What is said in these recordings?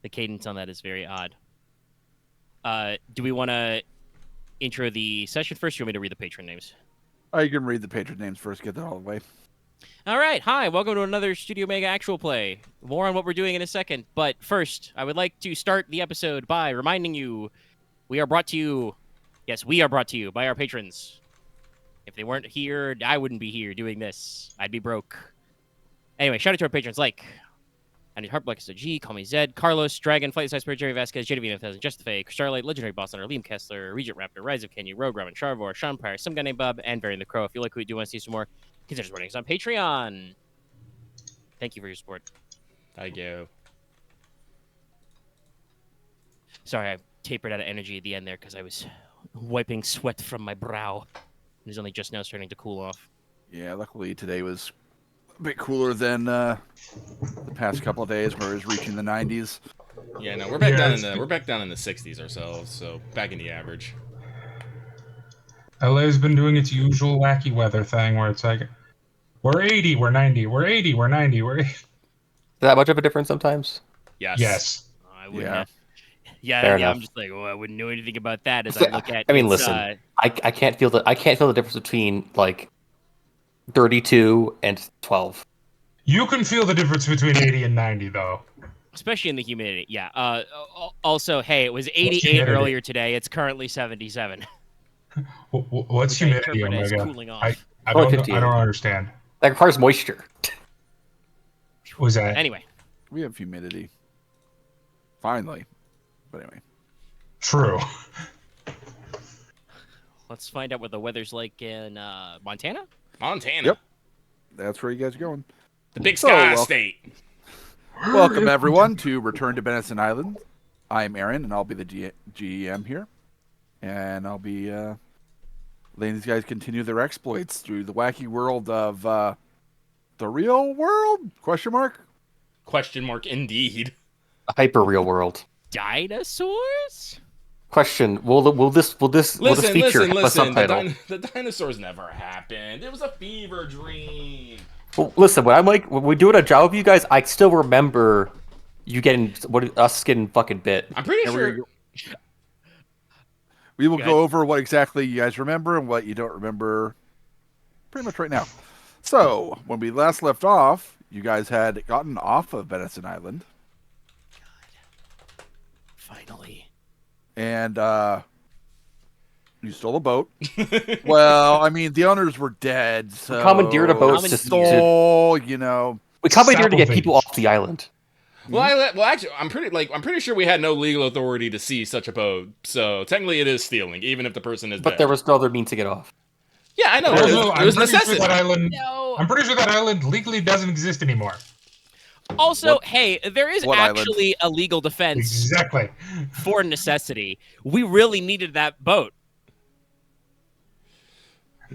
The cadence on that is very odd. Do we want to intro the session first? Or you want me to read the patron names? You can read the patron names first. Get that all the way. All right. Hi. Welcome to another StudiOmega actual play. More on what we're doing in a second. But first, I would like to start the episode by reminding you we are brought to you. Yes, we are brought to you by our patrons. If they weren't here, I wouldn't be here doing this. I'd be broke. Anyway, shout out to our patrons like I Need Heart Black G, Call Me Zed, Carlos, Dragon, Flight Size Spirit, Jerry Vasquez, Genevieve 1000, Just the Fake, Starlight, Legendary Boss Hunter, Liam Kessler, Regent Raptor, Rise of Kenya, Rogue Raven, Charvor, Sean Pyre, some guy named Bob, and Barry the Crow. If you like who we do want to see some more, consider supporting us on Patreon. Thank you for your support. Thank you. Sorry, I tapered out of energy at the end there because I was wiping sweat from my brow. It is only just now starting to cool off. Yeah, luckily today was a bit cooler than the past couple of days, where it was reaching the 90s. Yeah, no, we're back down in the 60s ourselves, so back in the average. LA's been doing its usual wacky weather thing where it's like, we're 80, we're 90, we're 80, we're 90, we're 80. Is that much of a difference sometimes? Yes. Yes. I wouldn't. Yeah. Yeah. I'm just like, well, I wouldn't know anything about that as I look at. I mean, listen, I can't feel the difference between like 32 and 12. You can feel the difference between 80 and 90, though. Especially in the humidity. Yeah. Also, hey, it was 88 humidity? earlier today. It's currently 77. What's Which I humidity, interpret as Omega? cooling off. I Probably don't 58. understand. That requires moisture. What was that? Anyway, We have humidity. Finally. But anyway. True. let's find out what the weather's like in Montana. Montana. Yep. That's where you guys are going. The Big So, Sky well- State. Welcome, everyone, to Return to Benison Island. I'm Aren, and I'll be the GM here. And I'll be letting these guys continue their exploits through the wacky world of the real world? Question mark? Question mark indeed. A hyper real world. Dinosaurs? Question: Will this feature have a subtitle? The dinosaurs never happened. It was a fever dream. Well, listen, when we're doing a job with you guys, I still remember you getting us getting fucking bit. I'm pretty And sure. We will Go go over what exactly you guys remember and what you don't remember pretty much right now. So, when we last left off, you guys had gotten off of Benison Island. Finally. And you stole a boat. Well, I mean, the owners were dead, so... Commandeered a boat We to- stole, you know... We commandeered to get people Salvage. off the island. Well, actually, I'm pretty sure we had no legal authority to seize such a boat. So technically, it is stealing, even if the person is But dead. there was no other means to get off. Yeah, I know. Also, It was I'm pretty sure necessity. that island. No. I'm pretty sure that island legally doesn't exist anymore. Also, What- hey, there is what island? actually a legal defense Exactly. for necessity. We really needed that boat.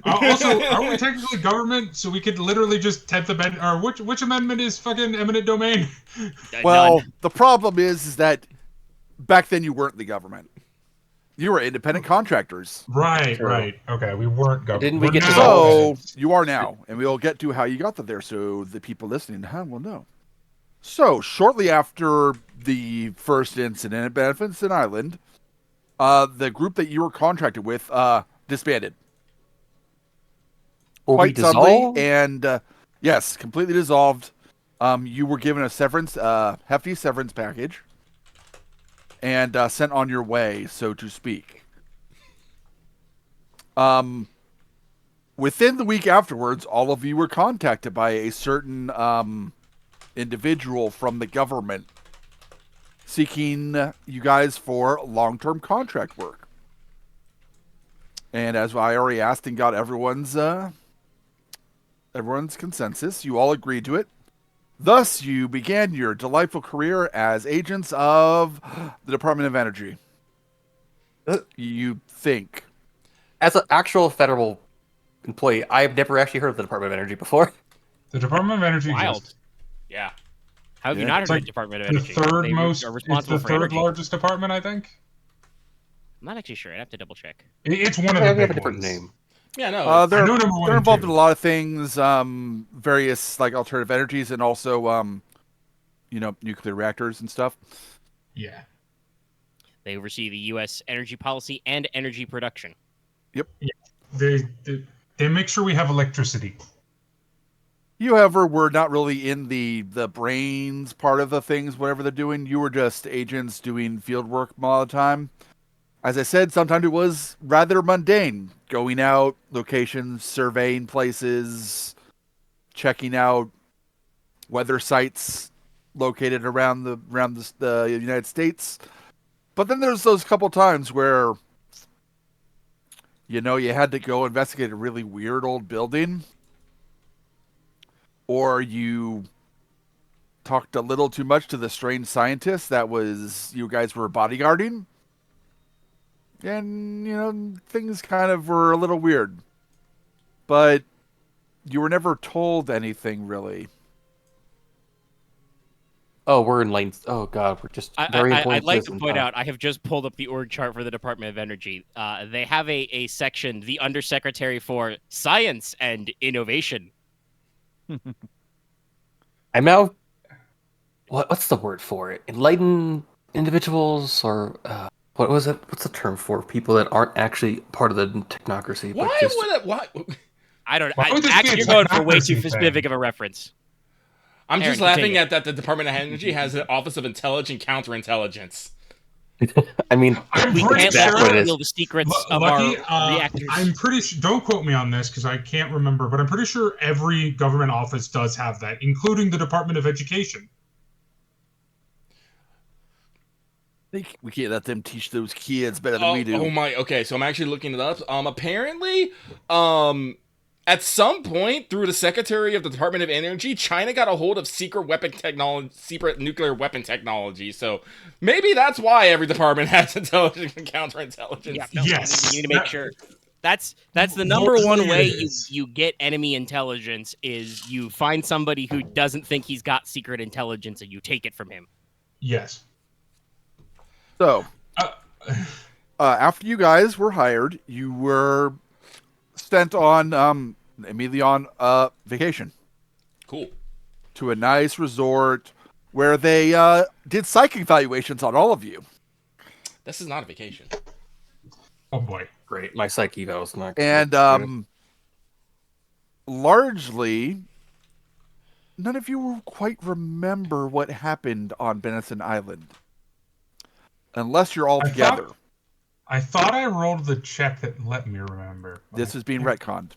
Also, aren't we technically government? So we could literally just tempt the ben. Or which amendment is fucking eminent domain? Well, None. the problem is that back then you weren't the government. You were independent contractors. Right, True. right. Okay, we weren't government. Didn't we We're get to now So, government. you are now. And we'll get to how you got there so the people listening will know. So, shortly after the first incident at Benison Island, the group that you were contracted with disbanded. Or we Quite suddenly, dissolved? and yes, completely dissolved. You were given a severance, hefty severance package, and sent on your way, so to speak. Within the week afterwards, all of you were contacted by a certain individual from the government seeking you guys for long-term contract work. And as I already asked and got everyone's consensus, you all agreed to it. Thus, you began your delightful career as agents of the Department of Energy. You think. As an actual federal employee, I have never actually heard of the Department of Energy before. The Department of Energy Wild. exists. Yeah. How have you Yeah. not heard It's of like the Department of The Energy? third They most. are It's responsible the for third energy. largest department, I think. I'm not actually sure. I'd have to double check. It's one of They the have a big different ones. name. Yeah, no. I They're know number one they're and involved two. in a lot of things, various like alternative energies and also nuclear reactors and stuff. Yeah. They oversee the U.S. energy policy and energy production. They make sure we have electricity. You, however, were not really in the brains part of the things, whatever they're doing. You were just agents doing field work all the time. As I said, sometimes it was rather mundane, going out, locations, surveying places, checking out weather sites located around the United States. But then there's those couple times where, you had to go investigate a really weird old building, or you talked a little too much to the strange scientist that you guys were bodyguarding. And, things kind of were a little weird. But you were never told anything, really. Oh, we're in lanes. Oh god, we're just very important. I'd like to point out, I have just pulled up the org chart for the Department of Energy. They have a section, the Undersecretary for Science and Innovation. I'm now. What's the word for it? Enlightened individuals, or what was it? What's the term for people that aren't actually part of the technocracy? Why But just... would it? Why? I don't Why know. would this be Actually, a you're going for way too technocracy thing? specific of a reference. I'm Aren, just laughing continue. at that the Department of Energy has an Office of Intelligent Counterintelligence. I mean, I'm We pretty can't that's sure. what it is. reveal the secrets of Lucky, our reactors. I'm pretty sure. Don't quote me on this because I can't remember, but I'm pretty sure every government office does have that, including the Department of Education. We can't let them teach those kids better than we do. Oh my. Okay, so I'm actually looking it up. Apparently, at some point through the Secretary of the Department of Energy, China got a hold of secret nuclear weapon technology. So maybe that's why every department has intelligence and counterintelligence. Yeah, no, Yes. you need to make sure. That's the Mostly number one it way is. you get enemy intelligence is you find somebody who doesn't think he's got secret intelligence and you take it from him. Yes. So, Uh, after you guys were hired, you were sent on immediately on vacation Cool. to a nice resort where they did psychic evaluations on all of you. This is not a vacation. oh boy. great. My psych eval was not. And largely, none of you quite remember what happened on Benison Island. Unless you're all I together. I thought I rolled the check that let me remember. This is being retconned.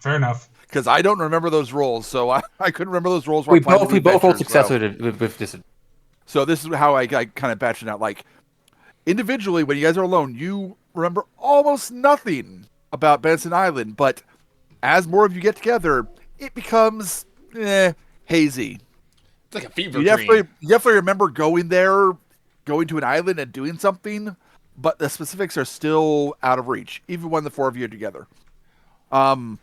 Fair enough. Because I don't remember those rolls, so I couldn't remember those rolls. We while playing both the rolled adventures, successfully with this. So this is how I kind of batched it out. Like, individually, when you guys are alone, you remember almost nothing about Benson Island. But as more of you get together, it becomes hazy. It's like a fever You dream. definitely remember going there, going to an island and doing something, but the specifics are still out of reach, even when the four of you are together. My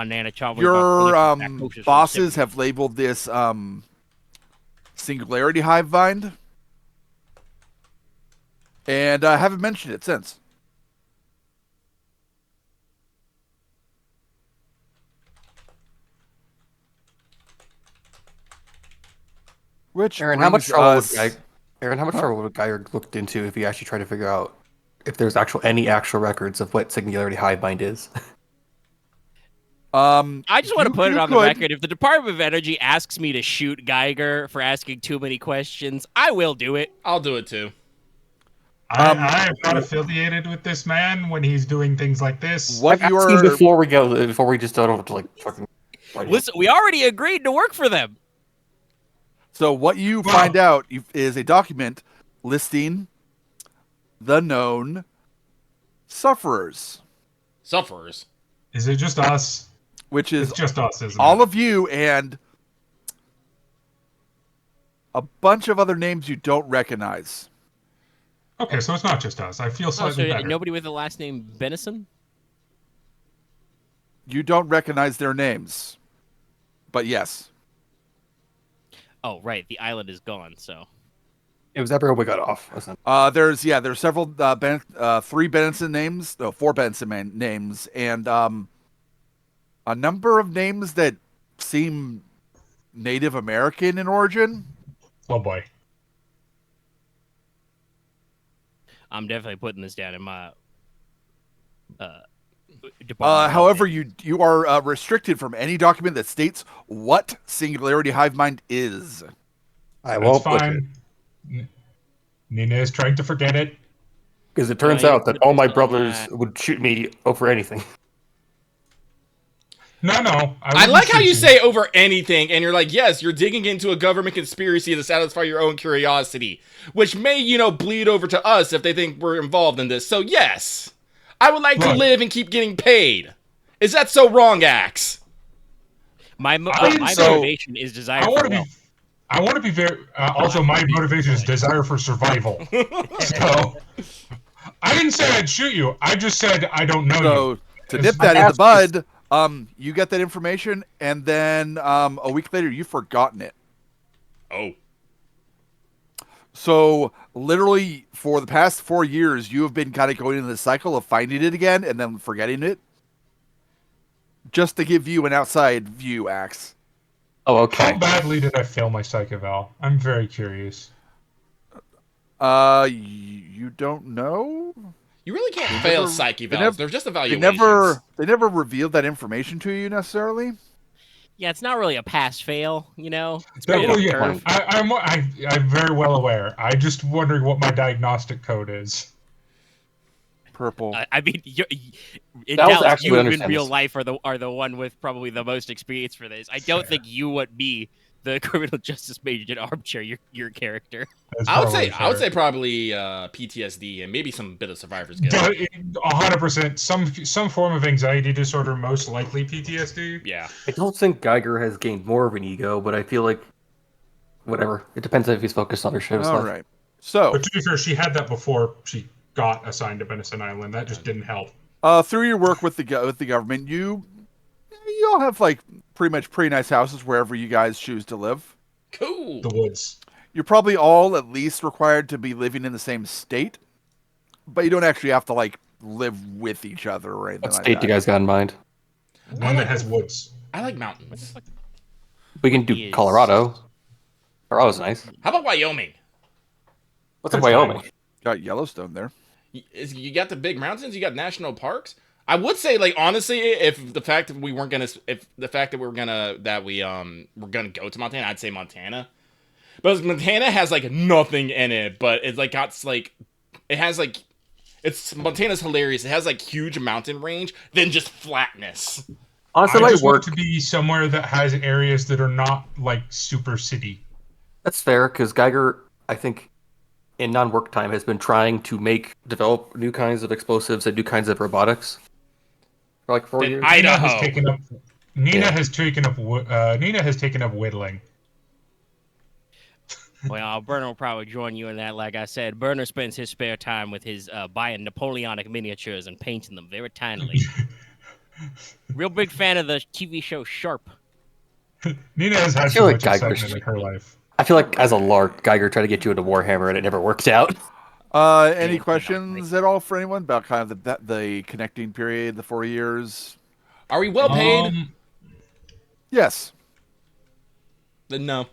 nana child. Your bosses have labeled this singularity hive mind, and I haven't mentioned it since. Which Aren, how much brings trouble us- would Aren, how much trouble would Geiger looked into if he actually tried to figure out if there's any actual records of what singularity hive mind is? I just want to put it on the could. record. If the Department of Energy asks me to shoot Geiger for asking too many questions, I will do it. I'll do it too. I am not affiliated with this man when he's doing things like this. What Asking you're before we just don't have to like fucking. Listen, we already agreed to work for them. So what you find out is a document listing the known sufferers, Sufferers. Is it just us? which is It's just us, isn't all it? of you and a bunch of other names you don't recognize. Okay, so it's not just us. I feel Oh, slightly so better. nobody with the last name Benison? You don't recognize their names, but yes. Oh, right. The island is gone, so. It was everyone we got off. Wasn't There's several three Benison names, no, four Benison names, and a number of names that seem Native American in origin. Oh boy. I'm definitely putting this down in my department. However, you are restricted from any document that states what Singularity Hive Mind is. I That's won't push it. fine. Nina is trying to forget it. Because it turns Yeah, out that put all my this on brothers that. would shoot me over anything. No. I like how you say over anything, and you're like, yes, you're digging into a government conspiracy to satisfy your own curiosity, which may, bleed over to us if they think we're involved in this. So yes, I would like to Look. live and keep getting paid. Is that so wrong, Axe? My So, motivation is desire I for want to be. wealth. I want to be very. Also, my motivation is desire for survival. So, I didn't say I'd shoot you. I just said I don't know So you. to It's- nip that in the ask bud, you get that information, and then a week later you've forgotten it. Oh. So literally for the past 4 years, you have been kind of going in the cycle of finding it again and then forgetting it. Just to give you an outside view, Axe. Oh, okay. How badly did I fail my psych eval? I'm very curious. You don't know? You really can't fail psych evals. They're just They evaluations. never revealed that information to you necessarily. Yeah, it's not really a pass fail, It's That- pretty well, long yeah, term. I'm very well aware. I just wondering what my diagnostic code is. Purple. I mean, in That was Dallas, actually you in understand real this. life are the one with probably the most experience for this. I don't think you would be the criminal justice major in armchair. Your character. That's I would probably say fair. probably PTSD and maybe some bit of survivor's guilt. 100%. Some form of anxiety disorder, most likely PTSD. Yeah. I don't think Geiger has gained more of an ego, but I feel like whatever. It depends if he's focused on her shows. All right. So But to be fair, she had that before she got assigned to Benison Island. That just didn't help. through your work with the government, you all have like pretty nice houses wherever you guys choose to live. Cool. The woods. You're probably all at least required to be living in the same state, but you don't actually have to like live with each other or anything What like state that. do you guys got in mind? One that has woods. I like mountains. We can do Yes. Colorado. Colorado's nice. How about Wyoming? What's in That's fine. Wyoming? Got Yellowstone there. You got the big mountains, you got national parks. I would say, like, honestly, if the fact that we were gonna go to Montana, I'd say Montana. But Montana has like nothing in it, but it's like Montana's hilarious. It has like huge mountain range, then just flatness. Honestly, I my just work. want to be somewhere that has areas that are not like super city. That's fair, because Geiger, I think, in non-work time, has been trying to develop new kinds of explosives and new kinds of robotics for like 4 Then years. Idaho. Nina has taken up whittling. Well, Burner will probably join you in that. Like I said, Burner spends his spare time with his buying Napoleonic miniatures and painting them very tinily. Real big fan of the TV show Sharp. Nina has had feel too like much Geiger's- excitement in her life. I feel like as a lark, Geiger tried to get you into Warhammer and it never worked out. Any Yeah, questions at all for anyone about kind of the connecting period, the 4 years? Are we well paid? Yes. Then no.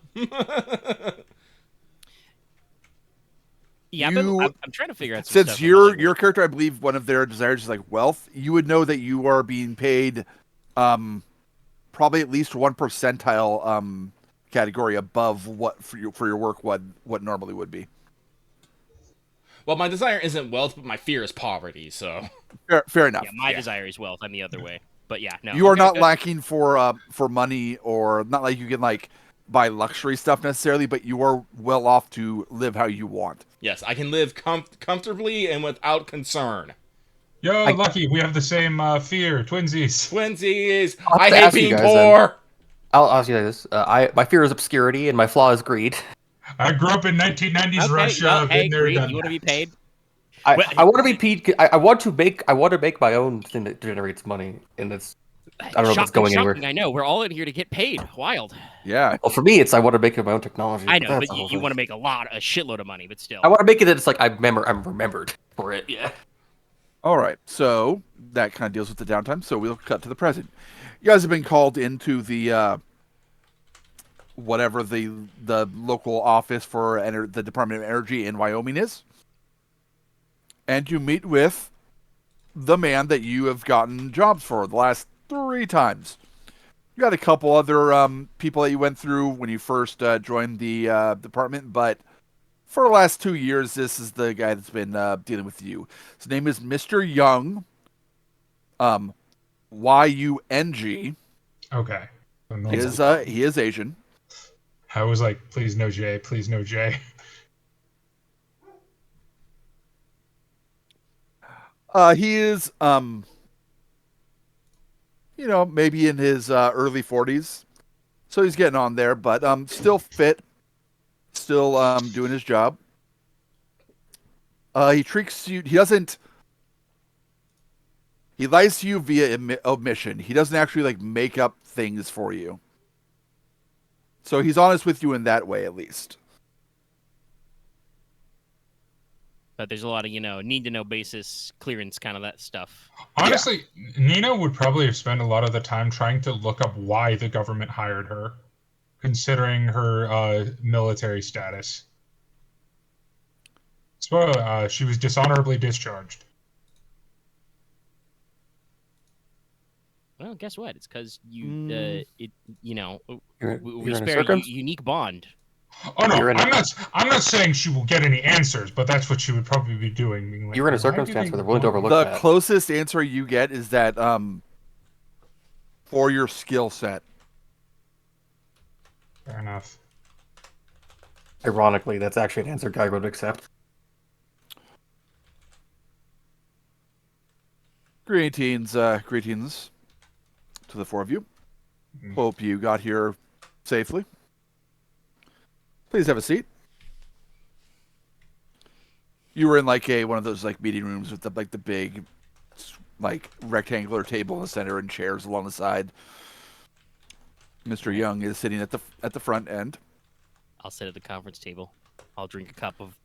Yeah, You- I'm trying to figure out some Since stuff your about your character, I believe one of their desires is like wealth, you would know that you are being paid probably at least 1 percentile category above what for your work what normally would be. Well, my desire isn't wealth, but my fear is poverty. So Fair enough. Yeah, my desire is wealth. I'm the other way. But yeah, no. You are okay, not good. lacking for money, or not like you can like buy luxury stuff necessarily, but you are well off to live how you want. yes, I can live comfortably and without concern. Yo, Lucky, we have the same fear, twinsies. Twinsies. I'll have I to hate ask you being guys poor. I'll ask you this: my fear is obscurity and my flaw is greed. I grew up in 1990s Okay, Russia. well, hey, been there, Greed, done you want to be paid? I Well, want to be paid. I want to make my own thing that generates money, and it's I don't know if it's going anywhere. Shocking, I know. We're all in here to get paid. Wild. Yeah. Well, for me, it's I want to make my own technology. I know, that's but the whole you thing. want to make a shitload of money, but still. I want to make it that it's like I'm remembered for it. Yeah. All right. So that kind of deals with the downtime. So we'll cut to the present. You guys have been called into the whatever the local office for the Department of Energy in Wyoming is. and you meet with the man that you have gotten jobs for the last 3 times. You got a couple other people that you went through when you first joined the department, but for the last 2 years, this is the guy that's been dealing with you. His name is Mr. Young, Yung. Okay. So no- He is Asian. I was like, please no J, please no J. He is, maybe in his early 40s. So he's getting on there, but still fit, still doing his job. He tricks you. He lies to you via omission. He doesn't actually make up things for you. So he's honest with you in that way, at least. But there's a lot of, need to know basis clearance kind of that stuff. Honestly, Nina would probably have spent a lot of the time trying to look up why the government hired her, considering her military status. So she was dishonorably discharged. Well, guess what? It's because we You're in a spare a circum- unique bond. Oh no, You're in a- I'm not saying she will get any answers, but that's what she would probably be doing. Being like, You're in a "Why do you circumstance think where they're willing to overlook The that. closest answer you get is that for your skill set. Fair enough. Ironically, that's actually an answer Geiger would accept. Greetings to the 4 of you. Hope you got here safely. Please have a seat. You were in one of those meeting rooms with the big rectangular table in the center and chairs along the side. Mr. Young is sitting at the front end. I'll sit at the conference table. I'll drink a cup of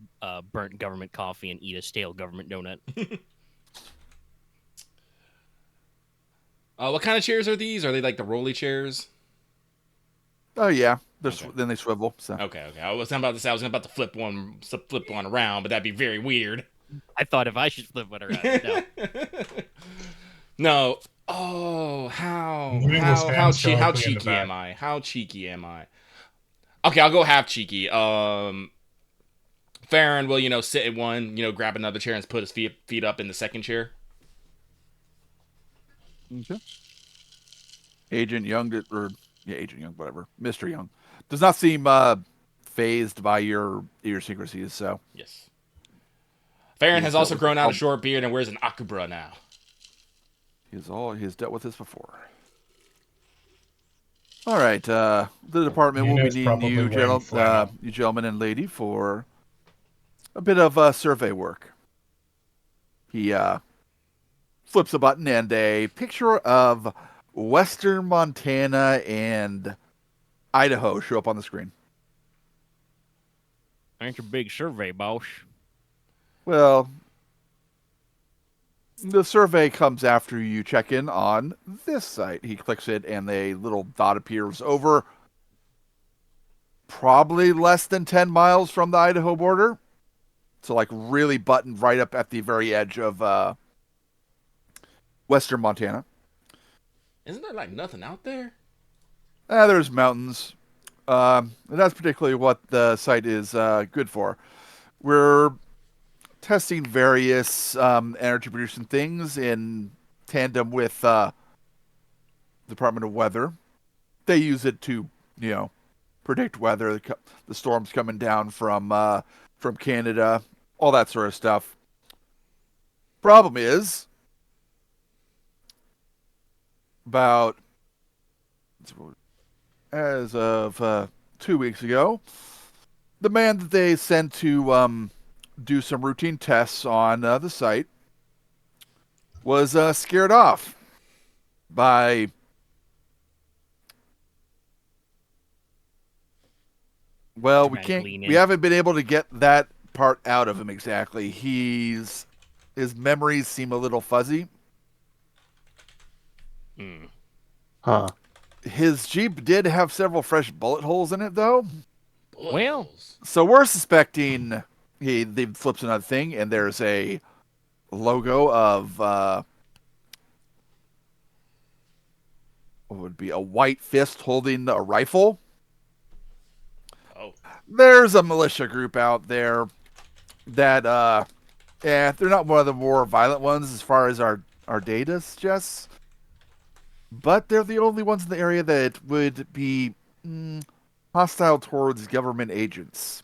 burnt government coffee and eat a stale government donut. What kind of chairs are these? Are they the rolly chairs? Oh yeah, Okay. then they swivel. So Okay. I was about to say I was about to flip one around, but that'd be very weird. I thought if I should flip one around. No. No. Oh, how historically in the cheeky back. am I? How cheeky am I? Okay, I'll go half cheeky. Farren will sit in one, grab another chair and put his feet up in the second chair. okay. Agent Young whatever. Mr. Young does not seem phased by your idiosyncrasies. So Yes. Farren Yes, has that also was grown the out a problem. short beard and wears an akubra now. he's dealt with this before. All right, the department will be Nina's needing probably you, wearing flannel. you gentlemen and lady, for a bit of survey work. He flips a button, and a picture of western Montana and Idaho show up on the screen. Ain't your big survey, boss. Well, the survey comes after you check in on this site. He clicks it, and a little dot appears over probably less than 10 miles from the Idaho border. So, really buttoned right up at the very edge of western Montana. Isn't there nothing out there? There's mountains. And that's particularly what the site is good for. We're testing various energy-producing things in tandem with Department of Weather. They use it to, predict weather, the storms coming down from Canada, all that sort of stuff. Problem is, as of 2 weeks ago, the man that they sent to do some routine tests on the site was scared off by Dramatic lean in. we haven't been able to get that part out of him exactly. His memories seem a little fuzzy. Huh. His Jeep did have several fresh bullet holes in it, though. Well. So we're suspecting he flips another thing, and there's a logo of what would be a white fist holding a rifle. Oh. There's a militia group out there that they're not one of the more violent ones as far as our data suggests, but they're the only ones in the area that would be hostile towards government agents.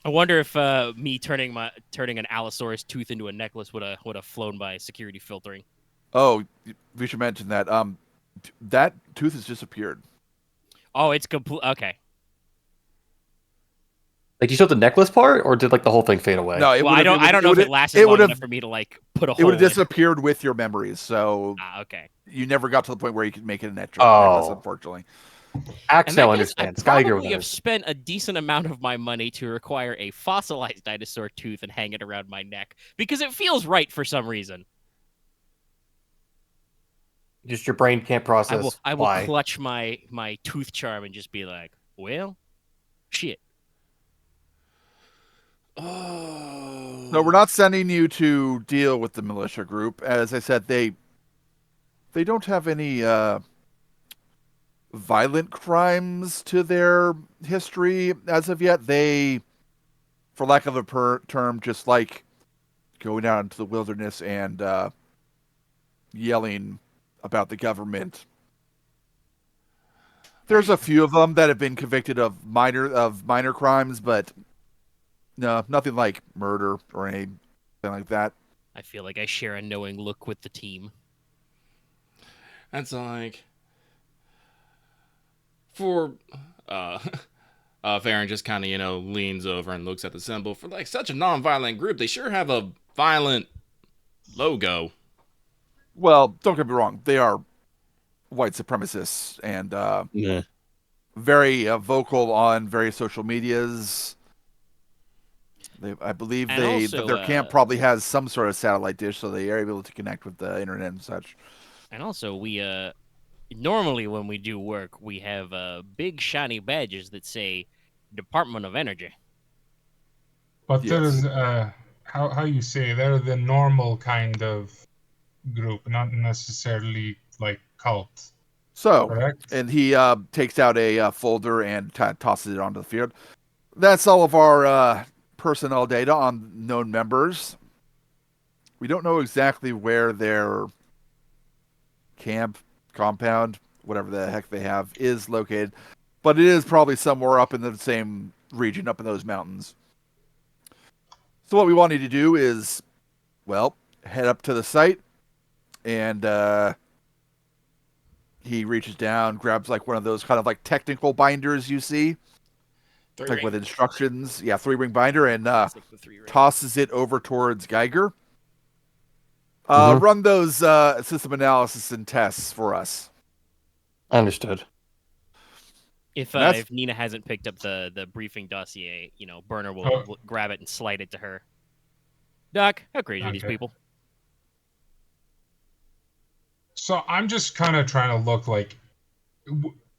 I wonder if me turning an Allosaurus tooth into a necklace would have flown by security filtering. Oh, we should mention that that tooth has disappeared. Oh, it's complete. Okay. Like, you showed the necklace part, or did like the whole thing fade away? No, Well, I don't know if it lasted long enough for me to like put a hole. It would have in. disappeared with your memories, so Okay. you never got to the point where you could make it an necklace, unfortunately. Axe And now I understands. probably Geiger have spent a decent amount of my money to acquire a fossilized dinosaur tooth and hang it around my neck because it feels right for some reason. just your brain can't process. I will why. clutch my tooth charm and just be like, well, shit. Oh. No, we're not sending you to deal with the militia group. As I said, they don't have any violent crimes to their history as of yet. They, for lack of a term, just like going out into the wilderness and yelling about the government. There's a few of them that have been convicted of minor crimes, but no, nothing like murder or anything like that. I feel like I share a knowing look with the team. That's like for Farren just kind of, leans over and looks at the symbol. For like such a non-violent group, they sure have a violent logo. Well, don't get me wrong, they are white supremacists and very vocal on various social medias. I believe also, their camp probably has some sort of satellite dish, so they are able to connect with the internet and such. And also, we normally when we do work, we have big shiny badges that say Department of Energy. But Yes. there's how you say, they're the normal kind of group, not necessarily like cult. So, Correct? and he takes out a folder and tosses it onto the field. That's all of our personnel data on known members. We don't know exactly where their camp, compound, whatever the heck they have, is located, but it is probably somewhere up in the same region, up in those mountains. So what we want you to do is, well, head up to the site, and he reaches down, grabs like one of those kind of like technical binders you see, like with instructions. Yeah, 3-ring binder, and It's like the 3-ring. tosses it over towards Geiger. Run those system analysis and tests for us. Understood. If Nina hasn't picked up the briefing dossier, Burner will grab it and slide it to her. Doc, how crazy are these Okay. people? So I'm just kind of trying to look like,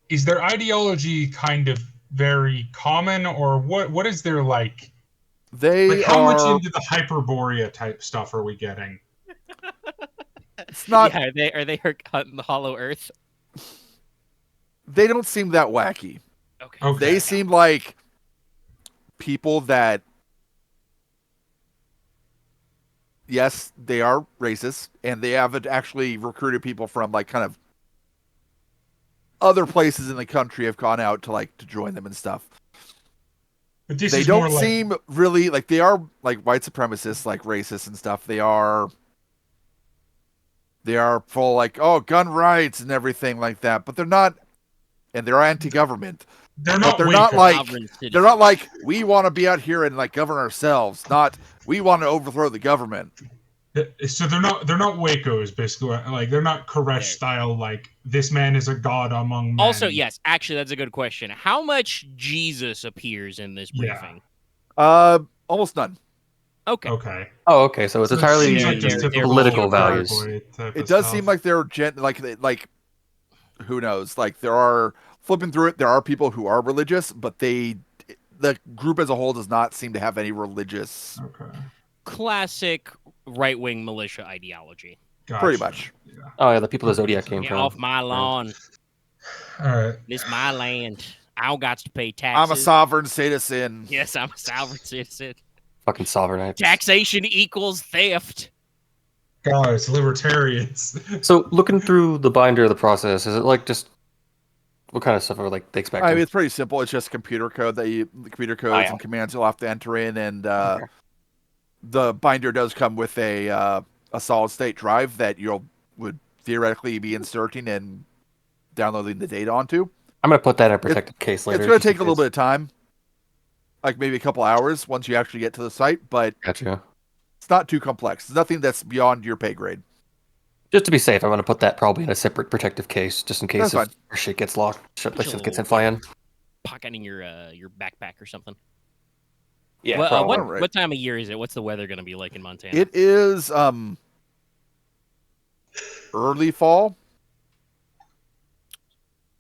is their ideology kind of very common, or what is their like? They How are. much into the Hyperborea type stuff are we getting? It's not. Yeah, are they hunting the Hollow Earth? They don't seem that wacky. Okay. They seem like people that, yes, they are racist, and they haven't actually recruited people from like kind of other places in the country have gone out to join them and stuff. But this They is don't more like, seem really like they are like white supremacists, like racists and stuff. They are full like, oh, gun rights and everything like that, but they're not, and they're anti-government. they're But not. they're not like Sovereign citizens. they're not like we want to be out here and like govern ourselves. Not we want to overthrow the government. So they're not Wacos, basically. Like they're not Koresh style. Like this man is a god among men. Also, yes, actually, that's a good question. How much Jesus appears in this Yeah. briefing? Almost none. Okay. Okay. Oh, okay. So it's So it entirely seems like they're just typical political frat values. boy type It of does stuff. seem like they're who knows? Like there are flipping through it, there are people who are religious, but the group as a whole does not seem to have any religious. Okay. Classic right-wing militia ideology. Gotcha. Pretty much. Yeah. Oh yeah, the people the Zodiac came Get from. off my lawn. All right. This my land. I don't got to pay taxes. I'm a sovereign citizen. Yes, I'm a sovereign citizen. Fucking sovereignites. Taxation equals theft. Guys, libertarians. So looking through the binder of the process, is it like just what kind of stuff are like they expect? I mean, it's pretty simple. It's just computer code computer codes yeah. and commands you'll have to enter in, and the binder does come with a solid state drive that would theoretically be inserting and downloading the data onto. I'm gonna put that in a protected case later. It's going to take a little bit of time, like maybe a couple hours once you actually get to the site, but Gotcha. it's not too complex. It's nothing that's beyond your pay grade. Just to be safe, I'm gonna put that probably in a separate protective case, just in case That's if shit gets locked, shit Just a stuff gets little- in flying. Pocket in your backpack or something. Yeah. Well, probably. Right. what time of year is it? What's the weather going to be like in Montana? It is early fall.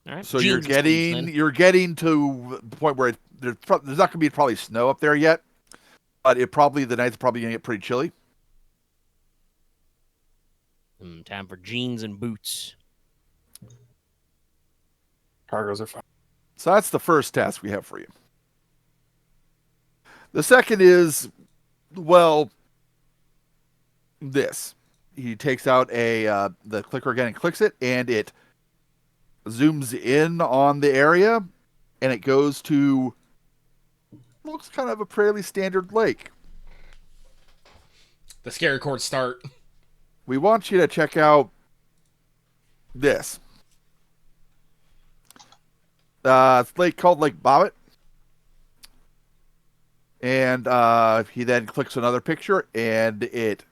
All right. So Jeans and skis, then. you're getting to the point where there's not going to be probably snow up there yet, but the night's probably going to get pretty chilly. Time for jeans and boots. Cargos are fine. So that's the first task we have for you. The second is, well, this. He takes out the clicker again and clicks it, and it zooms in on the area, and it goes to looks kind of a fairly standard lake. The scary chords start. We want you to check out this. It's a lake called Lake Bobbitt. And he then clicks another picture, and it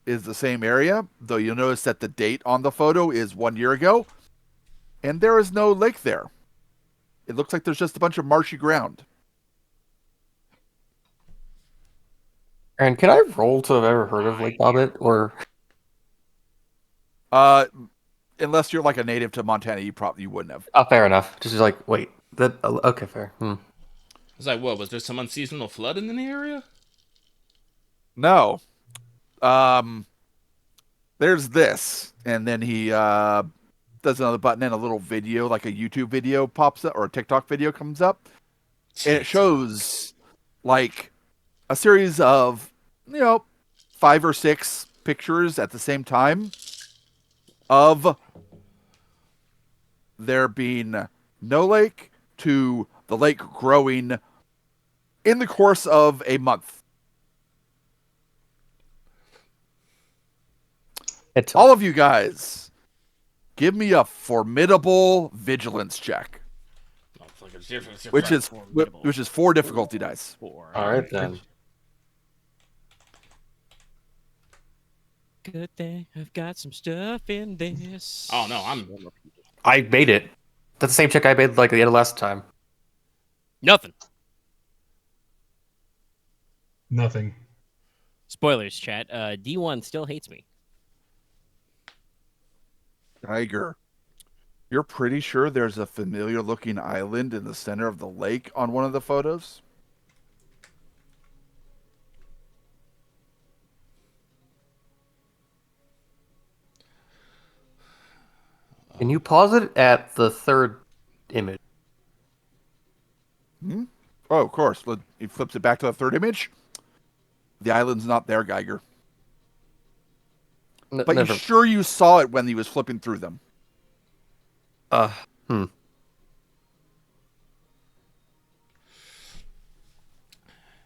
is the same area, though you'll notice that the date on the photo is 1 year ago, and there is no lake there. It looks like there's just a bunch of marshy ground. And can I roll to have ever heard of Lake Bobbitt or? Unless you're like a native to Montana, you wouldn't have. Oh, fair enough. Just like wait, that okay, fair. I was like, what, was there some unseasonal flooding in the area? No. There's this, and then he does another button, and a little video, like a YouTube video pops up, or a TikTok video comes up, and it shows like a series of 5 or 6 pictures at the same time of there being no lake to the lake growing in the course of a month. It's All of you guys, give me a formidable vigilance check, Oh, it's like a different- which is Formidable. 4 difficulty dice. 4. all right then. Good thing I've got some stuff in this. Oh no, I made it. That's the same check I made like the end of last time. Nothing. Nothing. Spoilers, chat. D1 still hates me. Geiger, you're pretty sure there's a familiar looking island in the center of the lake on one of the photos? Can you pause it at the third image? Oh, of course. He flips it back to the third image. The island's not there, Geiger. But Never. you're sure you saw it when he was flipping through them. Hmm.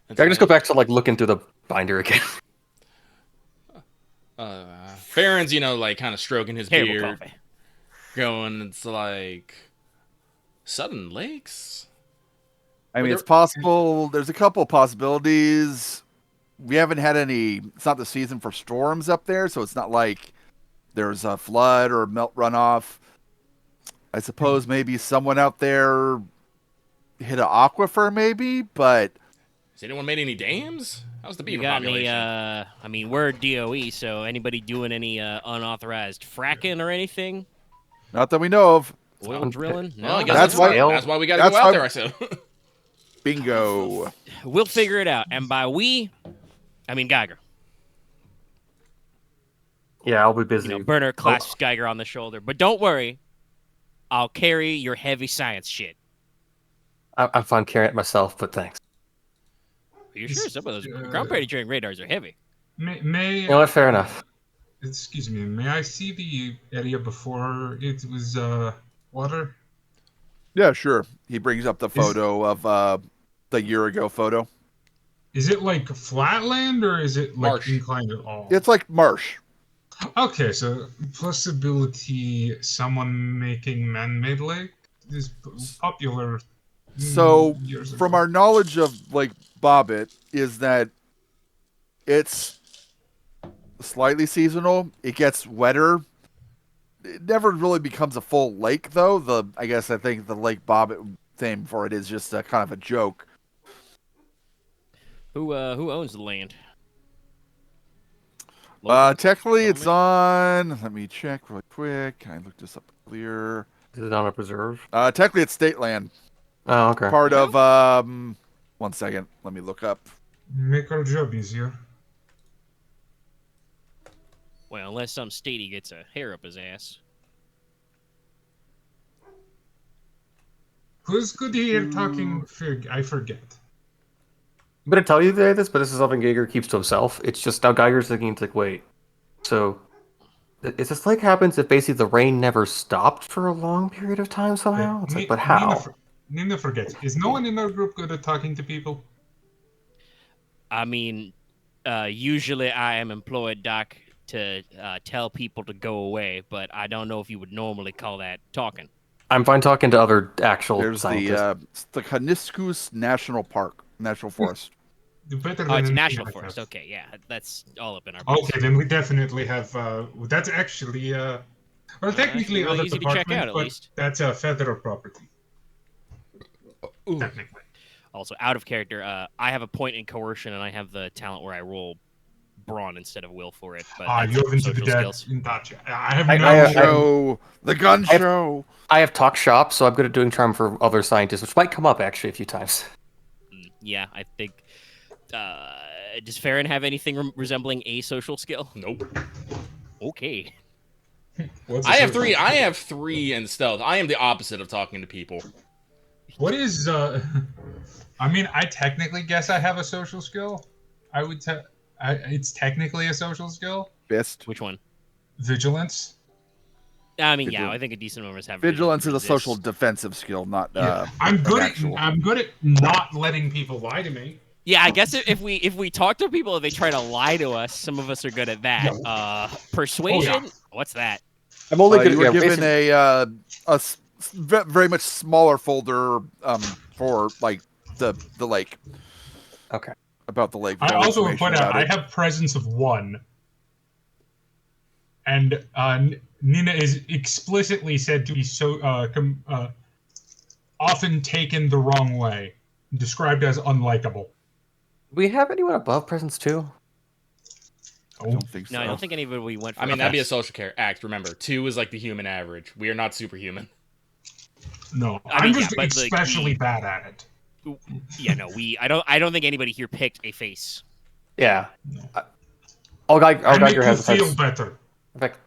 Can I just go back to like looking through the binder again? Farren's, like kind of stroking his Terrible beard, coffee. going, it's like Southern Lakes. I mean, Well, it's possible. There's a couple possibilities. We haven't had any. It's not the season for storms up there, so it's not like there's a flood or melt runoff. I suppose maybe someone out there hit an aquifer, maybe, but Has anyone made any dams? How's the You beaver got any, population? we're DOE, so anybody doing any unauthorized fracking or anything? not that we know of. Oil drilling? No, Well, I I guess That's why- that's why we got to that's go out why- there. I said. Bingo. We'll figure it out. And by we, I mean Geiger. Yeah, I'll be busy. Burner clasps Geiger on the shoulder. But don't worry, I'll carry your heavy science shit. I'm fine carrying it myself, but thanks. Are you sure? Some of those ground penetrating radars are heavy. May You know what? Fair enough. excuse me. May I see the area before it was water? Yeah, sure. He brings up the photo of the year ago photo. Is it like flat land or is it like Marsh. inclined at all? It's like marsh. Okay, so possibility someone making man-made lake is popular. So, years ago. from our knowledge of Lake Bobbitt, is that it's slightly seasonal. It gets wetter. It never really becomes a full lake, though. I think the Lake Bobbitt thing for it is just a kind of a joke. Who owns the land? Technically, it's on. Let me check really quick. I looked this up earlier. Is it on a preserve? Technically, it's state land. Oh, okay. Part of. 1 second. Let me look up. Make our job easier. Well, unless some statey gets a hair up his ass. Who's good here talking fig? I forget. I'm gonna tell you this, but this is something Geiger keeps to himself. It's just now Geiger's thinking, it's like, wait, so is this like happens if basically the rain never stopped for a long period of time somehow? It's like, but how? Nina forgets. Is no one in our group good at talking to people? I mean, usually I am employed, Doc, to tell people to go away, but I don't know if you would normally call that talking. I'm fine talking to other actual There's scientists. the Genesys National Forest. Better Oh, it's a than national anything I forest. have. Okay, yeah, that's all up in our. Okay, then we definitely have. That's actually. Well, technically, really other easy to check department, out, at but least. that's a federal property. Ooh. Technically. Also, out of character, I have a point in coercion, and I have the talent where I roll brawn instead of will for it. But that's You're into the social dead. skills. Gotcha. I have I- no. I- Show the gun show. I have talk shop, so I'm good at doing charm for other scientists, which might come up actually a few times. Yeah, I think. Does Farren have anything resembling a social skill? Nope. Okay. What's I a have social- three. I have 3 in stealth. I am the opposite of talking to people. What is? I mean, I technically guess I have a social skill. I would tell. It's technically a social skill. Fist. Which one? Vigilance. I mean, yeah, Vigilance. I think a decent number have Vigilance is a resist. social defensive skill, not Yeah. I'm good at. actual. I'm good at not letting people lie to me. Yeah, I guess if we talk to people and they try to lie to us, some of us are good at that. Persuasion. What's that? I'm only good You were at given a very much smaller folder for like the lake. Okay. About the lake. I also would information point out about I it. have presence of 1, and Nina is explicitly said to be so often taken the wrong way, described as unlikable. Do we have anyone above presence too? I don't think so. No, I don't think anybody we went for. I mean, that'd be a that. social care act. Remember, 2 is like the human average. We are not superhuman. No, I mean, I'm just yeah, but, like, especially bad at it. Yeah, no, I don't think anybody here picked a face. Yeah. No. All I make Geiger you has a feel presence. better. In fact,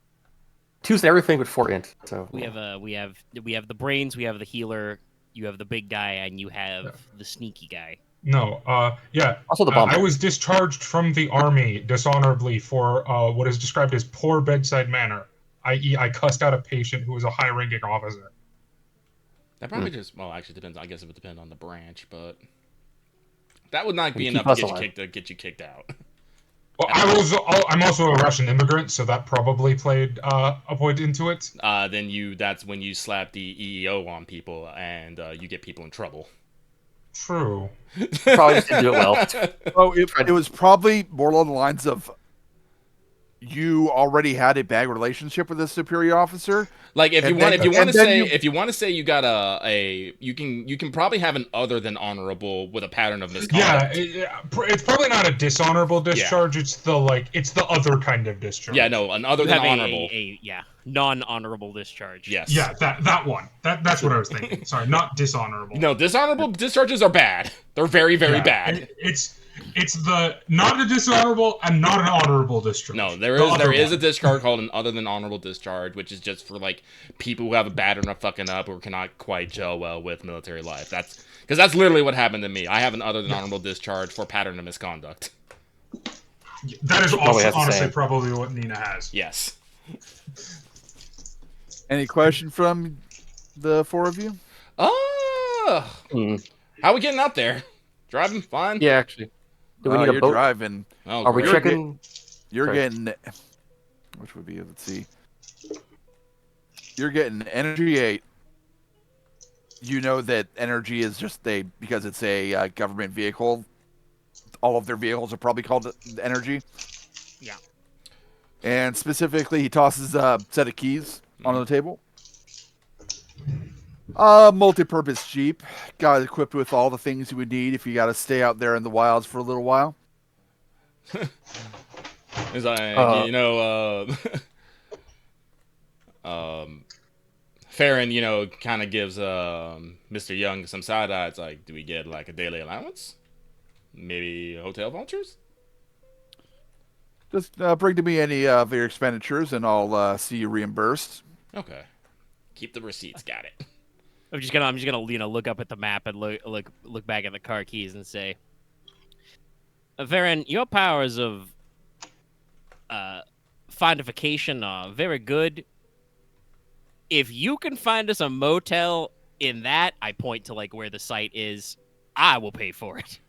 2's everything but 4 int. So We have the brains, we have the healer, you have the big guy, and you have the sneaky guy. No, yeah. also the bomb. I was discharged from the army dishonorably for what is described as poor bedside manner, i.e., I cussed out a patient who was a high-ranking officer. That probably just, well, actually depends. I guess it would depend on the branch, but that would not be You enough keep to us get you kicked out. Well, I'm also a Russian immigrant, so that probably played a point into it. That's when you slap the EEO on people and you get people in trouble. Probably just didn't do it well. Oh, it was probably more along the lines of you already had a bad relationship with a superior officer. Like if you And want, then- if you want and to then say, you- if you want to say you got you can probably have an other than honorable with a pattern of Yeah, misconduct. it's probably not a dishonorable discharge. It's the other kind of discharge. Yeah, no, an other You than have honorable. a non-honorable discharge. Yes. Yeah, that one. That's what I was thinking. Sorry, not dishonorable. No, dishonorable discharges are bad. They're very, very Yeah, bad. It's the not a dishonorable and not an honorable discharge. No, The there other is a one. discharge called an other than honorable discharge, which is just for like people who have a pattern of fucking up or cannot quite gel well with military life. That's because that's literally what happened to me. I have an other than honorable discharge for pattern of misconduct. That is Probably also has the honestly same. probably what Nina has. Yes. Any question from the four of you? Hmm. How we getting out there? Driving fine? Yeah, actually. Do we need a You're boat? driving. Oh, Are we great. checking? You're Sorry. getting. Which would be? Let's see. You're getting energy 8. You know that energy is just because it's a government vehicle. All of their vehicles are probably called energy. Yeah. And specifically, he tosses a set of keys onto the table. Multi-purpose Jeep. Got equipped with all the things you would need if you got to stay out there in the wilds for a little while. It's like, Farren, kind of gives Mr. Young some side eye. It's like, do we get like a daily allowance? Maybe hotel vouchers? Just bring to me any of your expenditures, and I'll see you reimbursed. Okay. Keep the receipts. Got it. I'm just gonna look up at the map and look back at the car keys and say, Farren, your powers of findification are very good. If you can find us a motel in that, I point to like where the site is, I will pay for it.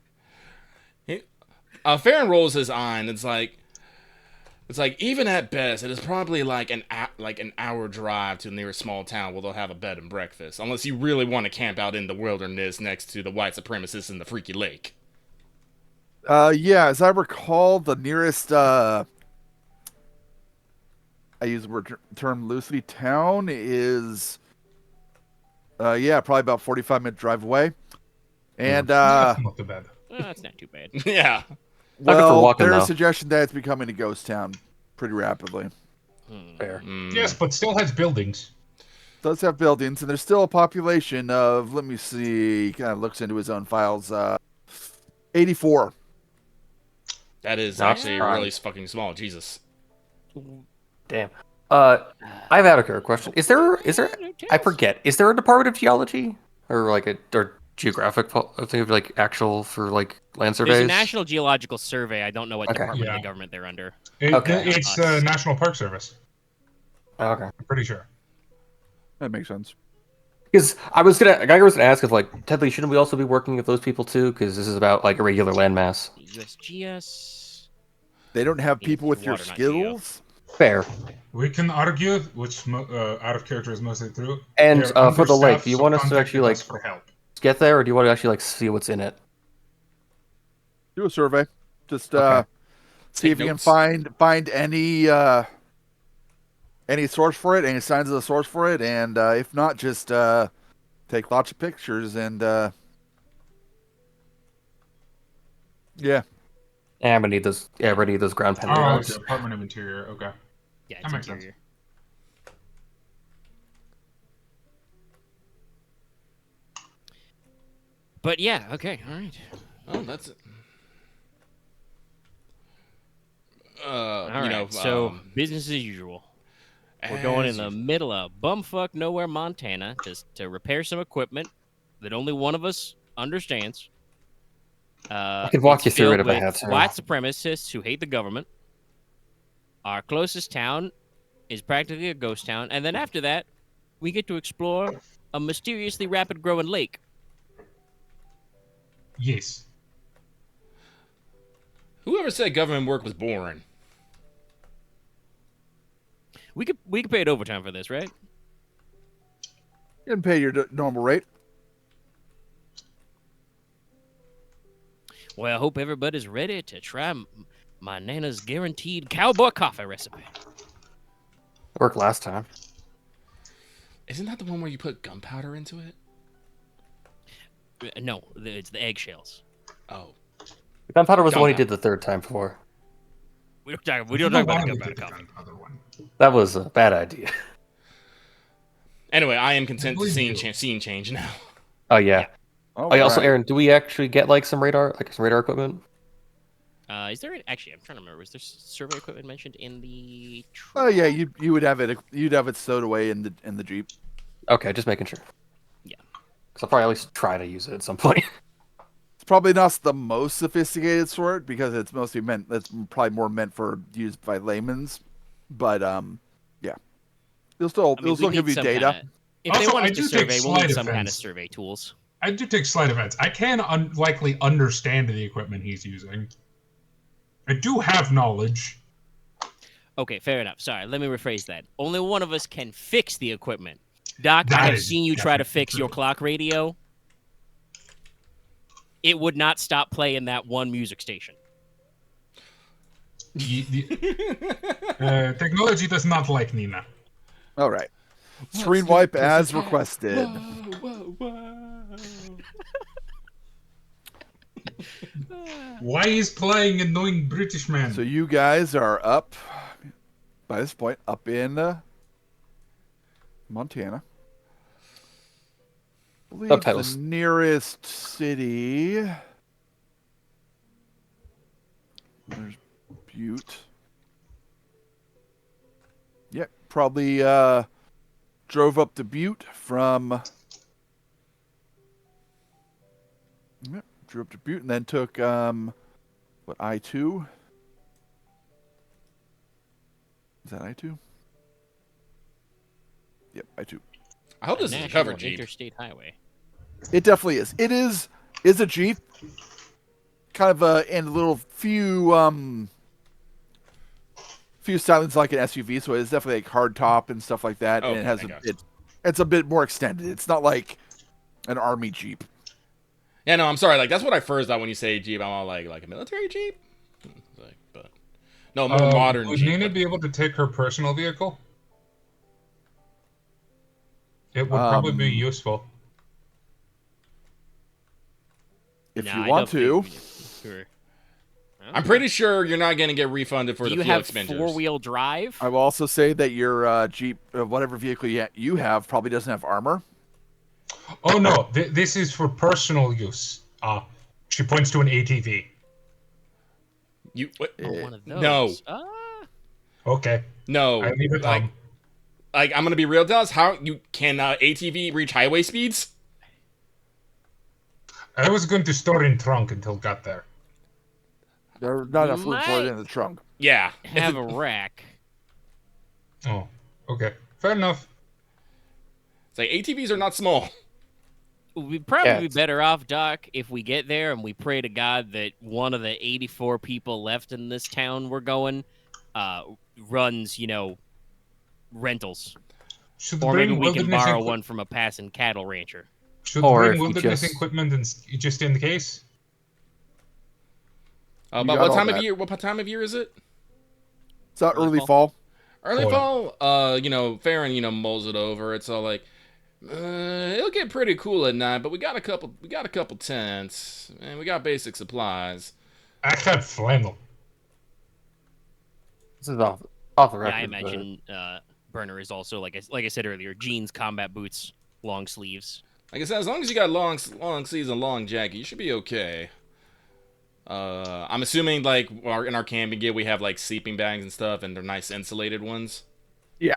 Farren rolls his eye, and it's like even at best, it is probably like an hour drive to the nearest small town where they'll have a bed and breakfast, unless you really want to camp out in the wilderness next to the white supremacists in the Freaky Lake. Yeah, as I recall, the nearest I use the word term loosely, town is probably about 45-minute drive away. And That's not too bad. That's not too bad. Yeah. Not good for well, walking, there's a though. suggestion that it's becoming a ghost town pretty rapidly. Fair. Yes, but still has buildings. Does have buildings, and there's still a population of, let me see, he kind of looks into his own files, 84. That is Not actually surprised. really fucking small. Jesus. Damn. I have a question. Is there? I forget. Is there a Department of Geology or like or geographic thing of like actual for like land surveys? There's a National Geological Survey. I don't know what Okay. department Yeah. of the government they're under. Okay. It's the National Park Service. Oh, okay. I'm pretty sure. That makes sense. Because Geiger was gonna ask if like technically shouldn't we also be working with those people too? Because this is about like irregular landmass. USGS. They don't have It's people with your water, not geo. skills? Fair. We can argue which out of character is mostly true. And They're for the lake, understaffed, do you so want us to contact actually like us for help? get there, or do you want to actually like see what's in it? Do a survey. Just Okay. see Take if you notes. can find any source for it, any signs of the source for it, and if not, just take lots of pictures and yeah. Yeah, I'm gonna need those. Yeah, we need those ground Oh, pendant. Department of Interior. Okay. Yeah, That it's makes sense. interior. But yeah, okay, all right. Oh, that's it. All right, so business as usual. We're going in the middle of bumfuck nowhere, Montana, just to repair some equipment that only one of us understands. I could walk you through it if I had to. White supremacists who hate the government. Our closest town is practically a ghost town, and then after that, we get to explore a mysteriously rapid growing lake. Yes. Whoever said government work was boring? We could pay it overtime for this, right? You can pay your normal rate. Well, I hope everybody's ready to try my Nana's guaranteed cowboy coffee recipe. Worked last time. Isn't that the one where you put gunpowder into it? No, it's the eggshells. Oh. The gunpowder was the one he Gunpowder. did the third time for. We don't talk about the gunpowder coffee. Gunpowder one. That was a bad idea. Anyway, I am content to believe seeing you. scene change now. Oh yeah. All Oh yeah. Also, right. Aaron, do we actually get like some radar equipment? Is there actually? I'm trying to remember. Was there survey equipment mentioned in the? Oh yeah, you would have it. You'd have it stowed away in the Jeep. Okay, just making sure. Yeah. Because I'll probably at least try to use it at some point. It's probably not the most sophisticated sort because it's mostly meant. That's probably more meant for used by layman's. But yeah, it'll still I mean, it'll still we give need you some data. kinda- if they Also, want I us to do take survey, we'll need sleight some of kind of hand. survey tools. I do take sleight of hand. I can likely understand the equipment he's using. I do have knowledge. Okay, fair enough. Sorry, let me rephrase that. Only one of us can fix the equipment. Doc, That I have is seen you try to definitely fix your true. clock radio. It would not stop playing that one music station. Technology does not like Nina. All right. Screen wipe as Whoa, requested. whoa, whoa. Why is playing annoying British man? So you guys are up by this point up in Montana. I believe Subtitles. the nearest city. There's Butte. Yep, probably drove up to Butte from. Yep, drove up to Butte and then took what, I-2? Is that I-2? Yep, I-2. I hope this is a National covered Jeep. Interstate Highway. It definitely is. It is a Jeep. Kind of and a little few stylings like an SUV, so it's definitely like hard top and stuff like that. Oh, and it has thank a God. it's a bit more extended. It's not like an army Jeep. Yeah, no, I'm sorry. Like that's what I first thought when you say Jeep. I'm all like a military Jeep. Like, but no, more modern Would Jeep. Nina but- be able to take her personal vehicle? It would probably be useful. If Nah, you I want don't to. think we do. Sure. I'm pretty sure you're not going to get refunded for Do the you fuel have expenditures. four-wheel drive? I will also say that your Jeep, whatever vehicle you have, probably doesn't have armor. Oh no, this is for personal use. She points to an ATV. You what? Oh, one of those. No. Okay, No. I leave it like, home. like I'm going to be real, Dallas. How you can ATV reach highway speeds? I was going to store in trunk until got there. There's not enough room for Might- it in the trunk. Yeah. Have a rack. Oh, okay, fair enough. It's like ATVs are not small. We'd probably Yeah, be better off, Doc, if we get there and we pray to God that one of the 84 people left in this town we're going runs, rentals. Should Or maybe bring we can wilderness borrow equi- one from a passing cattle rancher. Should Or bring if you wilderness just- equipment and just in case. You But got what all time of that. year? What time of year is it? It's not Early early fall. fall. Early Fall. fall. Farren, mulls it over. It's all like, it'll get pretty cool at night, but we got a couple tents, and we got basic supplies. I have flannel. This is off the Yeah, record. I but- imagine Burner is also, like I said earlier, jeans, combat boots, long sleeves. Like I said, as long as you got long sleeves and long jacket, you should be okay. I'm assuming like in our camping gear we have like sleeping bags and stuff, and they're nice insulated ones. Yeah.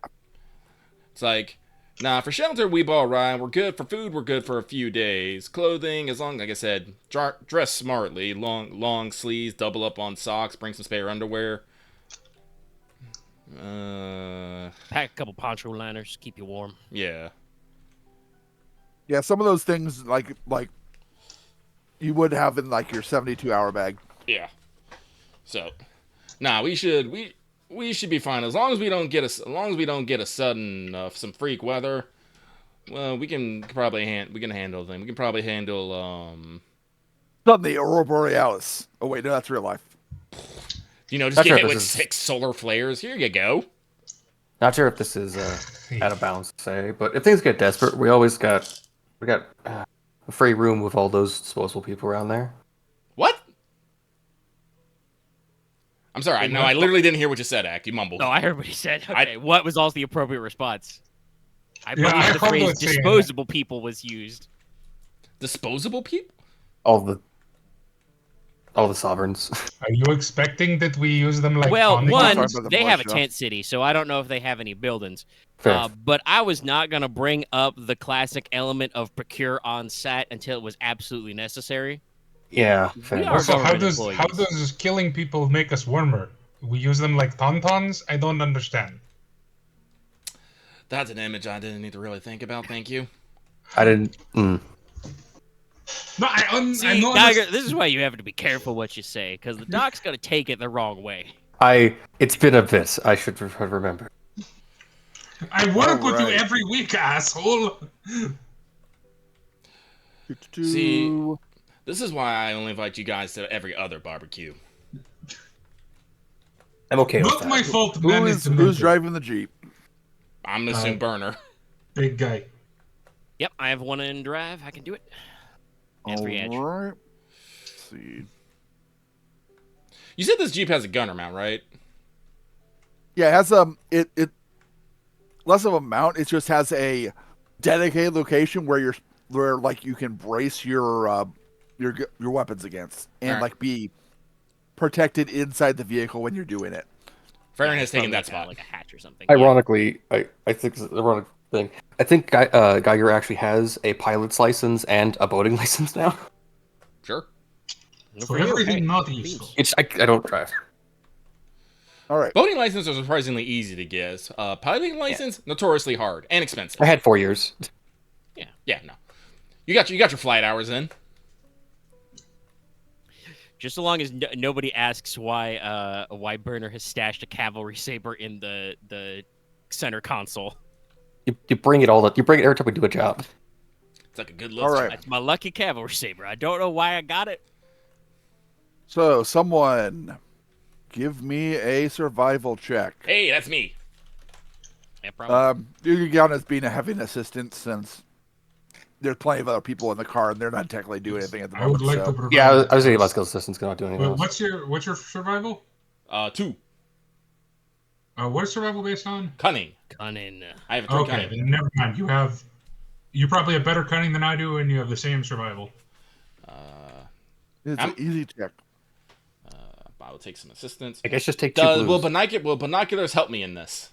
It's like, nah, for shelter we ball right. We're good for food. We're good for a few days. Clothing, as long like I said, dress smartly. Long sleeves, double up on socks. Bring some spare underwear. Pack a couple poncho liners, keep you warm. Yeah. Yeah, some of those things like you would have in like your 72-hour bag. Yeah. So, nah, we should be fine as long as we don't get a sudden some freak weather. Well, we can probably handle them. We can probably handle Not the Aurora Borealis. Oh wait, no, that's real life. Just Not get sure hit if with this is- 6 solar flares. Here you go. Not sure if this is out of bounds to say, but if things get desperate, we got a free room with all those disposable people around there. What? I'm sorry. No, I literally didn't hear what you said, Act. You mumbled. No, I heard what he said. Okay, what was also the appropriate response? I Yeah, believe I the heard phrase what saying that. disposable people was used. Disposable people? All the sovereigns. Are you expecting that we use them like Well, tonic? one, Sorry about the they have a militia. tent city, so I don't know if they have any buildings. Fair. But I was not going to bring up the classic element of procure on set until it was absolutely necessary. Yeah, fair. We are enough. Also, how government does employees. killing people make us warmer? We use them like tauntauns? I don't understand. That's an image I didn't need to really think about. Thank you. I didn't. No, See, I know. Geiger, this is why you have to be careful what you say, because the doc's going to take it the wrong way. It's been a bit. I should remember. I work with you Alright. every week, asshole. See, this is why I only invite you guys to every other barbecue. I'm okay with Not that. my fault, man. who's driving the Jeep? I'm gonna assume Burner. Big guy. Yep, I have one in drive. I can do it. And free edge. Alright. Let's see. You said this Jeep has a gunner mount, right? Yeah, it has it less of a mount. It just has a dedicated location where you can brace your weapons against and Alright. like be protected inside the vehicle when you're doing it. Farren Yeah, has it's taken probably that like spot. like a hatch or something. Ironically, I think it's an ironic thing. I think Geiger actually has a pilot's license and a boating license now. Sure. Yeah. For For you, everything hey, not beans. useful. I don't drive. All right. Boating license are surprisingly easy to get. Piloting license notoriously hard and expensive. I had 4 years. Yeah, no. You got your flight hours in. Just so long as nobody asks why Burner has stashed a cavalry saber in the center console. You bring it you bring it every time we do a job. It's like a good look. All right. That's my lucky cavalry saber. I don't know why I got it. So someone give me a survival check. Hey, that's me. Yeah, probably. You can count as being a heavy assistant since there's plenty of other people in the car and they're not technically doing anything at the I moment. would like so. to provide. Yeah, I was thinking about skill assistants not doing anything Well, else. what's your survival? 2. What is survival based on? Cunning. Cunning. I have a 3 Okay, cunning. then never mind. You probably have better cunning than I do, and you have the same survival. It's I'm- an easy check. I will take some assistance. I guess just take 2 Will blues. binoculars help me in this?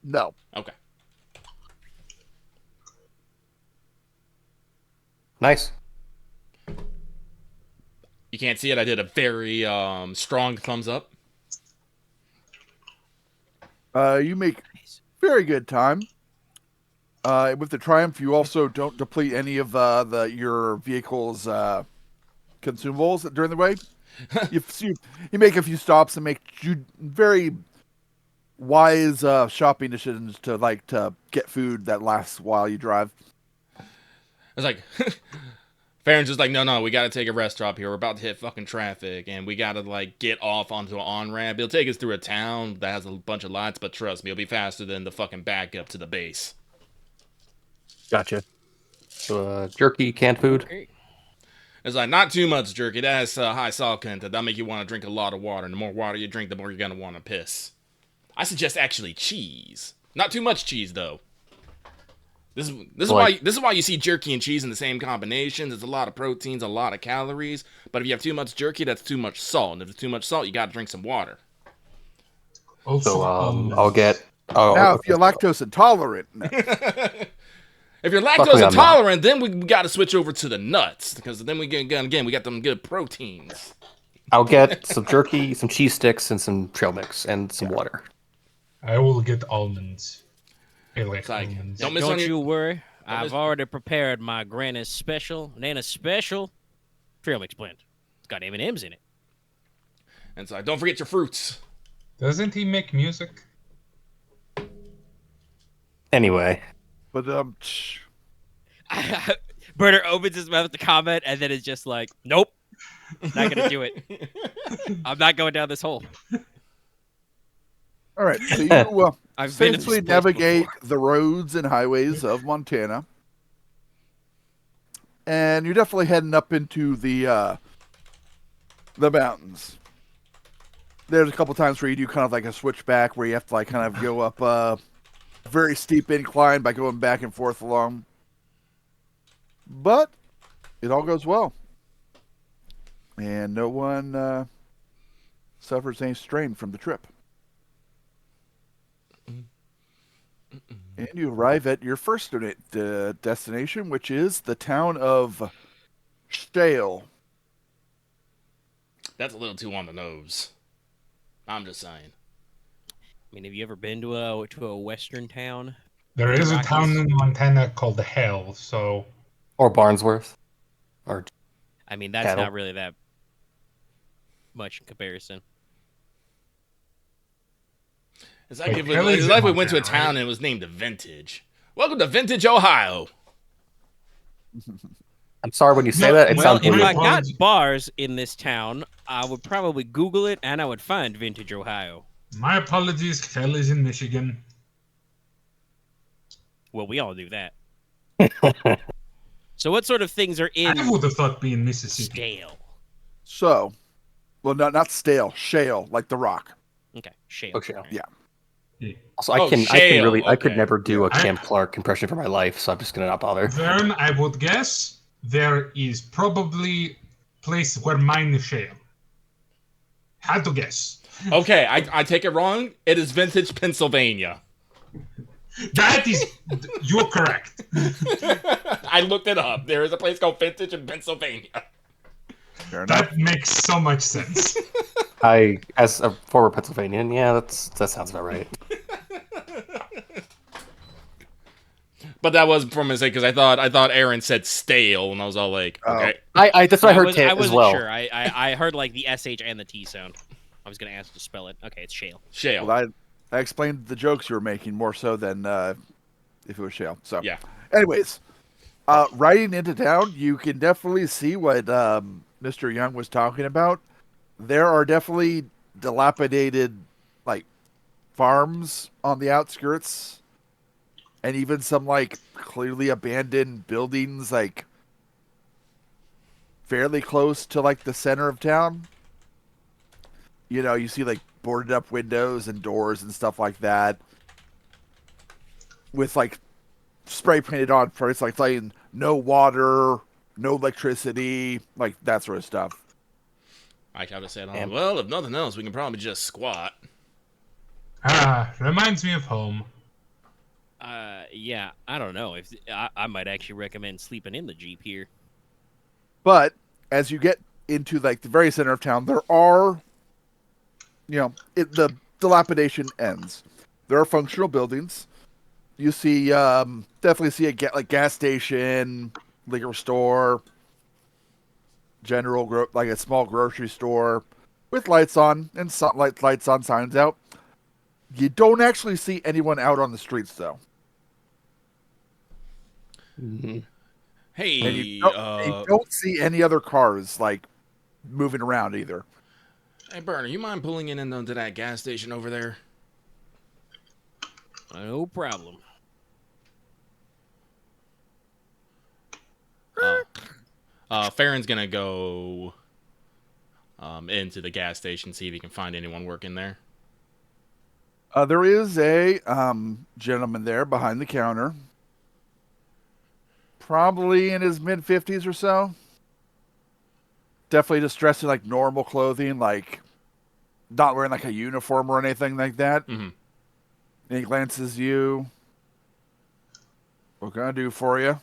No. Okay. Nice. You can't see it. I did a very strong thumbs up. You make very good time. With the Triumph, you also don't deplete any of your vehicle's consumables during the way. you make a few stops and make very wise shopping decisions to get food that lasts while you drive. It's like, Farron's just like, no, we gotta take a rest stop here. We're about to hit fucking traffic, and we gotta, get off onto an on-ramp. It'll take us through a town that has a bunch of lights, but trust me, it'll be faster than the fucking backup to the base. Gotcha. So, jerky, canned food. Okay. It's like, not too much jerky. That has high salt content. That'll make you want to drink a lot of water, and the more water you drink, the more you're gonna want to piss. I suggest actually cheese. Not too much cheese, though. This is why you see jerky and cheese in the same combination. There's a lot of proteins, a lot of calories. But if you have too much jerky, that's too much salt. And if there's too much salt, you gotta drink some water. Also, So, I'll get. Oh, Now, if you're lactose intolerant, If you're Luckily, lactose I'm not. intolerant, then we got to switch over to the nuts because then we get we got them good proteins. I'll get some jerky, some cheese sticks, and some trail mix, and some water. I will get almonds. I like like, almonds. don't miss Don't on your- you worry. I've miss- already prepared my Nana special trail mix blend. It's got M&M's in it. And so don't forget your fruits. Doesn't he make music? Anyway, but Burner opens his mouth to comment, and then it's just like, nope. Not gonna do it. I'm not going down this hole. All right, so you I've been in this safely place navigate before. the roads and highways of Montana, and you're definitely heading up into the mountains. There's a couple times where you do kind of like a switchback where you have to like kind of go up a very steep incline by going back and forth along. But it all goes well. And no one suffers any strain from the trip. And you arrive at your first destination, which is the town of Shale. That's a little too on the nose. I'm just saying. I mean, have you ever been to a western town? There is a Rockies. town in Montana called Hell, so Or Barnsworth. Or I mean, that's Cattle. not really that much in comparison. It's like, Wait, if Kelly's it's in like we went to a Montana, town right? and it was named Vintage. Welcome to Vintage, Ohio. I'm sorry when you say No, that. It Well, sounds if weird. I got apologies. bars in this town, I would probably Google it and I would find Vintage, Ohio. my apologies, Hell is in Michigan. Well, we all do that. So what sort of things are in I would have thought being Mississippi. Shale? So, well, not stale, shale, like the rock. Okay, shale. Oh, shale. All right. Yeah. Also, Oh, I can shale, really, I could okay. never do a I- Camp Clark impression for my life, so I'm just gonna not bother. Vern, I would guess there is probably place where mine is shale. Had to guess. Okay, I take it wrong. It is Vintage, Pennsylvania. That is, you're correct. I looked it up. There is a place called Vintage in Pennsylvania. Fair enough. That makes so much sense. As a former Pennsylvanian, yeah, that sounds about right. But that was for mistake because I thought Aren said stale, and I was all like, Oh. okay. That's what I heard I as wasn't well. sure. I heard like the SH and the T sound. I was gonna ask to spell it. Okay, it's shale. Shale. Well, I explained the jokes you were making more so than if it was shale. So, Yeah. anyways, riding into town, you can definitely see what Mr. Young was talking about. There are definitely dilapidated, like, farms on the outskirts, and even some, like, clearly abandoned buildings, like, fairly close to, like, the center of town. You know, you see, like, boarded up windows and doors and stuff like that with, like, spray painted on first, like, saying no water, no electricity, like, that sort of stuff. I kind of said, Damn. well, if nothing else, we can probably just squat. Reminds me of home. Yeah, I don't know. If I might actually recommend sleeping in the Jeep here. But as you get into, like, the very center of town, there are, you know, the dilapidation ends. There are functional buildings. You see, definitely see a gas station, liquor store, like a small grocery store with lights on and lights on, signs out. You don't actually see anyone out on the streets though, Hey, and you don't see any other cars like moving around either. hey, Burner, you mind pulling in into that gas station over there? No problem. Farren's gonna go into the gas station, see if he can find anyone working there. There is a gentleman there behind the counter, probably in his mid-50s or so. Definitely just dressed in like normal clothing, like not wearing like a uniform or anything like that. Mm-hmm. And he glances you. What can I do for you?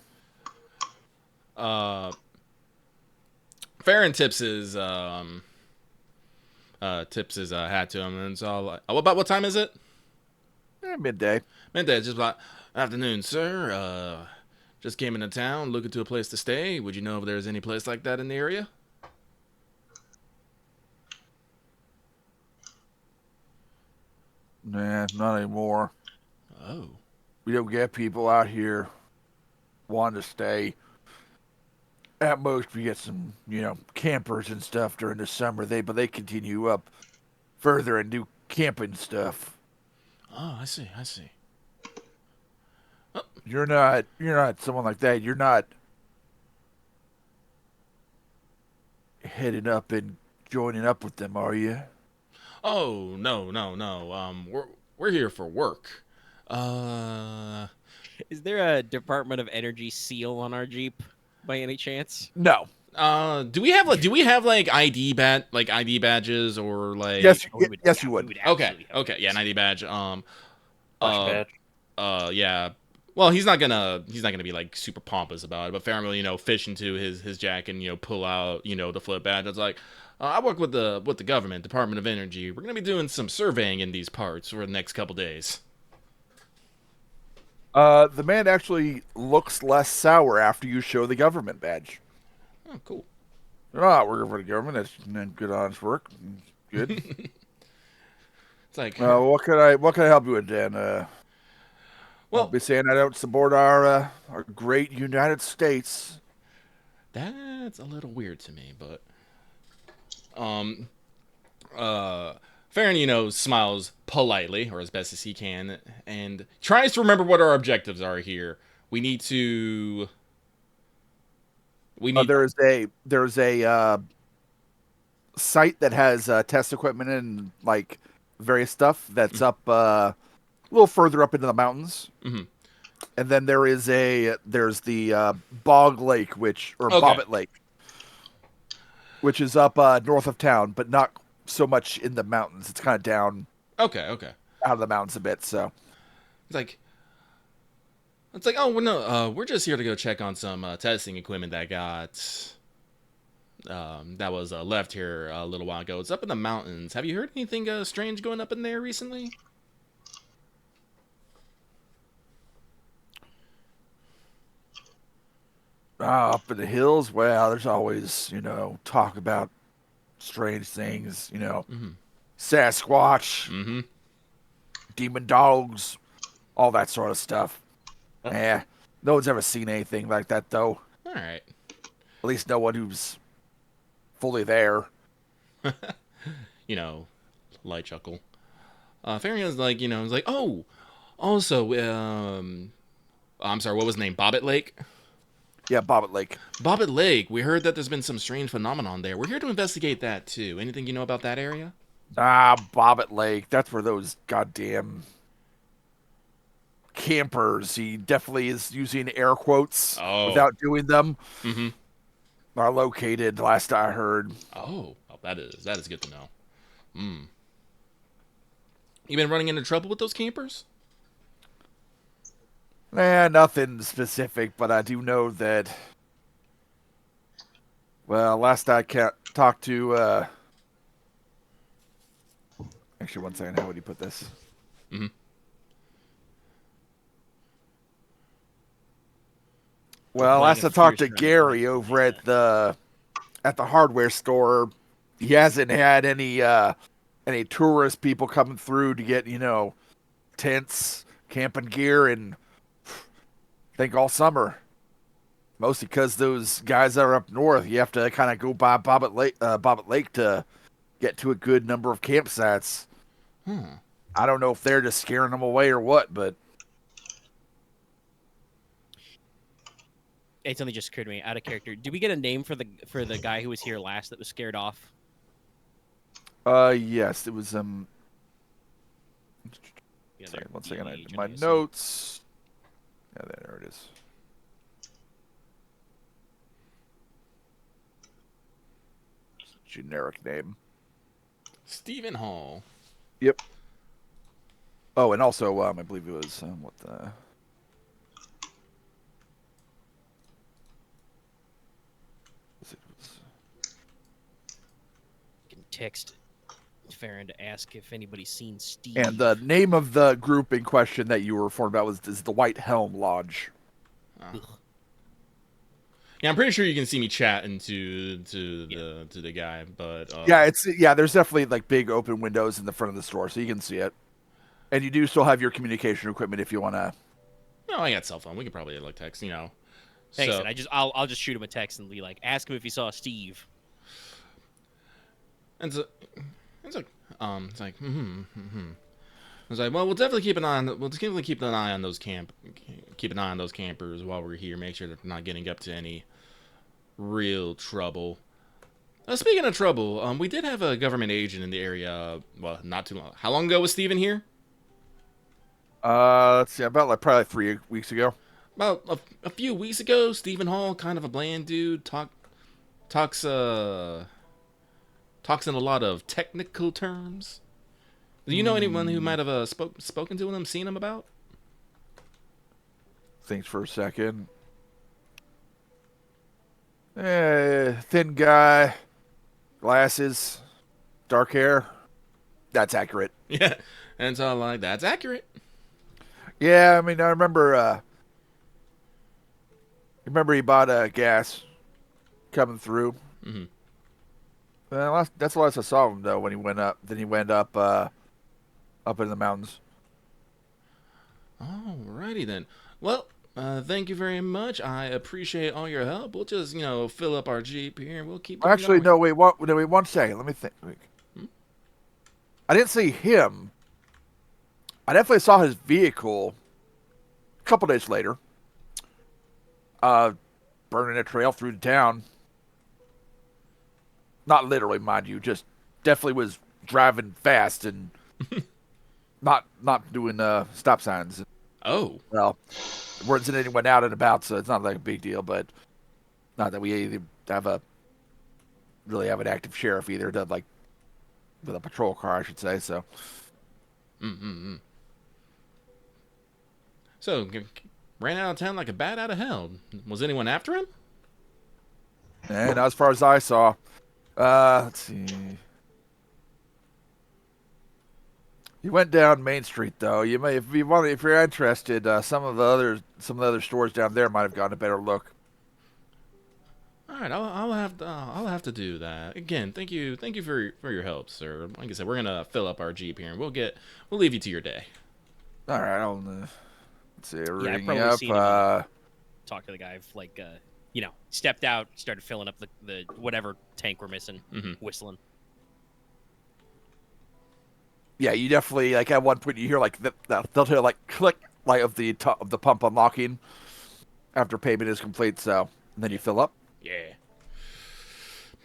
Farren tips his hat to him, and it's all like, oh, about what time is it? Midday. Midday, just about afternoon, sir. Just came into town, looking to a place to stay. Would you know if there's any place like that in the area? Nah, not anymore. Oh. We don't get people out here wanting to stay. At most, we get some, campers and stuff during the summer. But they continue up further and do camping stuff. Oh, I see. I see. You're not someone like that. You're not heading up and joining up with them, are you? Oh, no, no, no. We're here for work. Is there a Department of Energy seal on our Jeep by any chance? No. Do we have like ID badges or like? Yes, Oh, we yes, you we would. Okay. absolutely have Okay. Yeah, an ID badge. Flash badge. Yeah. Well, he's not gonna be like super pompous about it, but Farren will, fish into his jacket and, pull out, the flip badge. It's like, I work with the government, Department of Energy. We're gonna be doing some surveying in these parts for the next couple days. The man actually looks less sour after you show the government badge. Oh, cool. They're not working for the government. That's good, honest work. Good. It's like, What can I help you with, Dan? well, I'll be saying I don't support our great United States. that's a little weird to me, but Farren, smiles politely, or as best as he can, and tries to remember what our objectives are here. We need to. There's a site that has test equipment and like various stuff that's up a little further up into the mountains. Mm-hmm. And then there's the Bog Lake, Bobbit Lake, which is up north of town, but not so much in the mountains. It's kind of down. Okay. Out of the mountains a bit. So It's like, oh no, we're just here to go check on some testing equipment that was left here a little while ago. It's up in the mountains. Have you heard anything strange going up in there recently? up in the hills, well, there's always talk about strange things. Mm-hmm. Sasquatch, Mm-hmm. demon dogs, all that sort of stuff. No one's ever seen anything like that, though. All right. At least no one who's fully there. Light chuckle. Farren's like, he's like, oh, also, I'm sorry, what was the name? Bobbit Lake? Yeah, Bobbit Lake. Bobbit Lake. We heard that there's been some strange phenomenon there. We're here to investigate that, too. Anything you know about that area? Bobbit Lake. That's where those goddamn campers, he definitely is using air quotes without doing them, Mm-hmm. are located, last I heard. Oh, that is good to know. You been running into trouble with those campers? Nothing specific, but I do know that, well, last I talked to, actually, one second, how would you put this? Mm-hmm. Well, last I talked to Gary over at the hardware store, he hasn't had any tourist people coming through to get, tents, camping gear, and I think all summer. Mostly because those guys that are up north, you have to kind of go by Bobbit Lake to get to a good number of campsites. I don't know if they're just scaring them away or what, but It's only just occurred to me, out of character. Did we get a name for the guy who was here last that was scared off? yes, it was Sorry, one second. I did my notes. Yeah, there it is. Generic name. Stephen Hall. Yep. Oh, and also, I believe it was what the. Can text Farren to ask if anybody's seen Steve. And the name of the group in question that you were informed about is the White Helm Lodge. Yeah, I'm pretty sure you can see me chatting to the guy, but There's definitely like big open windows in the front of the store, so you can see it. And you do still have your communication equipment if you want to. No, I got cell phone. We could probably like text. Thanks, So, and I'll just shoot him a text and be like, ask him if he saw Steve. and so, it's like, It's like, well, we'll definitely keep an eye on. We'll definitely keep an eye on those campers while we're here. Make sure they're not getting up to any real trouble. Speaking of trouble, we did have a government agent in the area. Well, not too long. How long ago was Steven here? Let's see, about probably 3 weeks ago. About a few weeks ago. Stephen Hall, kind of a bland dude, talks in a lot of technical terms. Do you know anyone who might have spoken to him, seen him about? Thanks for a second. Thin guy, glasses, dark hair. That's accurate. Yeah, and so like that's accurate. Yeah, I mean, I remember. Remember he bought gas coming through. Mm-hmm. Well, that's the last I saw him though. When he went up, then he went up in the mountains. Alrighty then. Well, thank you very much. I appreciate all your help. We'll just, fill up our Jeep here and we'll keep going. Actually, no, wait, what? Wait, 1 second. Let me think. I didn't see him. I definitely saw his vehicle a couple days later. Burning a trail through the town. Not literally, mind you, just definitely was driving fast and not doing stop signs. Oh. Well, wasn't anyone out and about, so it's not like a big deal. But not that we either really have an active sheriff either. Does like with a patrol car, I should say. So. So ran out of town like a bat out of hell. Was anyone after him? And as far as I saw, let's see. You went down Main Street though. You may, if you're interested, some of the other stores down there might have gotten a better look. All right, I'll have to do that. Again, thank you for your help, sir. Like I said, we're gonna fill up our Jeep here, and we'll leave you to your day. All right, I'll let's see. I've Ring probably up. seen him talk to the guy, like, stepped out, started filling up the whatever tank we're missing, whistling. Yeah, you definitely like at one point you hear like they'll hear like click like of the pump unlocking after payment is complete. So and then you fill up. Yeah.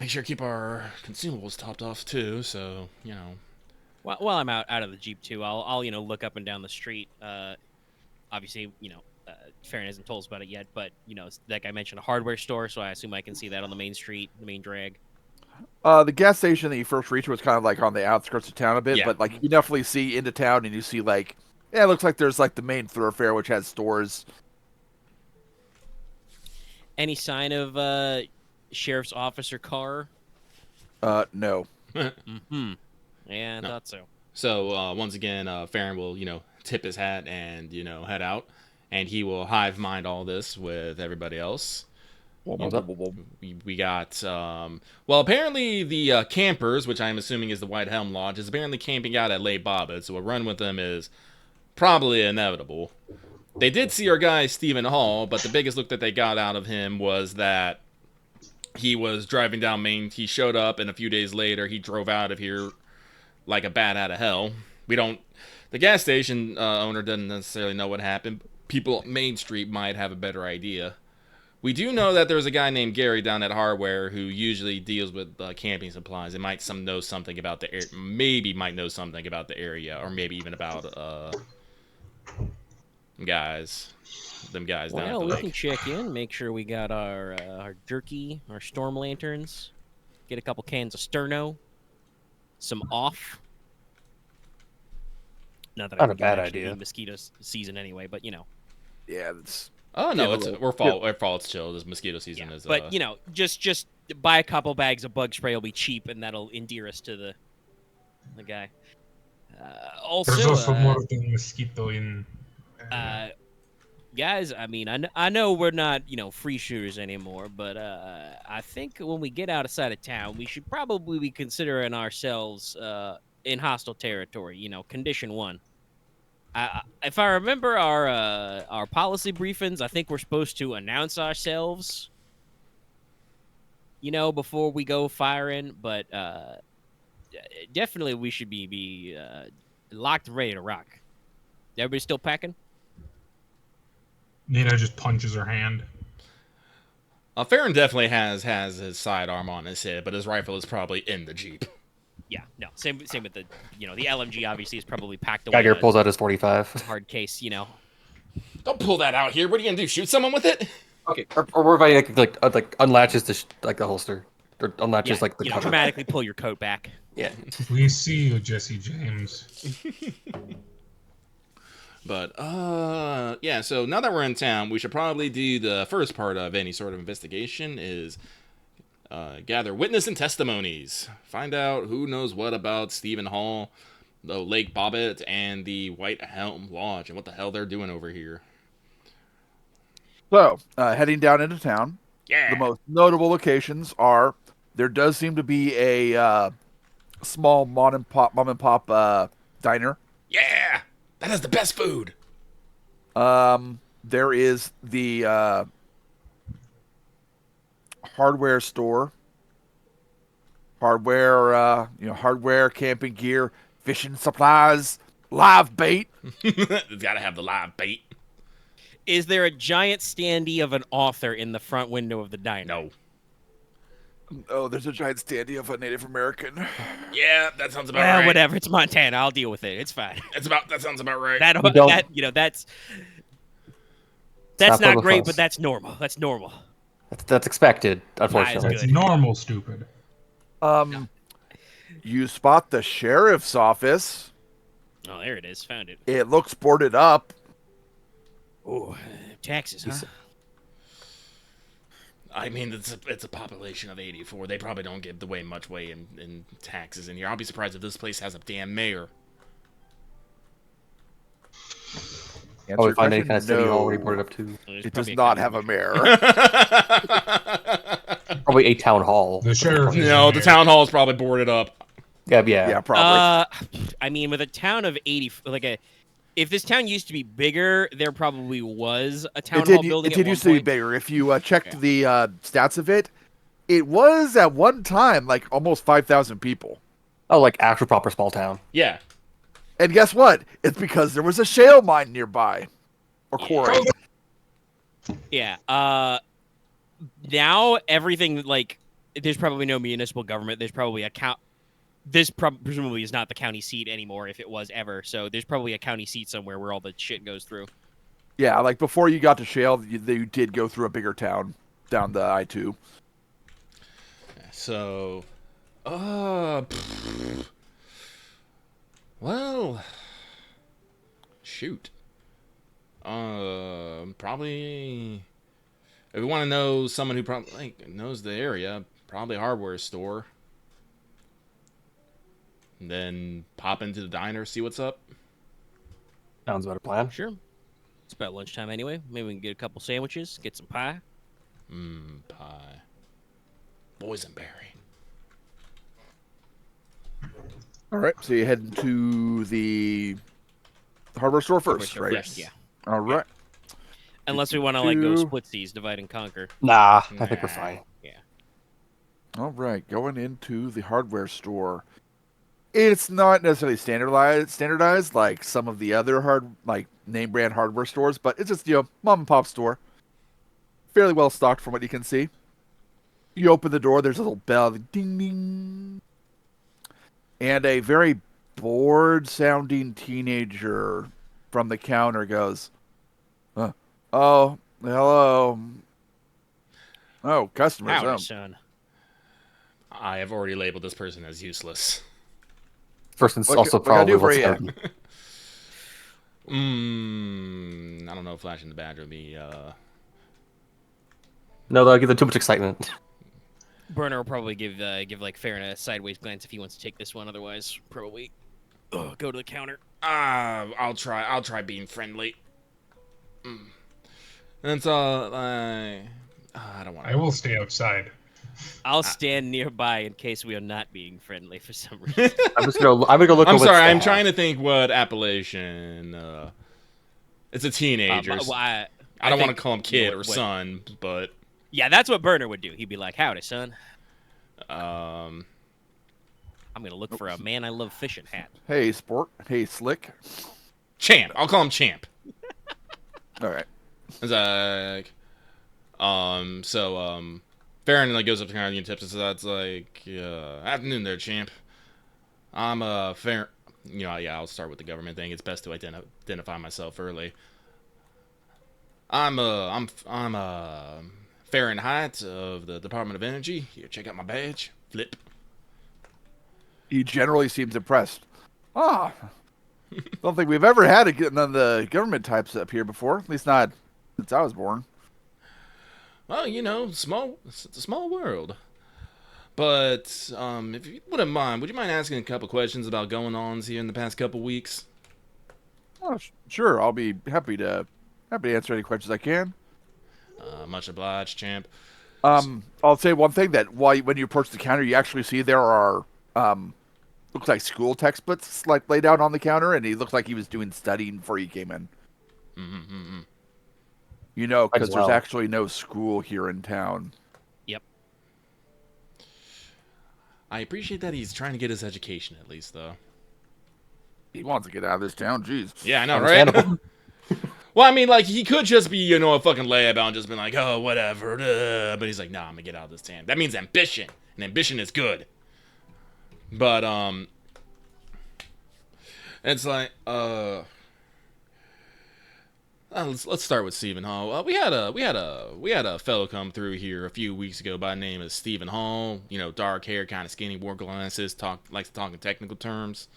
Make sure to keep our consumables topped off too. So While I'm out of the Jeep too, I'll look up and down the street. Obviously, Farren hasn't told us about it yet, but that guy mentioned a hardware store, so I assume I can see that on the main street, the main drag. The gas station that you first reached was kind of like on the outskirts of town a bit, Yeah. but like you definitely see into town and you see like it looks like there's like the main thoroughfare which has stores. Any sign of sheriff's officer car? No. Yeah, I thought so. So once again, Farren will tip his hat and head out, and he will hive mind all this with everybody else. We got apparently the campers, which I'm assuming is the White Helm Lodge, is apparently camping out at Lake Baba, so a run with them is probably inevitable. They did see our guy Stephen Hall, but the biggest look that they got out of him was that he was driving down Main. He showed up, and a few days later, he drove out of here like a bat out of hell. The gas station owner doesn't necessarily know what happened. People on Main Street might have a better idea. We do know that there's a guy named Gary down at Hardware who usually deals with camping supplies. It might know something about the area. Maybe might know something about the area, or maybe even about them guys down at the Well, we lake. can check in, make sure we got our jerky, our storm lanterns, get a couple cans of Sterno, some off. Not that Not I a think bad it's actually idea. mosquito season anyway, but Yeah, that's Oh no, Yeah, it's little- we're fall. It's chill. This mosquito season is. but just buy a couple bags of bug spray will be cheap, and that'll endear us to the guy. Also, There's also more than mosquito in. guys, I mean, I know we're not free shooters anymore, but I think when we get outside of town, we should probably be considering ourselves in hostile territory. Condition 1. if I remember our policy briefings, I think we're supposed to announce ourselves, before we go firing. But definitely we should be locked and ready to rock. Everybody still packing? Nina just punches her hand. Farren definitely has his sidearm on his head, but his rifle is probably in the Jeep. Yeah, no. Same with the the LMG obviously is probably packed away. Geiger pulls out his 45. Hard case, Don't pull that out here. What are you gonna do? Shoot someone with it? Okay. Or if I like unlatches the holster, or unlatches the cover. dramatically pull your coat back. Yeah. We see you, Jesse James. But yeah. So now that we're in town, we should probably do the first part of any sort of investigation is gather witness and testimonies. Find out who knows what about Stephen Hall, the Lake Bobbitt, and the White Helm Lodge, and what the hell they're doing over here. So, heading down into town, Yeah. the most notable locations are there does seem to be a small mom and pop diner. Yeah. That has the best food. There is the hardware store. Hardware, camping gear, fishing supplies, live bait. It's gotta have the live bait. Is there a giant standee of an author in the front window of the diner? No. Oh, there's a giant standee of a Native American. Yeah, that sounds about Well, right. whatever. It's Montana. I'll deal with it. It's fine. That sounds about right. That's not not full of great, fuss. but that's normal. That's normal. That's expected, unfortunately. Nice. It's normal, stupid. You spot the sheriff's office. Oh, there it is. Found it. It looks boarded up. Oh, taxes, huh? I mean, it's a population of 84. They probably don't give much way in taxes in here. I'll be surprised if this place has a damn mayor. Answer Oh, we your find any question, kind of city no. hall where he boarded up to. There's It does probably not a have a mayor. Probably a town hall. The sheriff is No, the the mayor. town hall's probably boarded up. Yeah. Yeah, probably. I mean, with a town of 80, if this town used to be bigger, there probably was a town hall building. It did used to be bigger. If you checked the stats of it, it was at one time like almost 5,000 people. Oh, like actual proper small town. Yeah. And guess what? It's because there was a shale mine nearby. Or quarry. Yeah. Now everything there's probably no municipal government. There's probably a This presumably is not the county seat anymore, if it was ever. So there's probably a county seat somewhere where all the shit goes through. Yeah, like before you got to shale, you did go through a bigger town down the I-2. So, well, shoot. Probably, if we want to know someone who probably knows the area, probably a hardware store. And then pop into the diner, see what's up. Sounds about a plan. Sure. It's about lunchtime anyway. Maybe we can get a couple sandwiches, get some pie. Pie. Boysenberry. All right, so you head to the hardware store first, right? Yes. Yeah. All right. Unless we want to go Two. split these, divide and conquer. Nah, I think we're fine. Yeah. All right, going into the hardware store. It's not necessarily standardized like some of the other name brand hardware stores, but it's just mom and pop store. Fairly well stocked from what you can see. You open the door, there's a little bell, ding ding, and a very bored sounding teenager from the counter goes, "Oh, hello. Oh, customers. Howdy, son. I have already labeled this person as useless. Person's What also can I do probably for what's you? happening. I don't know. Flashing the badge would be. No, that'll give them too much excitement. Burner will probably give Farren a sideways glance if he wants to take this one. Otherwise, probably go to the counter. I'll try being friendly. And so, I don't want. I will stay outside. I'll stand nearby in case we are not being friendly for some reason. I'm gonna go look. I'm at what's sorry. I'm there. trying to think what appellation. It's a teenager. Well, I don't want think to call him kid or what- son, but Yeah, that's what Burner would do. He'd be like, "Howdy, son. um, I'm gonna look for a man I love fishing hat." Hey, sport. Hey, slick. Champ. I'll call him Champ. All right. It's like, Farren like goes up to kind of tips and says, "That's like, afternoon there, Champ. I'm Farren. Yeah, I'll start with the government thing. It's best to identify myself early. I'm Fahrenheit of the Department of Energy. Here, check out my badge. Flip. He generally seems impressed. Ah, don't think we've ever had none of the government types up here before. At least not since I was born. Well, it's a small world. But if you wouldn't mind, would you mind asking a couple questions about going-ons here in the past couple weeks? Oh, sure. I'll be happy to answer any questions I can. Much obliged, Champ. I'll say one thing that when you approach the counter, you actually see there are looks like school textbooks like laid out on the counter, and he looks like he was doing studying before he came in. Mm-hmm. Because well. there's actually no school here in town. Yep. I appreciate that he's trying to get his education at least, though. He wants to get out of this town. Jeez. Yeah, I know, right? Understandable. Well, I mean, like, he could just be, a fucking layabout and just be like, oh, whatever. But he's like, nah, I'm gonna get out of this town. That means ambition, and ambition is good. But, it's like, let's start with Stephen Hall. We had a fellow come through here a few weeks ago by the name of Stephen Hall. Dark hair, kind of skinny, wore glasses, likes to talk in technical terms.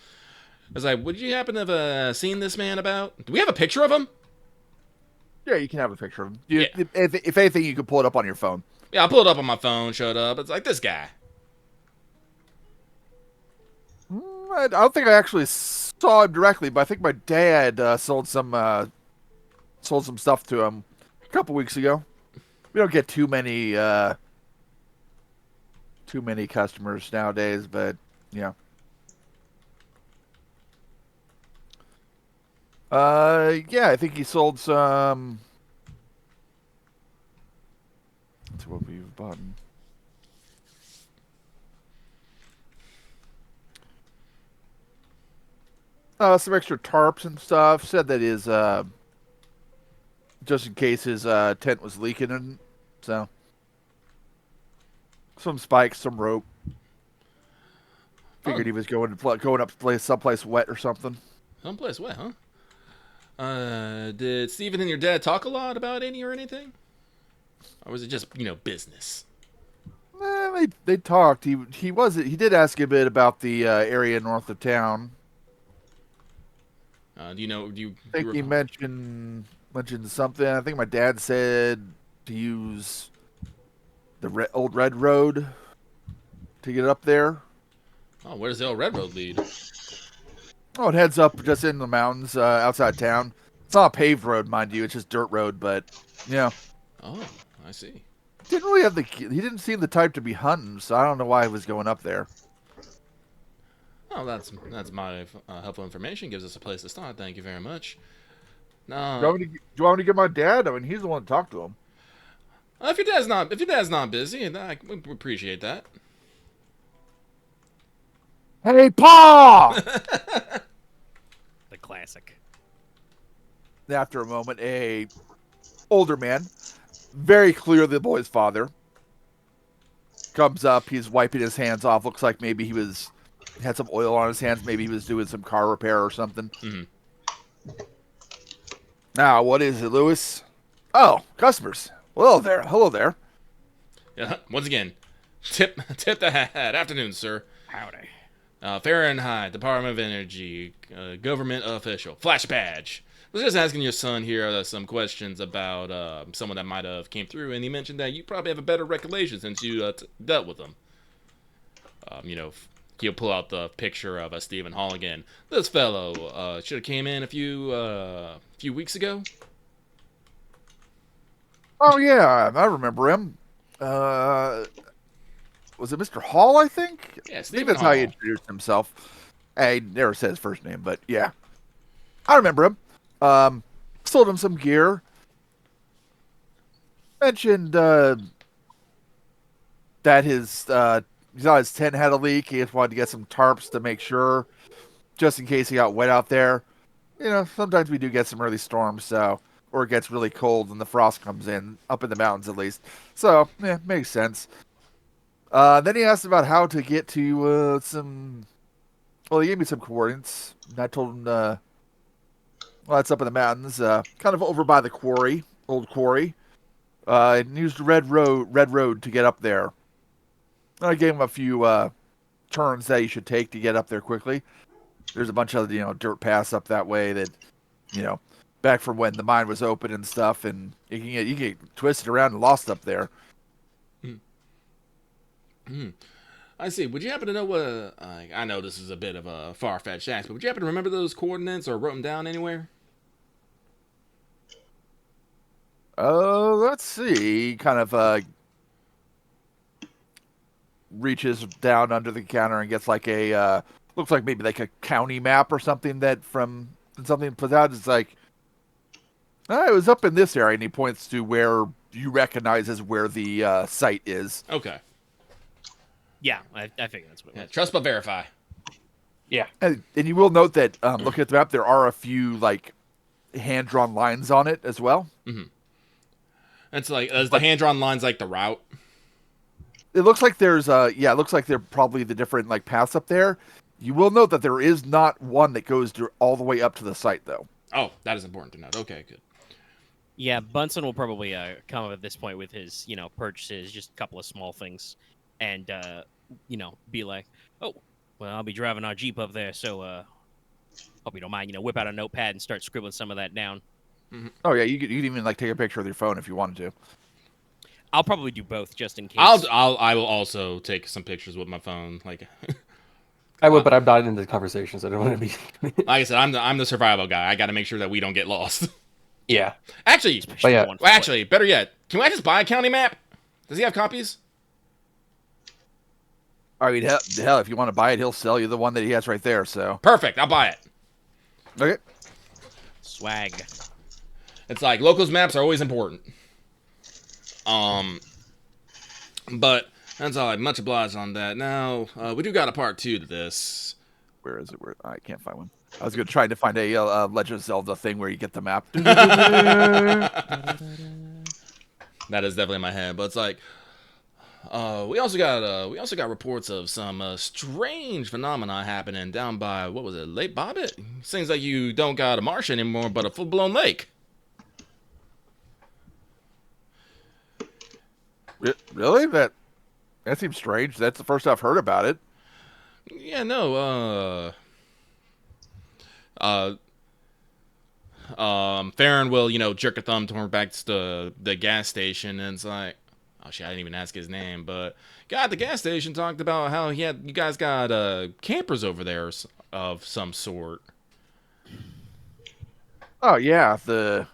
I was like, would you happen to have seen this man about? Do we have a picture of him? Yeah, you can have a picture of him. Yeah. If anything, you can pull it up on your phone. Yeah, I pulled it up on my phone, showed up. It's like this guy. I don't think I actually saw him directly, but I think my dad sold some stuff to him a couple weeks ago. We don't get too many customers nowadays, but yeah. Yeah, I think he sold some. That's what we've bought. Some extra tarps and stuff. Said that his just in case his tent was leaking, and so some spikes, some rope. Figured he was going up to play someplace wet or something. Someplace wet, huh? Did Steven and your dad talk a lot about any or anything? Or was it just, business? They talked. He did ask a bit about the area north of town. Do you I think he mentioned something. I think my dad said to use the old red road to get up there. Oh, where does the old red road lead? Oh, it heads up just in the mountains outside town. It's not a paved road, mind you. It's just dirt road, but yeah. Oh, I see. He didn't seem the type to be hunting, so I don't know why he was going up there. Oh, that's my helpful information. Gives us a place to start. Thank you very much. No, Do you want me to get my dad? I mean, he's the one to talk to him. if your dad's not busy, we appreciate that. Hey, Pa! The classic. After a moment, a older man, very clearly the boy's father, comes up. He's wiping his hands off. Looks like maybe he had some oil on his hands. Maybe he was doing some car repair or something. Mm-hmm. Now, what is it, Lewis? Oh, customers. Hello there. Yeah, once again, tip the hat. Afternoon, sir. Howdy. Fahrenheit, Department of Energy, government official, flash badge. I was just asking your son here some questions about someone that might have came through, and he mentioned that you probably have a better recollection since you dealt with them. He'll pull out the picture of Stephen Hall again. This fellow should have came in a few weeks ago. Oh yeah, I remember him. Was it Mr. Hall? I think. Yeah, I think Stephen that's Hall. how he introduced himself. He never said his first name, but yeah, I remember him. sold him some gear. Mentioned that his he thought his tent had a leak. He just wanted to get some tarps to make sure, just in case he got wet out there. You know, sometimes we do get some early storms, so or it gets really cold and the frost comes in up in the mountains at least. So yeah, makes sense. Then he asked about how to get to some. Well, he gave me some coordinates. And I told him, well, it's up in the mountains, kind of over by the quarry, old quarry. And used Red Road to get up there. And I gave him a few turns that you should take to get up there quickly. There's a bunch of dirt paths up that way that, back from when the mine was open and stuff, and you can get twisted around and lost up there. I see. Would you happen to know what? I know this is a bit of a far-fetched ask, but would you happen to remember those coordinates or wrote them down anywhere? Let's see. Kind of reaches down under the counter and gets like a looks like maybe like a county map or something something put out. It's like, it was up in this area, and he points to where you recognize as where the site is. Okay. Yeah, I figured that's what it was. Trust but verify. Yeah. And you will note that looking at the map, there are a few like hand-drawn lines on it as well. Mm-hmm. It's like, is the hand-drawn lines like the route? It looks like there's it looks like they're probably the different like paths up there. You will note that there is not one that goes all the way up to the site though. Oh, that is important to note. Okay, good. Yeah, Bunsen will probably come up at this point with his, purchases, just a couple of small things, and be like, "Oh, well, I'll be driving our Jeep up there, so hope you don't mind, whip out a notepad and start scribbling some of that down." Mm-hmm. Oh yeah, you could even like take a picture with your phone if you wanted to. I'll probably do both just in case. I will also take some pictures with my phone. Like, I would, but I'm not in the conversations. I don't want to be. like I said, I'm the survival guy. I got to make sure that we don't get lost. Yeah. Actually, But yeah. One well, actually, better yet, can I just buy a county map? Does he have copies? I mean, hell, if you want to buy it, he'll sell you the one that he has right there. So Perfect. I'll buy it. okay. swag. It's like locals maps are always important. But that's all. I'm much obliged on that. Now, we do got a part 2 to this. Where is it? I can't find one. I was going to try to find a Legend of Zelda thing where you get the map. That is definitely in my head, but it's like we also got reports of some strange phenomena happening down by, what was it, Lake Bobbit? Seems like you don't got a marsh anymore, but a full-blown lake. Really? That seems strange. That's the first I've heard about it. Yeah, no. Farren will, jerk a thumb toward back to the gas station, and it's like, oh shit, I didn't even ask his name, but guy at the gas station talked about how you guys got campers over there of some sort. Oh yeah, what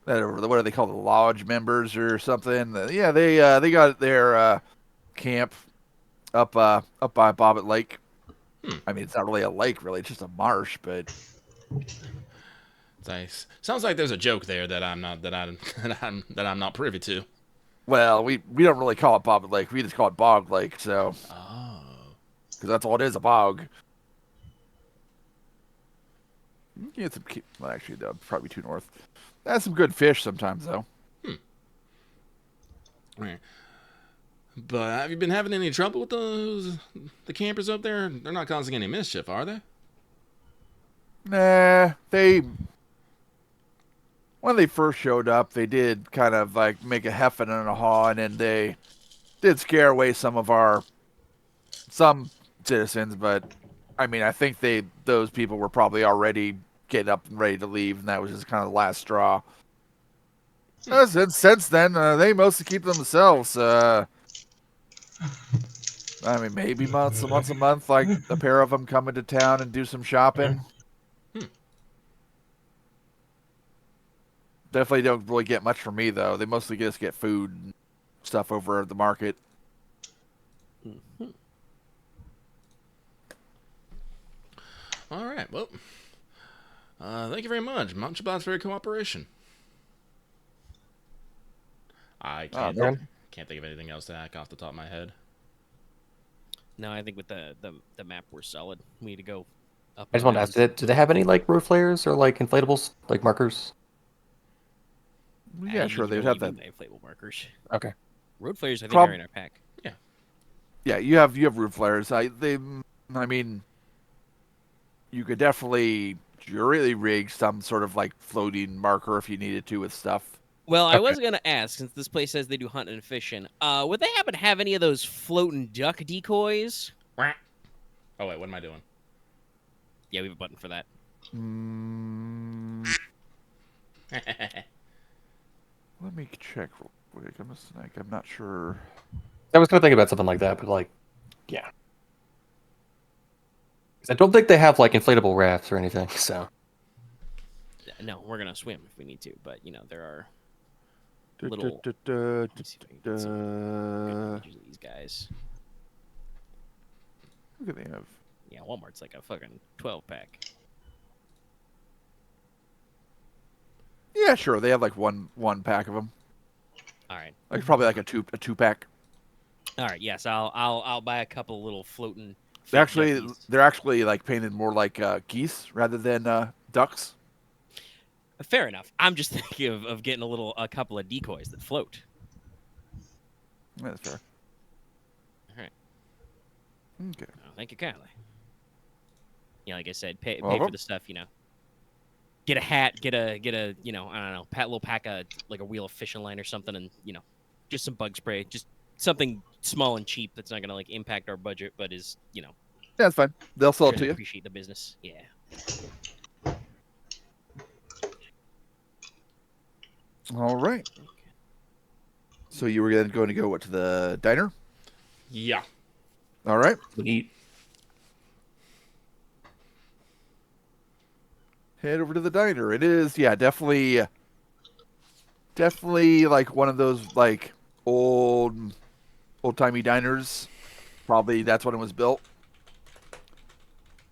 do they call the lodge members or something? Yeah, they got their camp up by Bobbit Lake. I mean, it's not really a lake, really. It's just a marsh, but Nice. Sounds like there's a joke there that I'm not privy to. well, we don't really call it Bobbit Lake. We just call it Bog Lake. So, Oh. because that's all it is, a bog. Yeah, well, actually, no, probably too north. That's some good fish sometimes, though. Right. But have you been having any trouble with the campers up there? They're not causing any mischief, are they? Nah, when they first showed up, they did kind of like make a heffing and a hawing, and they did scare away some citizens. But I mean, I think those people were probably already getting up and ready to leave, and that was just kind of the last straw. Since then, they mostly keep themselves. I mean, maybe once a month, like a pair of them come into town and do some shopping. Definitely don't really get much from me, though. They mostly just get food and stuff over at the market. All right. Well, Thank you very much. Much obliged for your cooperation. I can't think of anything else to hack off the top of my head. No, I think with the map we're solid. We need to go up. I just want to ask, do they have any like roof layers or like inflatables, like markers? Yeah, sure, they would have that. Inflatable markers. Okay. Road flares, I think, are in our pack. Yeah, you have roof flares. I mean, you could definitely really rig some sort of like floating marker if you needed to with stuff. Well, I was gonna ask, since this place says they do hunting and fishing, would they happen to have any of those floating duck decoys? Oh wait, what am I doing? Yeah, we have a button for that. Let me check real quick. I'm not sure. I was gonna think about something like that, but like, yeah. 'Cause I don't think they have like inflatable rafts or anything. So. No, we're gonna swim if we need to, but you know there are little. Let me see if I can get some pictures of these guys. Look at they have. Yeah, Walmart's like a fucking 12-pack. Yeah, sure. They have like one pack of them. All right. Like probably like a two pack. All right. Yes, I'll buy a couple little floating. They're actually like painted more like geese rather than ducks. Fair enough. I'm just thinking of getting a couple of decoys that float. Yeah, that's fair. All right. Okay. Oh, thank you kindly. Yeah, like I said, pay Welcome. for the stuff. You know, get a hat, get a you know, I don't know, little pack of like a wheel of fishing line or something, and you know, just some bug spray, just something small and cheap that's not gonna like impact our budget, but is you know. Yeah, that's fine. They'll sell it Sure to you. Appreciate the business. Yeah. All right. So you were then going to go to the diner? Yeah. All right. Eat. Head over to the diner. It is, yeah, definitely like one of those like old-timey diners. Probably that's when it was built.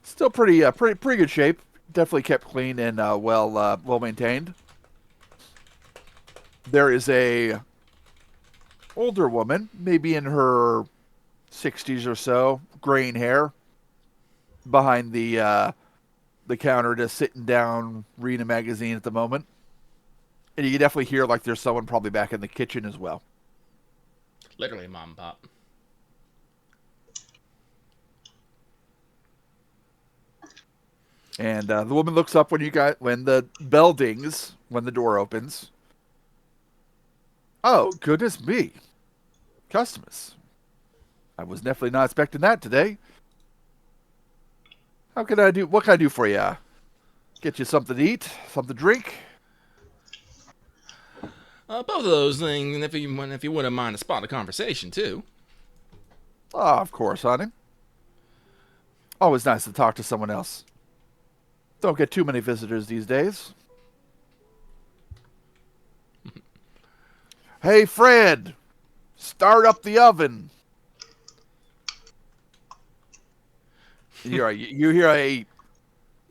Still pretty good shape. Definitely kept clean and well maintained. There is a older woman, maybe in her 60s or so, graying hair, behind the counter, just sitting down, reading a magazine at the moment. And you can definitely hear like there's someone probably back in the kitchen as well. Literally mom and pop. And the woman looks up when the bell dings, when the door opens. Oh, goodness me. Customers. I was definitely not expecting that today. What can I do for you? Get you something to eat, something to drink? Both of those things, and if you wouldn't mind to spot a conversation too. Oh, of course, honey. Always nice to talk to someone else. Don't get too many visitors these days. Hey, Fred, start up the oven. You hear a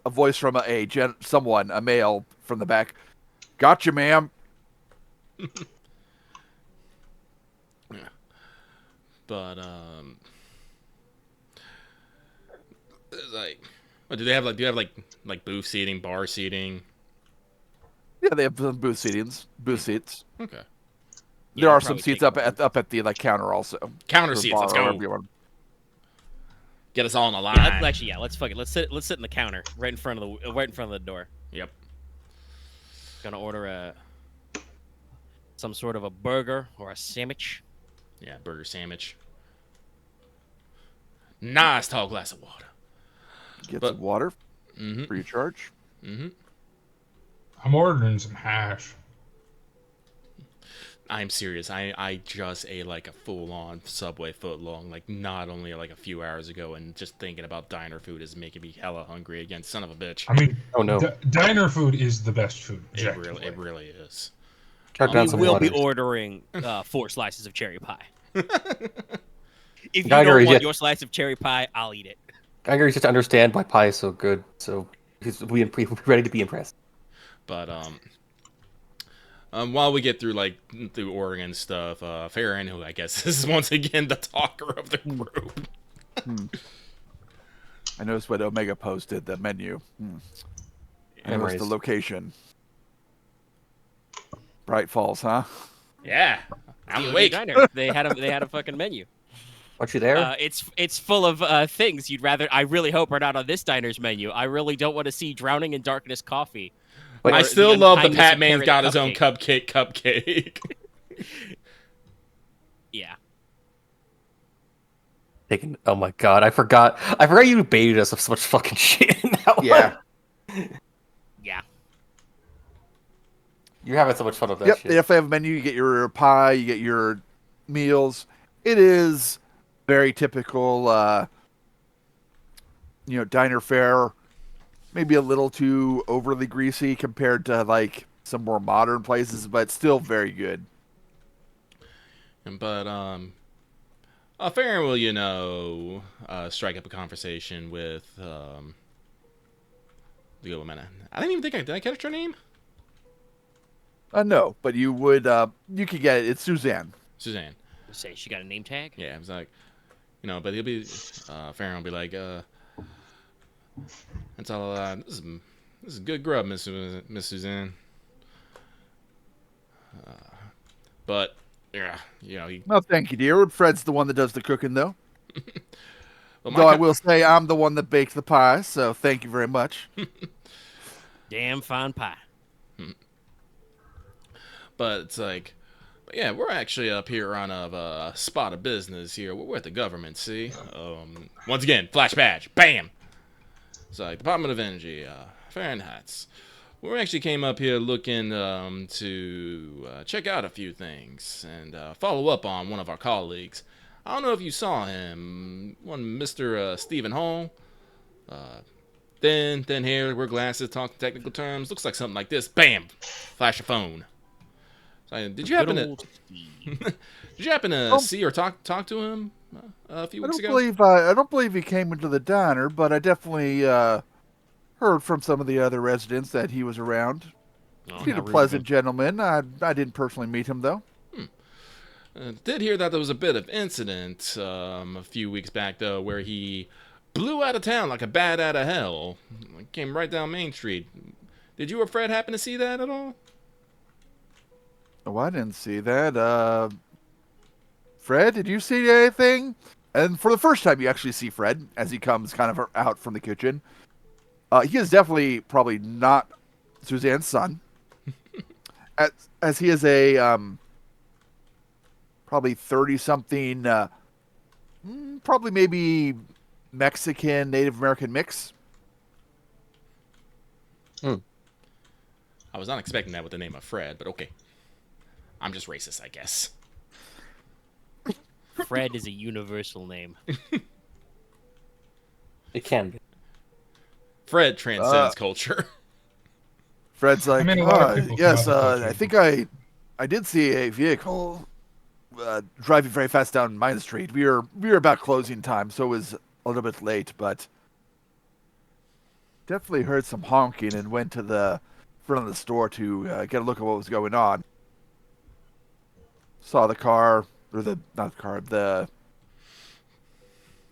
voice from a male from the back. Gotcha, ma'am. Yeah. But like, what do they have? Like, do you have like booth seating, bar seating? Yeah, they have some booth seats. Okay. There are some seats up at the like counter also. Counter seats. Let's go. Get us all on the line. Yeah, let's fuck it. Let's sit in the counter right in front of the door. Yep. Gonna order some sort of a burger or a sandwich. Yeah, burger sandwich. Nice tall glass of water. Get some water. Mm-hmm. Free of charge. Mm-hmm. I'm ordering some hash. I'm serious. I just ate like a full-on Subway footlong, like not only like a few hours ago, and just thinking about diner food is making me hella hungry again. Son of a bitch. I mean, Oh no. Diner food is the best food. It really is. Chug down We some will be waters. ordering 4 slices of cherry pie. If you Geiger don't is want yet- your slice of cherry pie, I'll eat it. Geiger used to understand why pie is so good, so He's ready to be impressed. But while we get through through Oregon stuff, Farren, who I guess is once again the talker of the group. I noticed what Omega posted, the menu. I noticed the location. Bright Falls, huh? Yeah, I'm DOD awake. Diner. They had a fucking menu. Aren't you there? It's full of things you'd rather. I really hope are not on this diner's menu. I really don't want to see Drowning in Darkness coffee. Wait, I Or still the love the unkindness Pat of Man's carrot got his own cupcake. cupcake. Yeah. Oh my god, I forgot you baited us of so much fucking shit in that one. Yeah. Yeah. You're having so much fun with that Yep, shit. they definitely have a menu. You get your pie, you get your meals. It is very typical, diner fare. Maybe a little too overly greasy compared to like some more modern places, but still very good. But Farren will, strike up a conversation with the good woman. I didn't even think did I catch her name? No, but you would, you could get it. It's Suzanne. Suzanne. Say she got a name tag. Yeah, I was like, but he'll be, Farren will be like, that's all. This is good grub, Miss Suzanne. But yeah, No, thank you, dear. Fred's the one that does the cooking, though. well, Though I will say I'm the one that baked the pie, so thank you very much. Damn fine pie. But it's like, yeah, we're actually up here on a spot of business here. We're with the government, see? Once again, flash badge, bam. It's like Department of Energy, Fahrenheit. We actually came up here looking to check out a few things and follow up on one of our colleagues. I don't know if you saw him, one Mr. Stephen Hall. Thin hair, wear glasses, talk technical terms. Looks like something like this. Bam! Flash your phone. So, did you happen to see or talk to him a few weeks ago? I don't believe he came into the diner, but I definitely heard from some of the other residents that he was around. He's a pleasant gentleman. I didn't personally meet him, though. Did hear that there was a bit of incident a few weeks back, though, where he blew out of town like a bat out of hell. Came right down Main Street. Did you or Fred happen to see that at all? Oh, I didn't see that. Fred, did you see anything? And for the first time, you actually see Fred as he comes kind of out from the kitchen. He is definitely probably not Suzanne's son, as he is a probably 30-something, probably maybe Mexican, Native American mix. I was not expecting that with the name of Fred, but okay. I'm just racist, I guess. Fred is a universal name. It can be. Fred transcends culture. Fred's like, I mean, a lot of people yes, come out of the I culture. think I did see a vehicle driving very fast down Main Street. We were about closing time, so it was a little bit late, but definitely heard some honking and went to the front of the store to get a look at what was going on. Saw the car, or not the car,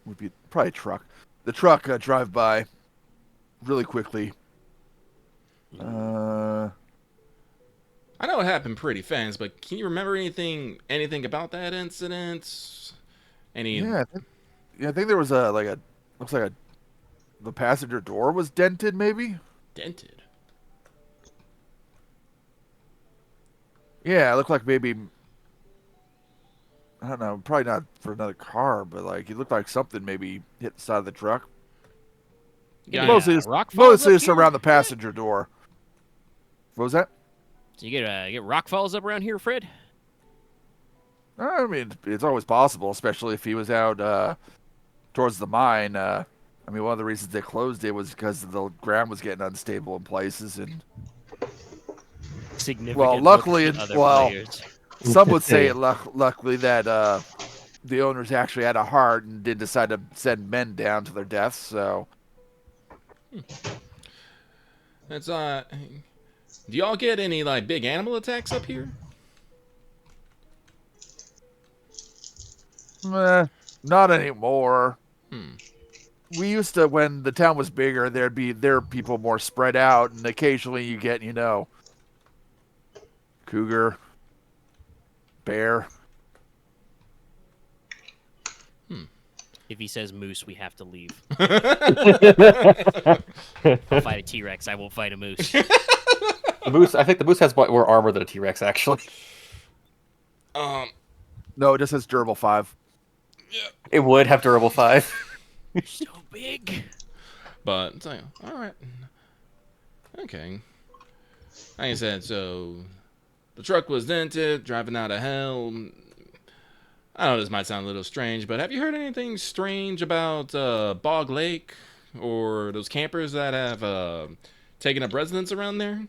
would be probably a truck. The truck drive by really quickly. I know it happened pretty fast, but can you remember anything about that incident? Yeah, I think there was looks like the passenger door was dented, maybe? Dented? Yeah, it looked like maybe, I don't know, probably not for another car, but like it looked like something maybe hit the side of the truck. Yeah, Mostly just around the passenger door. What was that? So you get rock falls up around here, Fred? I mean, it's always possible, especially if he was out towards the mine. I mean, one of the reasons they closed it was because the ground was getting unstable in places, and Significant. well, luckily, other players. some would say luckily that the owners actually had a heart and didn't decide to send men down to their deaths. So, It's do y'all get any like big animal attacks up here? Not anymore. Hmm. We used to, when the town was bigger, there are people more spread out, and occasionally you get, cougar, bear. If he says moose, we have to leave. The I'll fight a T-Rex. I won't fight a moose. moose. I think the moose has more armor than a T-Rex, actually. No, it just says durable 5. It would have durable 5. So big. But it's like, all right, okay. Like I said, so the truck was dented, driving out of hell. I know this might sound a little strange, but have you heard anything strange about Bog Lake or those campers that have taken up residence around there?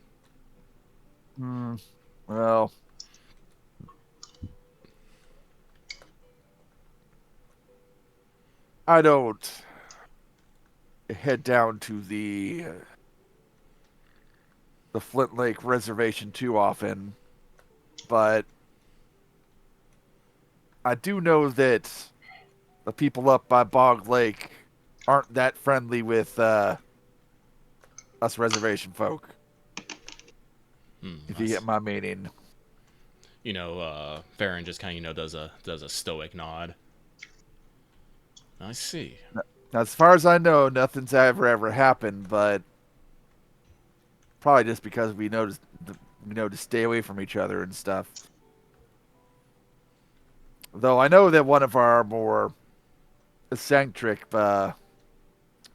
Well, I don't head down to the Flint Lake Reservation too often, but I do know that the people up by Bog Lake aren't that friendly with us reservation folk. If you get my meaning. Farren just kind of does a stoic nod. I see. Now, as far as I know, nothing's ever happened, but probably just because we know to stay away from each other and stuff. Though I know that one of our more eccentric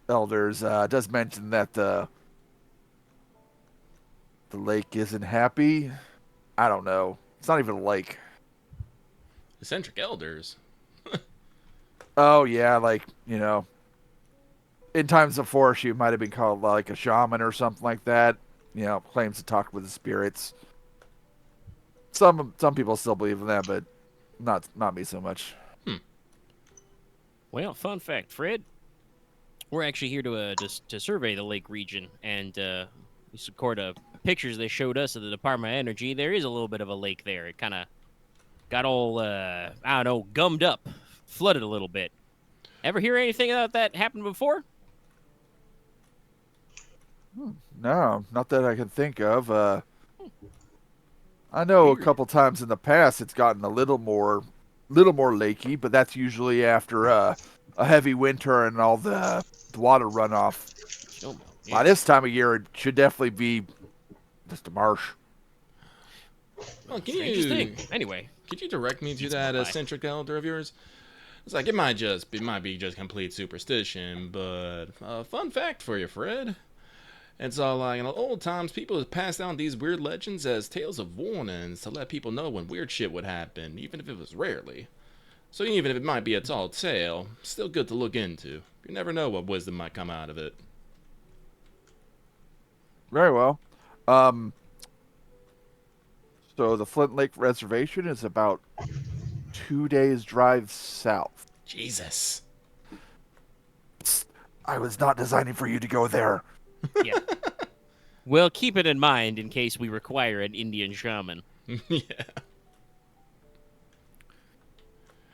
elders does mention that the lake isn't happy. I don't know. It's not even a lake. Eccentric elders. Oh yeah, in times of force, you might have been called like a shaman or something like that. Claims to talk with the spirits. Some people still believe in that, but not me so much. Well, fun fact, Fred. We're actually here to survey the lake region, and we scored pictures they showed us of the Department of Energy. There is a little bit of a lake there. It kind of got all I don't know, gummed up, flooded a little bit. Ever hear anything about that happen before? No, not that I can think of. I know a couple times in the past it's gotten a little more lakey, but that's usually after a heavy winter and all the water runoff. Oh, yeah. By this time of year, it should definitely be just a marsh. Well, Interesting. Anyway, could you direct me to that eccentric elder of yours? It's like it might be just complete superstition, but fun fact for you, Fred. It's all like in the old times, people would pass down these weird legends as tales of warnings to let people know when weird shit would happen, even if it was rarely. So even if it might be a tall tale, still good to look into. You never know what wisdom might come out of it. Very well. So the Flint Lake Reservation is about 2 days drive south. Jesus. I was not designing for you to go there. yeah. Well, keep it in mind in case we require an Indian shaman. Yeah.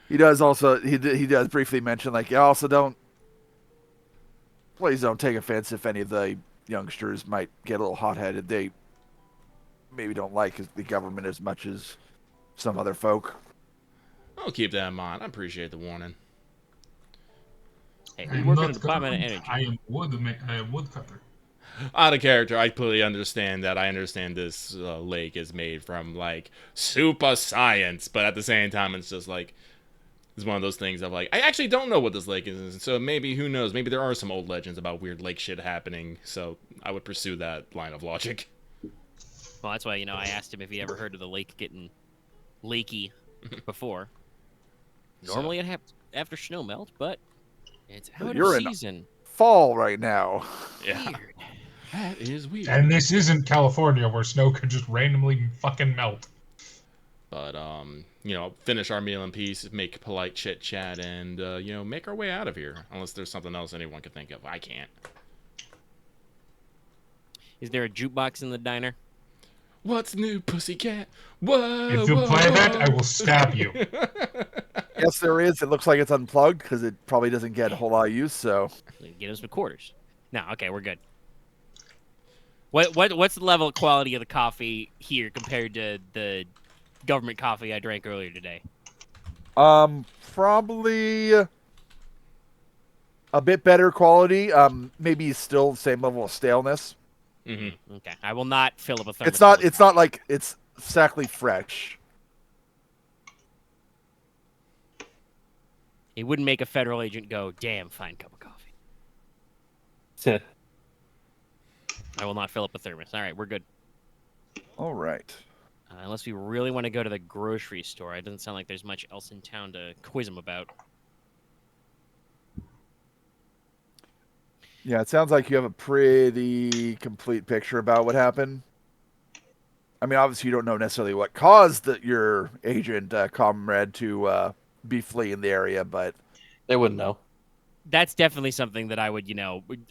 He does also. He does briefly mention please don't take offense if any of the youngsters might get a little hot-headed. They maybe don't like the government as much as some other folk. I'll keep that in mind. I appreciate the warning. Hey, we work in the Department of Energy. I am woodcutter. Out of character, I completely understand that. I understand this lake is made from super science, but at the same time, it's just it's one of those things of I actually don't know what this lake is, so maybe, who knows, maybe there are some old legends about weird lake shit happening, so I would pursue that line of logic. Well, that's why, I asked him if he ever heard of the lake getting lakey before. Normally it happens after snow melt, but it's out of season. Fall right now. Yeah. Weird. That is weird. And this isn't California where snow could just randomly fucking melt. But, finish our meal in peace, make polite chit-chat, and, make our way out of here. Unless there's something else anyone could think of. I can't. Is there a jukebox in the diner? What's new, pussycat? Whoa, If you whoa, play that, whoa. I will stab you. Yes, there is. It looks like it's unplugged because it probably doesn't get a whole lot of use. So Get us some quarters. No, okay, we're good. What's the level of quality of the coffee here compared to the government coffee I drank earlier today? probably a bit better quality. Maybe still the same level of staleness. Mm-hmm. Okay, I will not fill up a thermos. It's not like it's exactly fresh. It wouldn't make a federal agent go, "Damn, fine cup of coffee." I will not fill up a thermos. All right, we're good. All right. Unless we really want to go to the grocery store. It doesn't sound like there's much else in town to quiz them about. Yeah, it sounds like you have a pretty complete picture about what happened. I mean, obviously, you don't know necessarily what caused your agent, comrade, to be fleeing the area, but They wouldn't know. That's definitely something that I would,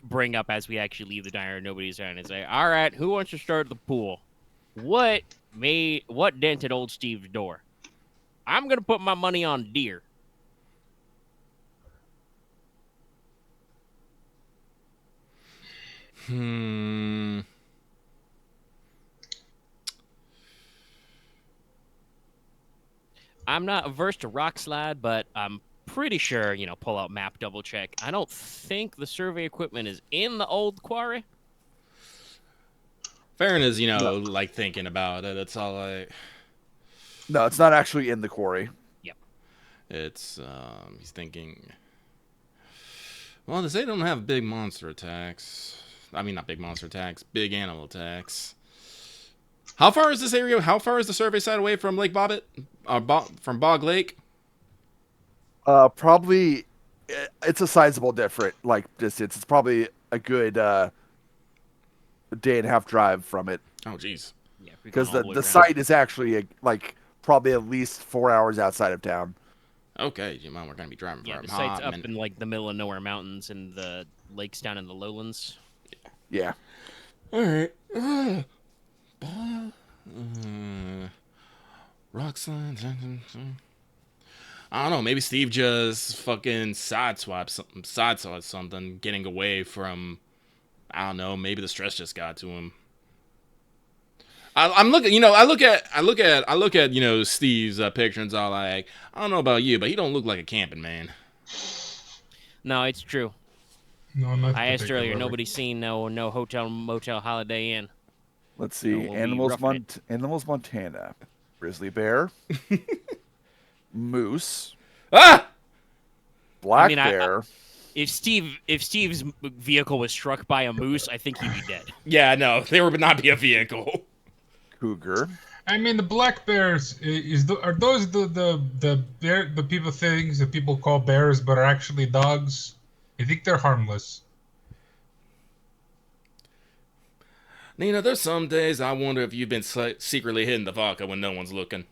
bring up as we actually leave the diner and nobody's around and say, "All right, who wants to start the pool? What dented old Steve's door? I'm gonna put my money on deer." I'm not averse to rock slide, but I'm pretty sure, pull out map, double check. I don't think the survey equipment is in the old quarry. Farren is, like thinking about it. It's all like, no, it's not actually in the quarry. Yep. It's he's thinking. Well, they say they don't have big monster attacks. I mean, not big monster attacks, big animal attacks. How far is this area? How far is the survey site away from Lake Bobbit? From Bog Lake? Probably, it's a sizable distance. It's probably a good day and a half drive from it. Oh, jeez. Yeah, Because the site is actually probably at least 4 hours outside of town. Okay, we're gonna be driving Yeah, for the site's up in the middle of nowhere mountains and the lakes down in the lowlands. Yeah. All right. Rock slides. I don't know. Maybe Steve just fucking sideswiped something, getting away from. I don't know. Maybe the stress just got to him. I'm looking. I look at Steve's picture and it's all like, I don't know about you, but he don't look like a camping man. No, it's true. No, not I asked earlier. particularly. Nobody's seen no hotel, motel, Holiday Inn. Let's see. we'll be Animals Montana. Grizzly bear. Moose. Ah! Black bear. If Steve's vehicle was struck by a moose, I think he'd be dead. Yeah, no, there would not be a vehicle. Cougar. I mean, the black bears are those the people things that people call bears but are actually dogs? I think they're harmless. There's some days I wonder if you've been secretly hitting the vodka when no one's looking.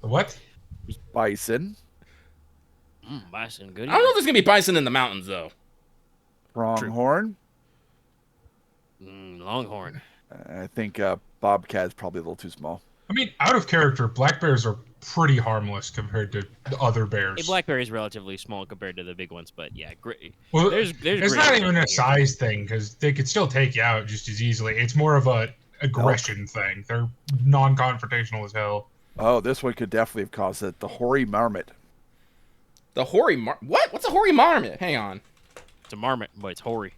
The what? Bison. Bison, good. I don't know if there's gonna be bison in the mountains though. Pronghorn. Longhorn. I think bobcat's probably a little too small. I mean, out of character, black bears are pretty harmless compared to the other bears. A black bear is relatively small compared to the big ones, but yeah, Well, there's it's not even a size thing because they could still take you out just as easily. It's more of a aggression thing. They're non-confrontational as hell. Oh, this one could definitely have caused it. The hoary marmot. The hoary what? What's a hoary marmot? Hang on. It's a marmot, but it's hoary.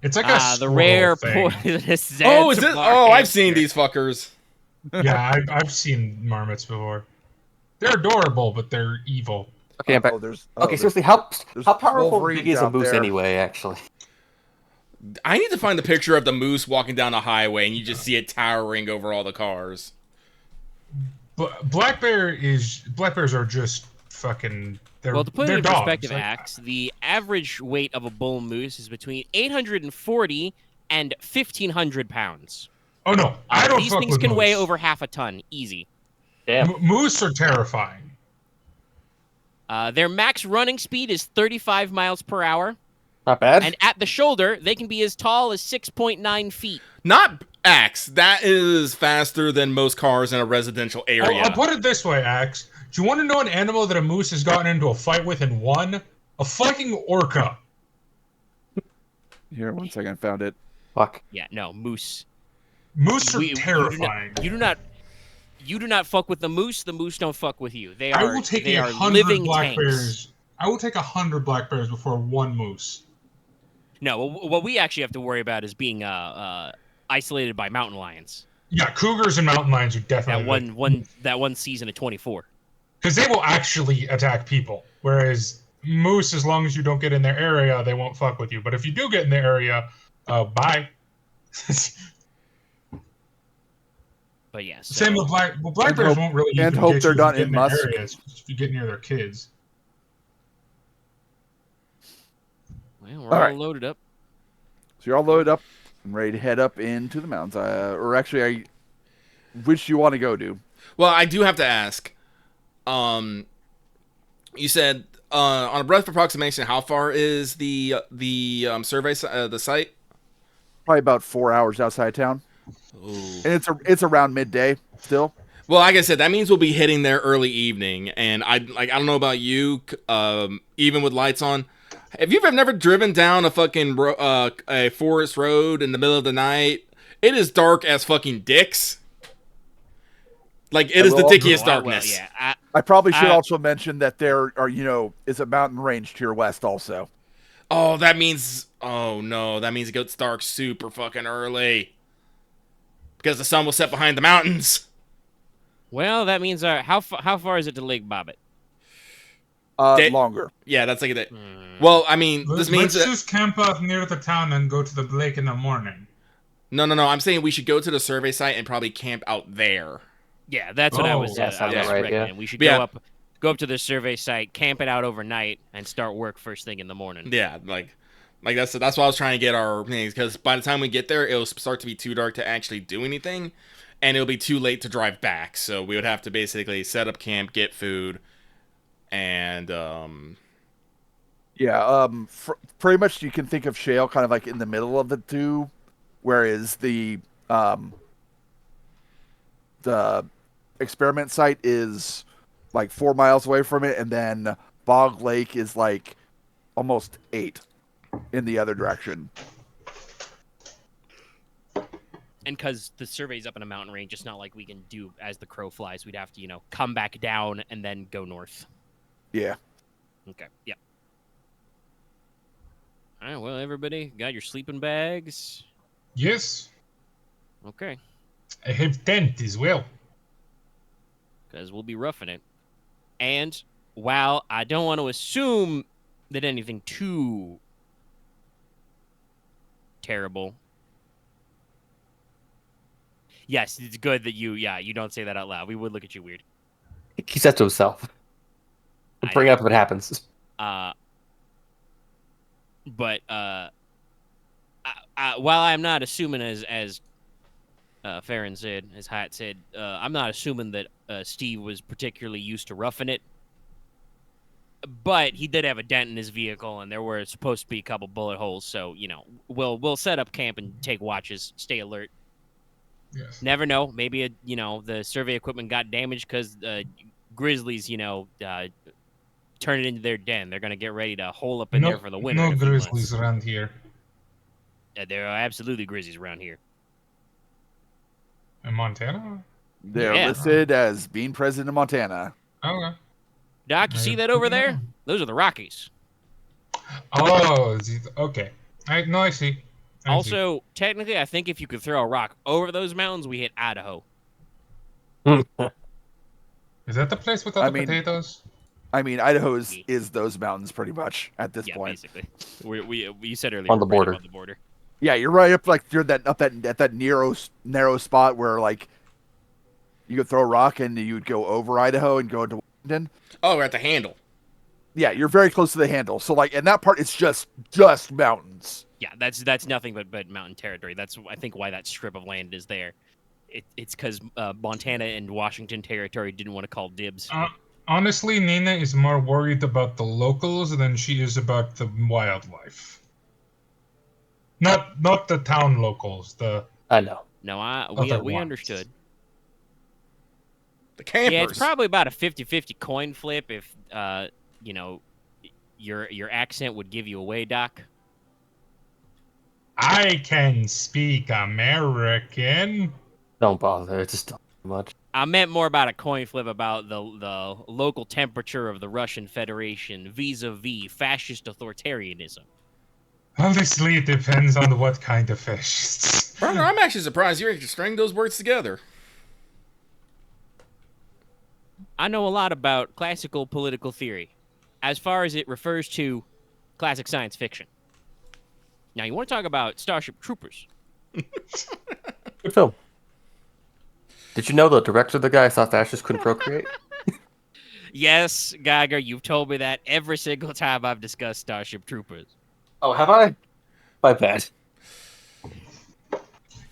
It's like the rare thing. poisonous. Oh, is it? Zanzibar Oh, I've hamster. seen these fuckers. Yeah, I've seen marmots before. They're adorable, but they're evil. Okay, I'm back. Okay, seriously, how powerful Wolverines big is a out moose there. anyway? Actually, I need to find the picture of the moose walking down the highway, and you just see it towering over all the cars. Black bears are just fucking. Well, to put it in dogs. perspective, Axe, the average weight of a bull moose is between 840 and 1,500 pounds. Oh no, I don't. These fuck things with can moose. weigh over half a ton, easy. damn. Moose are terrifying. Their max running speed is 35 miles per hour. Not bad. And at the shoulder, they can be as tall as 6.9 feet. Not Axe. That is faster than most cars in a residential area. I'll put it this way, Axe. Do you want to know an animal that a moose has gotten into a fight with and won? A fucking orca. Here, 1 second, found it. Fuck. Yeah, no, moose. Moose are terrifying. You do not fuck with the moose don't fuck with you. They I are will take they are 100 living black tanks. bears. I will take 100 black bears before one moose. No, what we actually have to worry about is being isolated by mountain lions. Yeah, cougars and mountain lions are definitely That one season of 24. because they will actually attack people. Whereas moose, as long as you don't get in their area, they won't fuck with you. But if you do get in their area, bye. But yes. Yeah, Same with black bears won't really and even hope get they're you not if you in get their Musk. areas, if you get near their kids. well, we're All all right. loaded up. So you're all loaded up and ready to head up into the mountains. Or actually, which do you want to go to? Well, I do have to ask. You said on a rough approximation, how far is the survey the site? Probably about 4 hours outside of town. Ooh. And it's around midday still. Well, like I said, that means we'll be hitting there early evening, and I don't know about you, even with lights on. Have you ever never driven down a fucking a forest road in the middle of the night? It is dark as fucking dicks. Like it is the dickiest darkness. Well, yeah. I probably should also mention that there is a mountain range to your west also. Oh, that means that means it gets dark super fucking early. Because the sun will set behind the mountains. Well, that means how far is it to Lake Bobbitt? Longer. Yeah, that's like a day. Well, I mean, this means let's that... just camp out near the town and go to the lake in the morning. No. I'm saying we should go to the survey site and probably camp out there. Yeah, that's what I was that sounds right, recommending. We should go up to the survey site, camp it out overnight, and start work first thing in the morning. Yeah, like that's what I was trying to get our things, because by the time we get there, it'll start to be too dark to actually do anything, and it'll be too late to drive back. So we would have to basically set up camp, get food, and pretty much you can think of Shale kind of like in the middle of the two, whereas the experiment site is like 4 miles away from it, and then Bog Lake is like almost 8 in the other direction. And because the survey's up in a mountain range, it's not like we can do as the crow flies. We'd have to, come back down and then go north. Yeah. Okay, yeah. All right, well, everybody got your sleeping bags? Yes, Okay, I have tent as well. because we'll be roughing it. And while I don't want to assume that anything too terrible... Yes, it's good that you don't say that out loud. We would look at you weird. He keeps that to himself. We'll bring it up if it happens. But while I'm not assuming, as Farren said, as Hyatt said, I'm not assuming that Steve was particularly used to roughing it. But he did have a dent in his vehicle, and there were supposed to be a couple bullet holes. So we'll set up camp and take watches, stay alert. Yes. Never know. Maybe the survey equipment got damaged because grizzlies, turn it into their den. They're gonna get ready to hole up in there for the winter. No grizzlies around here. Yeah, there are absolutely grizzlies around here. In Montana? They're listed as being present in Montana. Okay. Doc, you see that over there? Those are the Rockies. Oh, okay. I see. Also, technically, I think if you could throw a rock over those mountains, we hit Idaho. Is that the place with all the potatoes? I mean, Idaho is those mountains pretty much at this point. Basically. You said earlier On the border. Right on the border. Yeah, you're right up like you're at that narrow spot where like you could throw a rock and you'd go over Idaho and go into Washington. oh, we're at the handle. Yeah, you're very close to the handle. So like in that part, it's just mountains. Yeah, that's nothing but mountain territory. That's I think why that strip of land is there. It's because Montana and Washington territory didn't want to call dibs. Honestly, Nina is more worried about the locals than she is about the wildlife. Not the town locals. I know. No, Other we ones. understood. The campers. Yeah, it's probably about a 50-50 coin flip if your accent would give you away, Doc. I can speak American. Don't bother. It's just too much. I meant more about a coin flip about the local temperature of the Russian Federation vis-a-vis fascist authoritarianism. Honestly, it depends on what kind of fish. Burner, I'm actually surprised you're able to string those words together. I know a lot about classical political theory, as far as it refers to classic science fiction. Now, you want to talk about Starship Troopers? Good film. Did you know the director of the guy thought fascists couldn't procreate? Yes, Geiger, you've told me that every single time I've discussed Starship Troopers. Oh, have I? My bad.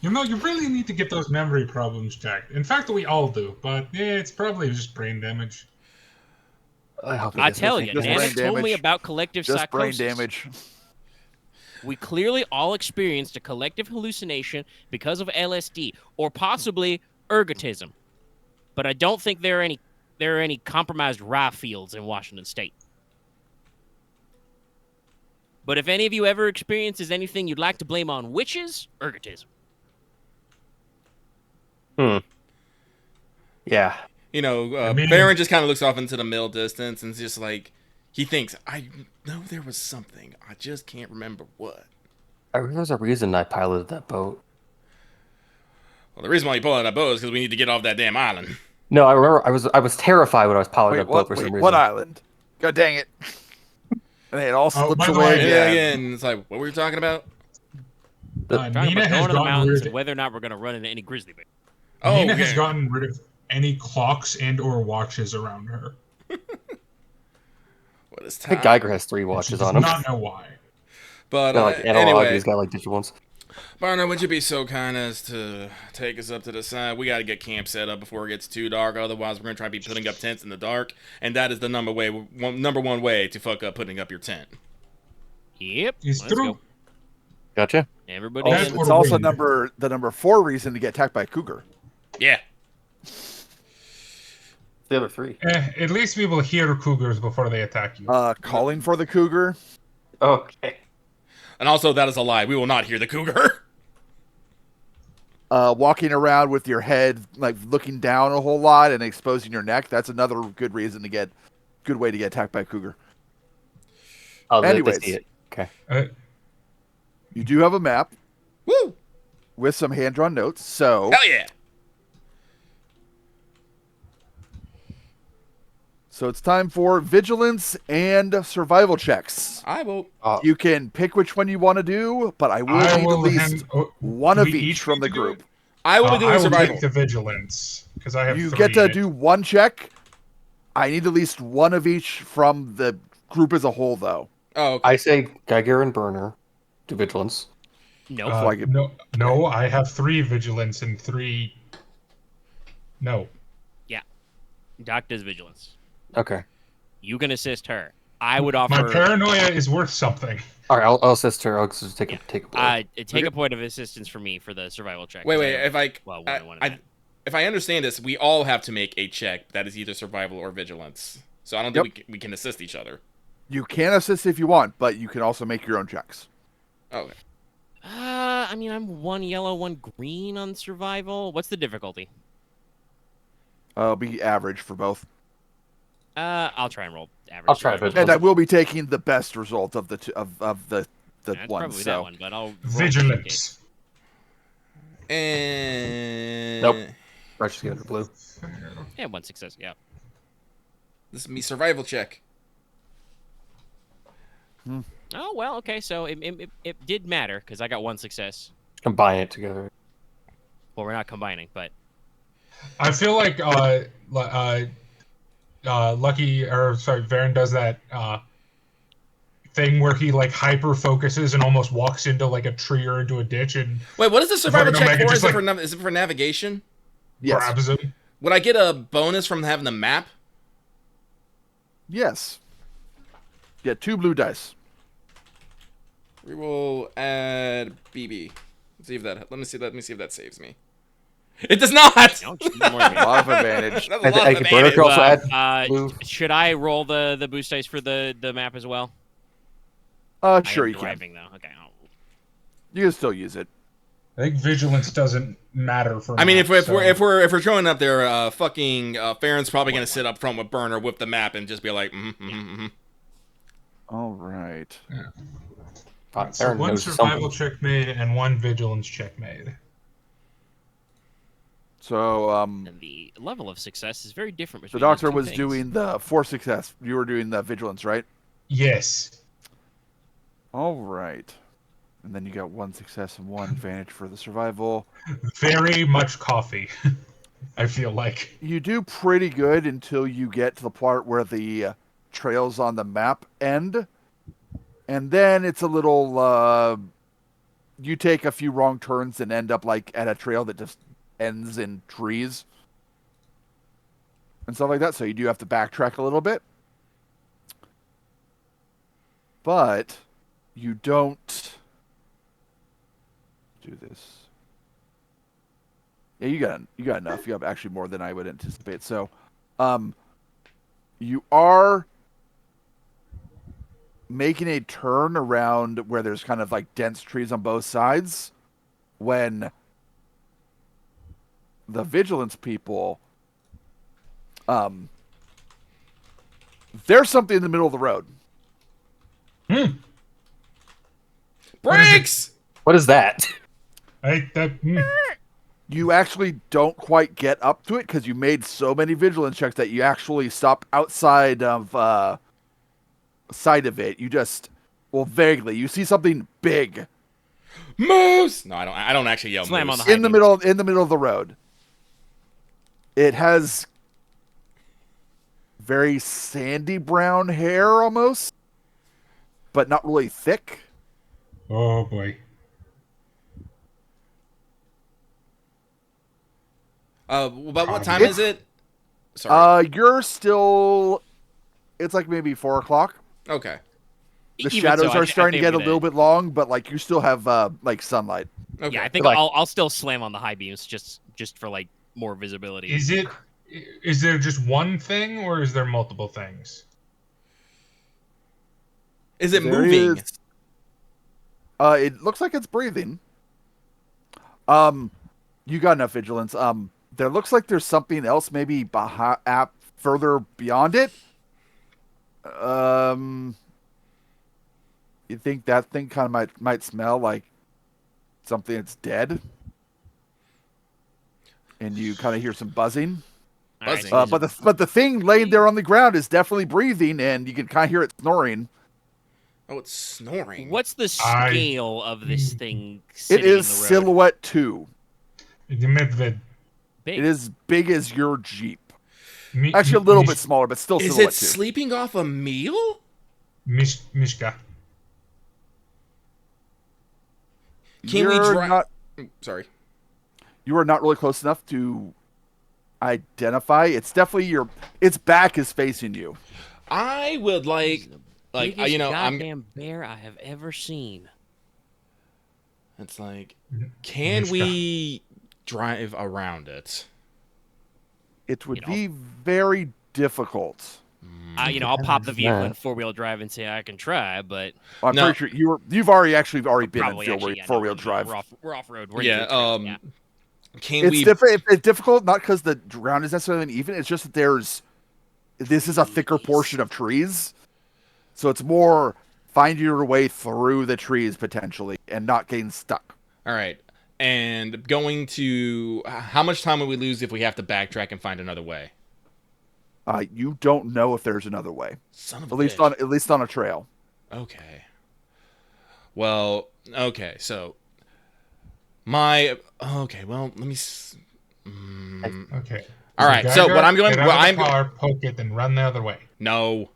You really need to get those memory problems checked. In fact, we all do, but yeah, it's probably just brain damage. I tell you, Just Nana brain told me damage. about collective Just brain psychosis. damage. We clearly all experienced a collective hallucination because of LSD, or possibly ergotism. But I don't think there are any compromised rye fields in Washington State. But if any of you ever experiences anything you'd like to blame on witches, ergotism. Yeah. You know, I mean- Farren just kind of looks off into the middle distance and is just like, he thinks, I know there was something. I just can't remember what. There's a reason I piloted that boat. Well, the reason why you pull out that boat is because we need to get off that damn island. No, I remember I was terrified when I was piloting Wait, that boat what? for some Wait, reason. what island? God dang it! And then it all slips by the away way- Yeah, again. and it's like, what were you talking about? Talking Nina about has going to the gotten mountains rid. and whether or not we're going to run into any grizzly bears. Oh, Nina has yeah. gotten rid of any clocks and/or watches around her. What is I time? think Geiger has 3 She watches does on him. not know why. But Got like analog, anyway, he's got like digital ones. Barner, would you be so kind as to take us up to the side? We got to get camp set up before it gets too dark. Otherwise, we're going to try to be putting up tents in the dark. And that is the number one way to fuck up putting up your tent. Yep. It's let's true. go. Gotcha. Everybody That's in. what It's also wind. the number 4 reason to get attacked by a cougar. Yeah. The other 3. At least we will hear cougars before they attack you. Calling for the cougar. Okay. And also, that is a lie. We will not hear the cougar. Walking around with your head like looking down a whole lot and exposing your neck. That's another good way to get attacked by a cougar. Oh, they Anyways. see it. Okay. You do have a map Woo! with some hand-drawn notes. So Hell yeah! it's time for vigilance and survival checks. I will. You can pick which one you want to do, but I will need at least one of we each from need the to do group. it? I will be I doing will survival. take the vigilance because I have. You 3 get to in it. do one check. I need at least one of each from the group as a whole, though. Oh, okay. I say Geiger and Burner do vigilance. Nope. so I get- No, I have 3 vigilance and 3. No. Doc does vigilance. Okay. You can assist her. I would My offer paranoia is worth something. All right, I'll assist her. I'll just take a blow. take a point of assistance for me for the survival check. Wait. 'cause I have- If I, well, I- one I- if I understand this, we all have to make a check that is either survival or vigilance. So I don't think we can assist each other. You can assist if you want, but you can also make your own checks. Okay. I mean, I'm 1 yellow, 1 green on survival. What's the difficulty? It'll be average for both. I'll try and roll average. I'll try survival. vigilance. And I will be taking the best result of the the That's ones. probably So that one, but I'll roll Vigilance. And Nope. Right, she's getting her blue. Yeah, 1 success. Yeah. This is me survival check. Oh well, okay. So it did matter because I got 1 success. Combine it together. Well, we're not combining, but I feel like Farren does that thing where he like hyper focuses and almost walks into like a tree or into a ditch and Wait, what is the survival Fucking check Omega for? just, Is it for navigation? yes, grabs him. Would I get a bonus from having the map? yes. Get 2 blue dice. We will add BB. Let's see if that. Let me see if that saves me. It does not. Ouch, more A advantage. lot of advantage. That's a lot I of can burn advantage. across that. Well, should I roll the boost dice for the map as well? Sure I am you can. driving though. Okay. You can still use it. I think vigilance doesn't matter for. I mean, if maps, we're showing up there, fucking Farren's probably gonna sit up front with Burner with the map and just be like, All right. so Aren one knows survival something. check made and one vigilance check made. So, And the level of success is very different the between those doctor two was things. doing the 4 success. You were doing the vigilance, right? Yes. All right. And then you got 1 success and 1 advantage for the survival. Very much coffee. I feel like. You do pretty good until you get to the part where the trails on the map end. And then it's a little, you take a few wrong turns and end up like at a trail that just ends in trees and stuff like that. So you do have to backtrack a little bit. But you don't do this. Yeah, you got enough. You have actually more than I would anticipate. So, you are making a turn around where there's kind of like dense trees on both sides when the vigilance people, there's something in the middle of the road. brakes. What is that? You actually don't quite get up to it because you made so many vigilance checks that you actually stop outside of sight of it. You just, well, vaguely, you see something big Moose. No, I don't actually yell Slam moose. on the high in the middle of the road. It has very sandy brown hair almost, but not really thick. Oh boy. About what time is it? Sorry. You're still, it's like maybe 4 o'clock. Okay. The Even shadows so, are I starting to think get a we little did. bit long, but like you still have like sunlight. Okay. Yeah, I think Like- I'll still slam on the high beams just for like more visibility. Is there just one thing or is there multiple things? Is it There moving? is- it looks like it's breathing. You got enough vigilance. There looks like there's something else maybe further beyond it. You think that thing kind of might smell like something that's dead, and you kind of hear some buzzing. All right, buzzing. so there's But the thing laying there on the ground is definitely breathing, and you can kind of hear it snoring. Oh, it's snoring. what's the I- scale of this thing It sitting is in the road? Silhouette 2. Medved. Big. It is big as your Jeep. Mi- Actually, a little Mish- bit smaller, but still Is Silhouette it 2. sleeping off a meal? Mishka. Can we You're drive? not- Sorry. You are not really close enough to identify. It's definitely its back is facing you. I would like, Biggest you know, goddamn bear I have ever seen. It's like, can Mishka. we drive around it? It would You know. be very difficult. I'll pop the vehicle in that. 4-wheel drive and say I can try, but I'm No. pretty sure you've already been probably in actually, yeah, 4-wheel no, drive. We're off road. We're Yeah. in field trails, Can It's we? it's difficult not because the ground is necessarily uneven. It's just that this is a thicker portion of trees, so it's more finding your way through the trees potentially and not getting stuck. All right. And going to how much time would we lose if we have to backtrack and find another way? You don't know if there's another way, Son of at a least bitch. on a trail. Okay. Well, okay, so okay, well, let me Okay. All right, so what I'm going- Get out what of the I'm go- car, poke it, then run the other way. no.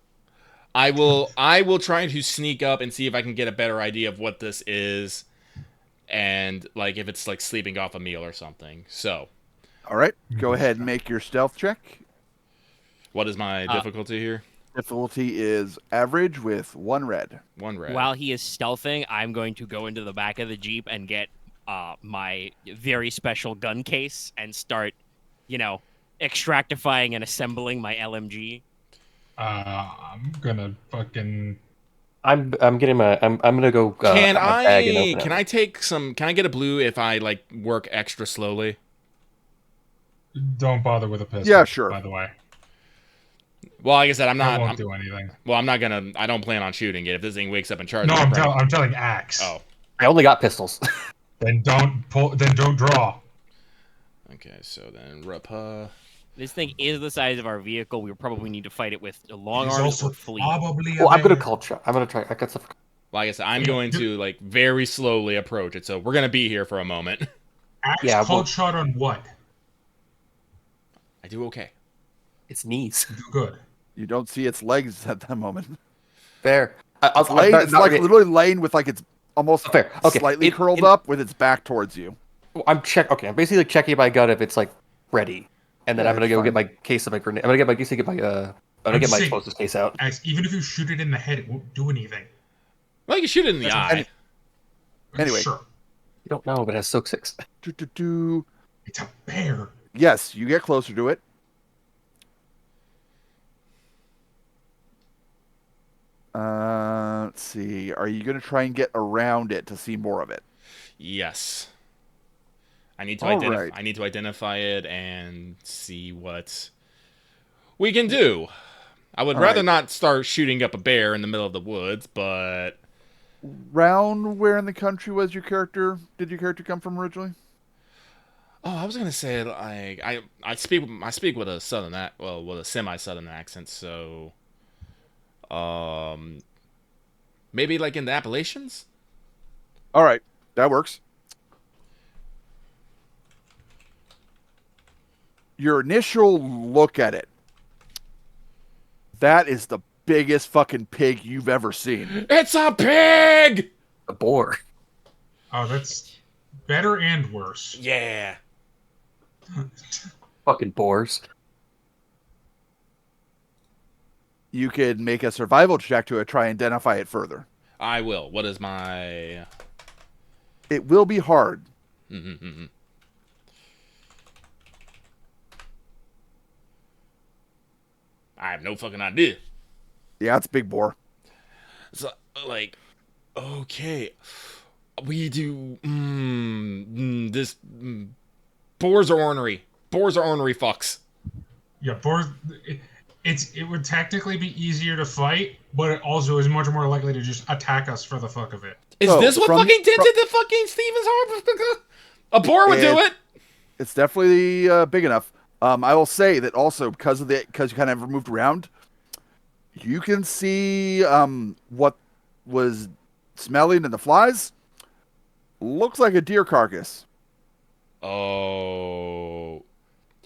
I will try to sneak up and see if I can get a better idea of what this is and like if it's like sleeping off a meal or something. So, All right, go ahead and make your stealth check. what is my difficulty here? Difficulty is average with 1 red. 1 red. While he is stealthing, I'm going to go into the back of the Jeep and get my very special gun case and start, extractifying and assembling my LMG. I'm gonna fucking. I'm gonna go. Can at my bag and open Can it. I take some? Can I get a blue if I work extra slowly? Don't bother with a pistol. Yeah, sure. By the way, Well, like I said, I won't do anything. Well, I'm not gonna. I don't plan on shooting it. If this thing wakes up and charges. No, me, I'm telling Axe. Oh. I only got pistols. Then don't pull. Then don't draw. Okay, so then Rapa. This thing is the size of our vehicle. We probably need to fight it with long He's arms also or fleet. probably. Well, I'm gonna call. I'm gonna try. I got stuff. Like I said, I'm Yeah, going to very slowly approach it. So we're gonna be here for a moment. Axe Yeah, cold well- shot on what? I do okay. It's knees. Do good. You don't see its legs at that moment. Fair. It's literally laying with like it's almost Fair. Okay. slightly curled up with its back towards you. I'm basically checking my gun if it's like ready, and then Yeah, I'm gonna it's go fine. get my case of my grenade. I'm gonna get my I'm gonna get my saying- explosives case out. Axe, even if you shoot it in the head, it won't do anything. Well, you can shoot it in the eye. Anyway. Sure. You don't know, but it has soak 6. Do. It's a bear. Yes, you get closer to it. Let's see. Are you going to try and get around it to see more of it? Yes. I need to All identify. right. I need to identify it and see what we can do. I would All rather right. not start shooting up a bear in the middle of the woods, but Round where in the country was your character? Did your character come from originally? oh, I was gonna say like I speak with a southern with a semi-southern accent, so maybe like in the Appalachians. All right, that works. Your initial look at it. That is the biggest fucking pig you've ever seen. It's a pig. A boar. Oh, that's better and worse. Yeah. Fucking boars. You could make a survival check to try and identify it further. I will. What is my? It will be hard. Mm-hmm. I have no fucking idea. Yeah, it's a big boar. So, like, okay, we do this. Boars are ornery. Boars are ornery fucks. Yeah, boars. It would technically be easier to fight, but it also is much more likely to just attack us for the fuck of it. Is So, this what from- fucking dented the fucking Stevens Harper? A boar would do it. It's definitely big enough. I will say that also because you kind of moved around, you can see what was smelling in the flies. Looks like a deer carcass. Oh,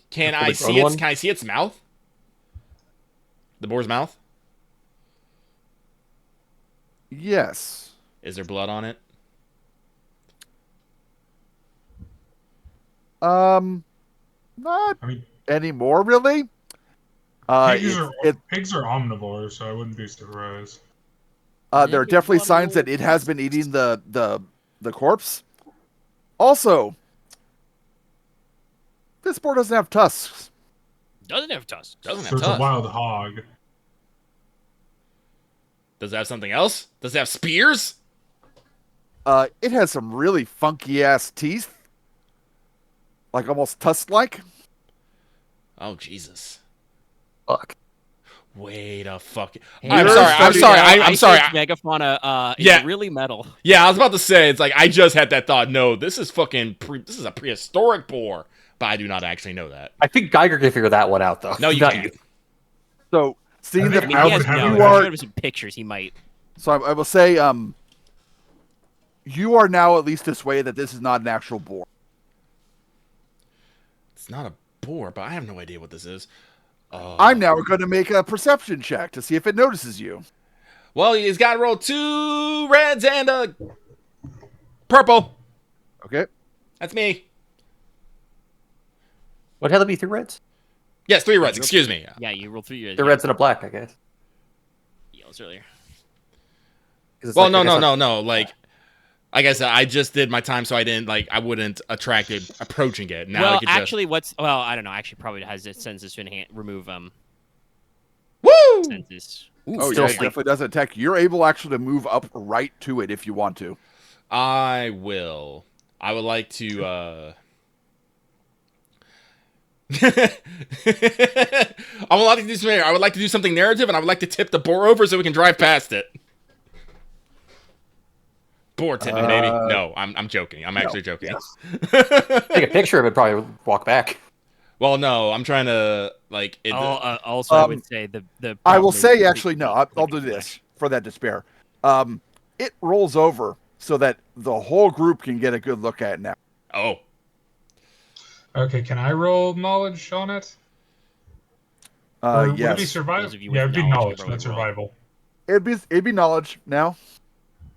can The I grown see its? one? Can I see its mouth? The boar's mouth. Yes. Is there blood on it? Not I mean, anymore, really. pigs are omnivores, so I wouldn't be surprised. There are definitely signs that it has been eating the corpse. Also, this boar doesn't have tusks. Doesn't have tusks. Doesn't So have it's a tusks. wild hog. Does it have something else? Does it have spears? It has some really funky ass teeth, like almost tusk-like. Oh Jesus! Fuck. Wait a fucking. Hey, I'm you're sorry. I'm studying- sorry. I I'm sorry. think Megafauna is Yeah. really metal. Yeah, I was about to say, it's like, I just had that thought. No, this is fucking, this is a prehistoric boar. But I do not actually know that. I think Geiger can figure that one out, though. No, you Not can't. So, seeing I the mean, I mean, he would has have no. it. If you I are showed him some pictures, he might. So I will say, you are now at least persuaded that this is not an actual boar. It's not a boar, but I have no idea what this is. I'm now going to make a perception check to see if it notices you. Well, he's got to roll 2 reds and a purple. Okay. That's me. Would hell be 3 reds? Yes, 3 reds. Excuse me. Yeah, you roll through your. 3 reds and a black, I guess. else earlier. Well, no. Like I said, I just did my time, so I didn't I wouldn't attract it approaching it. Now Well, I could actually, I don't know. Actually, probably has a census to remove Woo! census. Oh yeah, it definitely does attack. You're able actually to move up right to it if you want to. I will. I would like to. I would like to do something. I would like to do something narrative, and I would like to tip the boar over so we can drive past it. Boar tipping, baby. No, I'm joking. I'm actually joking. Yes. Take a picture of it, probably walk back. Well, no, I'm trying to Also, I would say the. I will say actually no. I'll do this for that despair. It rolls over so that the whole group can get a good look at it now. Oh. Okay, can I roll knowledge on it? Or would it be Yes. survival? Those of you with Yeah, it'd be knowledge knowledge, can not probably roll. survival. It'd be knowledge now.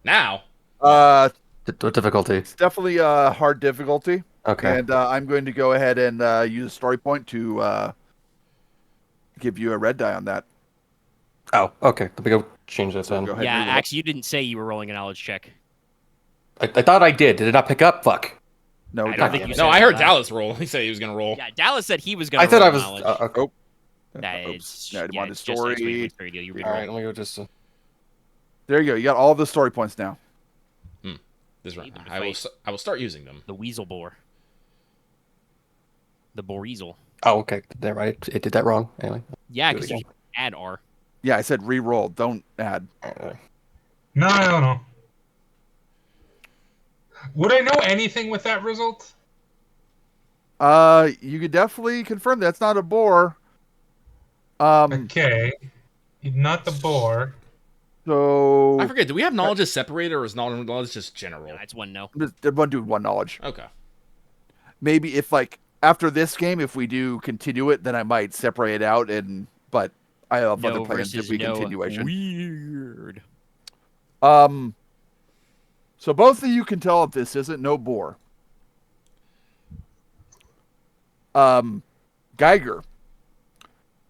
Now. What difficulty? It's definitely a hard difficulty. Okay. And I'm going to go ahead and use a story point to give you a red die on that. Oh, okay. Let me go change this then. Go ahead. Yeah, and reroll. actually, you didn't say you were rolling a knowledge check. I thought I did. Did it not pick up? Fuck. No, I it don't think doesn't. you No, said I heard that. Dallas roll. He said he was gonna roll. Yeah, Dallas said he was going I to thought roll I was. knowledge. Okay. That Oops. is. Yeah, I wanted it's just next week story. with Fairy Deal, you All right. reroll. Let me go just. There you go. You got all the story points now. This round, Need them to I will. fight. I will start using them. The weasel boar. The boreasel. Oh, okay. There, right. It did that wrong. Anyway. Yeah, Do it because you again. add R. Yeah, I said re-roll. Don't add. No. Would I know anything with that result? You could definitely confirm that's not a boar. Okay. Not the boar. So I forget. Do we have knowledge as separated, or is knowledge just general? No, it's one no. one dude, one knowledge. Okay. Maybe if after this game, if we do continue it, then I might separate it out. But I have other No plans if versus we no. continuation. Weird. So both of you can tell if this isn't no boar. Geiger,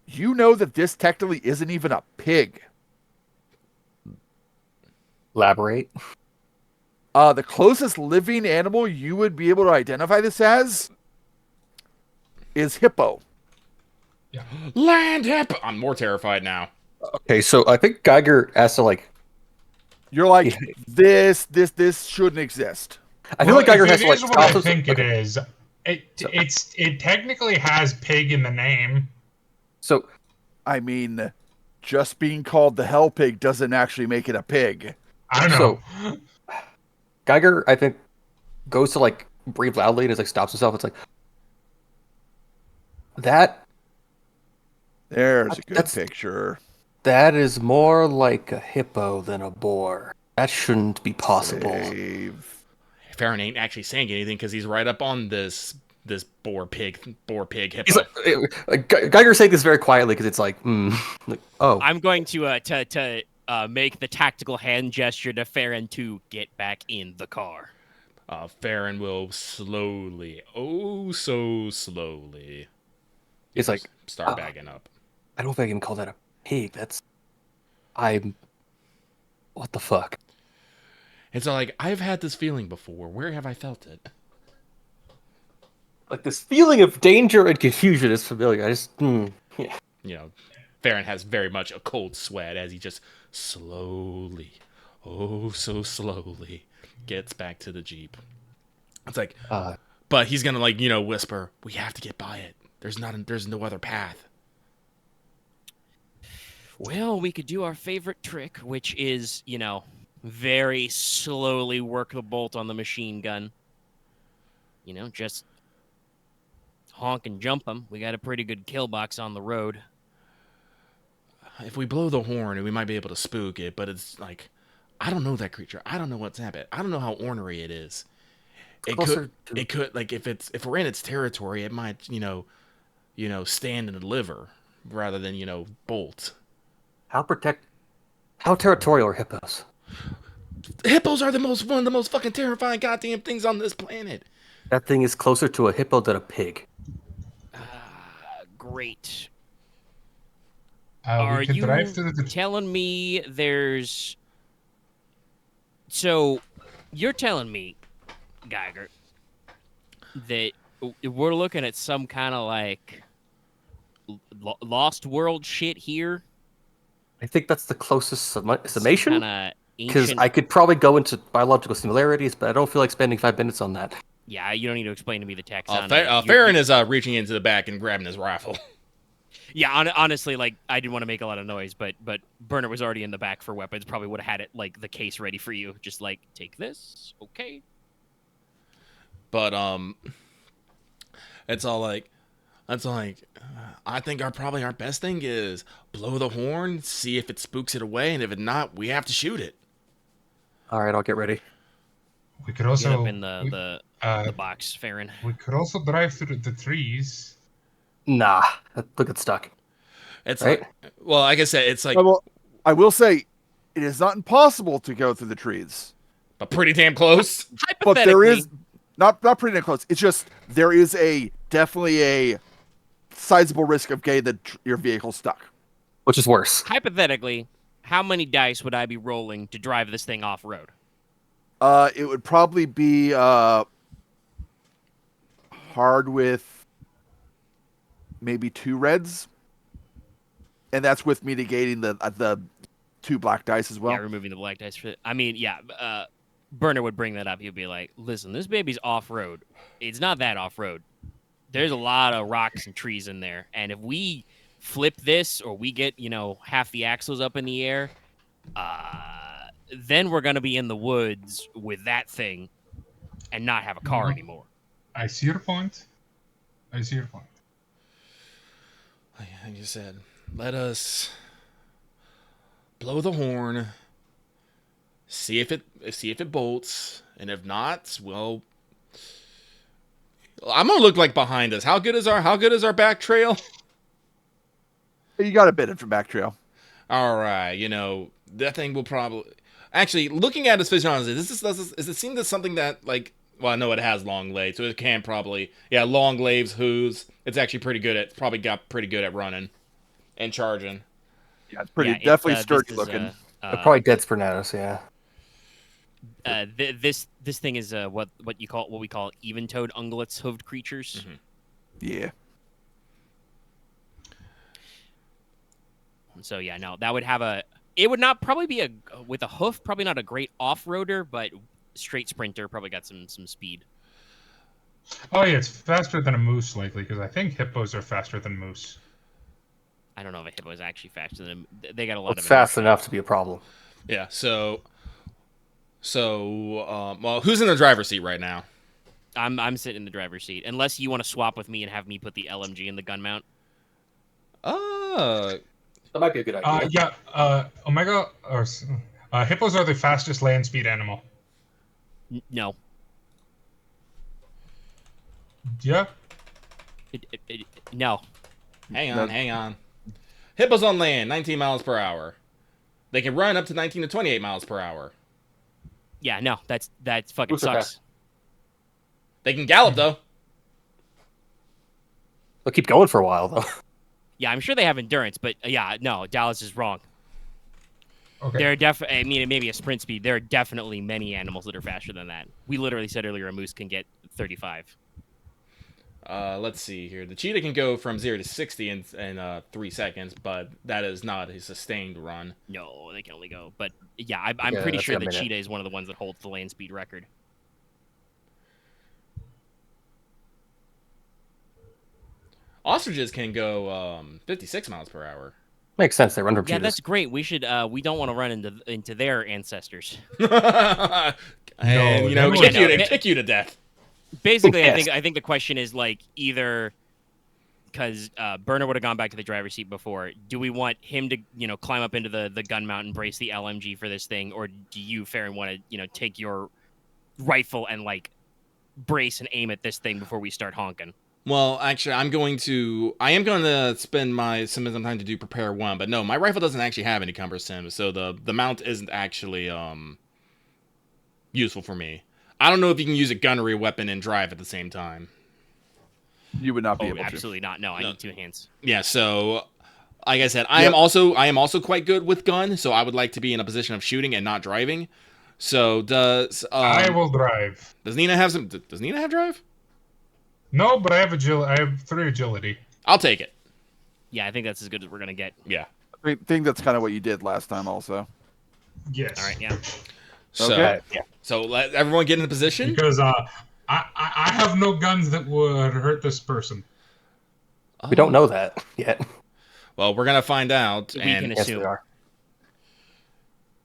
you know that this technically isn't even a pig. Elaborate. The closest living animal you would be able to identify this as is hippo. Yeah. Land hip. I'm more terrified now. Okay, so I think Geiger has to You're like, this shouldn't exist. I feel like Geiger has it to is what I stop us- think it okay. is. It technically has pig in the name. So I mean, just being called the hell pig doesn't actually make it a pig. I don't know. Geiger, I think, goes to breathe loudly and just stops himself. It's like that. There's a good That's- picture. That is more like a hippo than a boar. That shouldn't be possible. Save. Farren ain't actually saying anything because he's right up on this boar pig hippo. He's Geiger's saying this very quietly because it's oh. I'm going to make the tactical hand gesture to Farren to get back in the car. Farren will slowly, oh so slowly, It's like start bagging up. I don't think I can call that a pig. What the fuck? It's like I've had this feeling before. Where have I felt it? Like this feeling of danger and confusion is familiar. I just yeah. You know, Farren has very much a cold sweat as he just slowly, oh so slowly, gets back to the Jeep. It's like, but he's gonna whisper, "We have to get by it. There's no other path." Well, we could do our favorite trick, which is, very slowly work the bolt on the machine gun. Just honk and jump them. We got a pretty good kill box on the road. If we blow the horn, we might be able to spook it, but it's like, I don't know that creature. I don't know what's happened. I don't know how ornery it is. It could if we're in its territory, it might, stand and deliver rather than, bolt. How territorial are hippos? Hippos are one of the most fucking terrifying goddamn things on this planet. That thing is closer to a hippo than a pig. Great. Are We can you drive to the. telling me there's... So, you're telling me, Geiger, that we're looking at some kind of, like, Lost World shit here? I think that's the closest summation. Kind of Because ancient... I could probably go into biological similarities, but I don't feel like spending 5 minutes on that. Yeah, you don't need to explain to me the taxonomy. Farren is reaching into the back and grabbing his rifle. Yeah, honestly, like, I didn't want to make a lot of noise, but Burner was already in the back for weapons. Probably would have had it, like, the case ready for you. Just, like, take this, okay? But, it's all like, I think our best thing is blow the horn, see if it spooks it away, and if it not, we have to shoot it. All right, I'll get ready. We could Get also up in the box, Farren. we could also drive through the trees. Nah, look, it's stuck. It's Right? like, well, like I said, it's like, Well, I will say, it is not impossible to go through the trees, but pretty damn close. but there is Hypothetically, not pretty damn close. It's just there is definitely a sizable risk of getting your vehicle stuck. Which is worse. hypothetically, how many dice would I be rolling to drive this thing off road? It would probably be hard with maybe 2 reds, and that's with mitigating the 2 black dice as well. Yeah, removing the black dice for it. I mean, yeah, Burner would bring that up. He'd be like, "Listen, this baby's off road. It's not that off road. There's a lot of rocks and trees in there, and if we flip this or we get half the axles up in the air, then we're gonna be in the woods with that thing and not have a car anymore." I see your point. Like you said, let us blow the horn, see if it bolts, and if not, well, I'm gonna look like behind us. How good is our back trail? You got a bit of back trail. All right, that thing will probably actually looking at its physiology. Does it seem to something that like? Well, I know it has long legs, so it can probably long legs, hooves. It's actually probably got pretty good at running and charging. Yeah, it's definitely sturdy looking. Probably dead Spernatus, yeah. This thing is what we call even-toed ungulates, hooved creatures. Mm-hmm. Yeah. So yeah, no, that would have it would not probably be with a hoof, probably not a great off-roader, but straight sprinter, probably got some speed. Oh yeah, it's faster than a moose likely, because I think hippos are faster than moose. I don't know if a hippo is actually faster than they got a lot It's of fast enough to be a problem. Yeah. So, well, who's in the driver's seat right now? I'm sitting in the driver's seat, unless you want to swap with me and have me put the LMG in the gun mount. That might be a good idea. Omega or hippos are the fastest land speed animal. No. Yeah. No. Hang on. Hippos on land, 19 miles per hour. They can run up to 19 to 28 miles per hour. Yeah, no, that fucking Moose are sucks. fast. They can gallop though. They'll keep going for a while though. Yeah, I'm sure they have endurance, but yeah, no, Dallas is wrong. Okay. There are definitely, I mean, it may be a sprint speed. There are definitely many animals that are faster than that. We literally said earlier a moose can get 35. Let's see here. The cheetah can go from 0 to 60 in 3 seconds, but that is not a sustained run. No, they can only go. But yeah, I'm Yeah, pretty that's sure a the minute. cheetah is one of the ones that holds the land speed record. Ostriches can go 56 miles per hour. Makes sense. They run from Yeah, cheetahs. that's great. We should. We don't want to run into their ancestors. And No, kick you to death. Basically, Yes. I think the question is like either because Burner would have gone back to the driver's seat before. Do we want him to climb up into the gun mount and brace the LMG for this thing, or do you, Farren, want to take your rifle and like brace and aim at this thing before we start honking? Well, actually, I am going to spend some time to do prepare one, but no, my rifle doesn't actually have any cumbersome, so the mount isn't actually useful for me. I don't know if you can use a gunnery weapon and drive at the same time. You would not be Oh, able to. absolutely not. No, I No. need 2 hands. Yeah, so Like I said, I am also quite good with gun, so I would like to be in a position of shooting and not driving. So does I will drive. Does Nina have some? Does Nina have drive? No, but I have agility. I have 3 agility. I'll take it. Yeah, I think that's as good as we're gonna get. Yeah. I think that's kind of what you did last time, also. Yes. All right, yeah. So Okay. so let everyone get in a position. Because I have no guns that would hurt this person. We don't know that yet. Well, we're gonna find out. We And can Yes, assume. we are.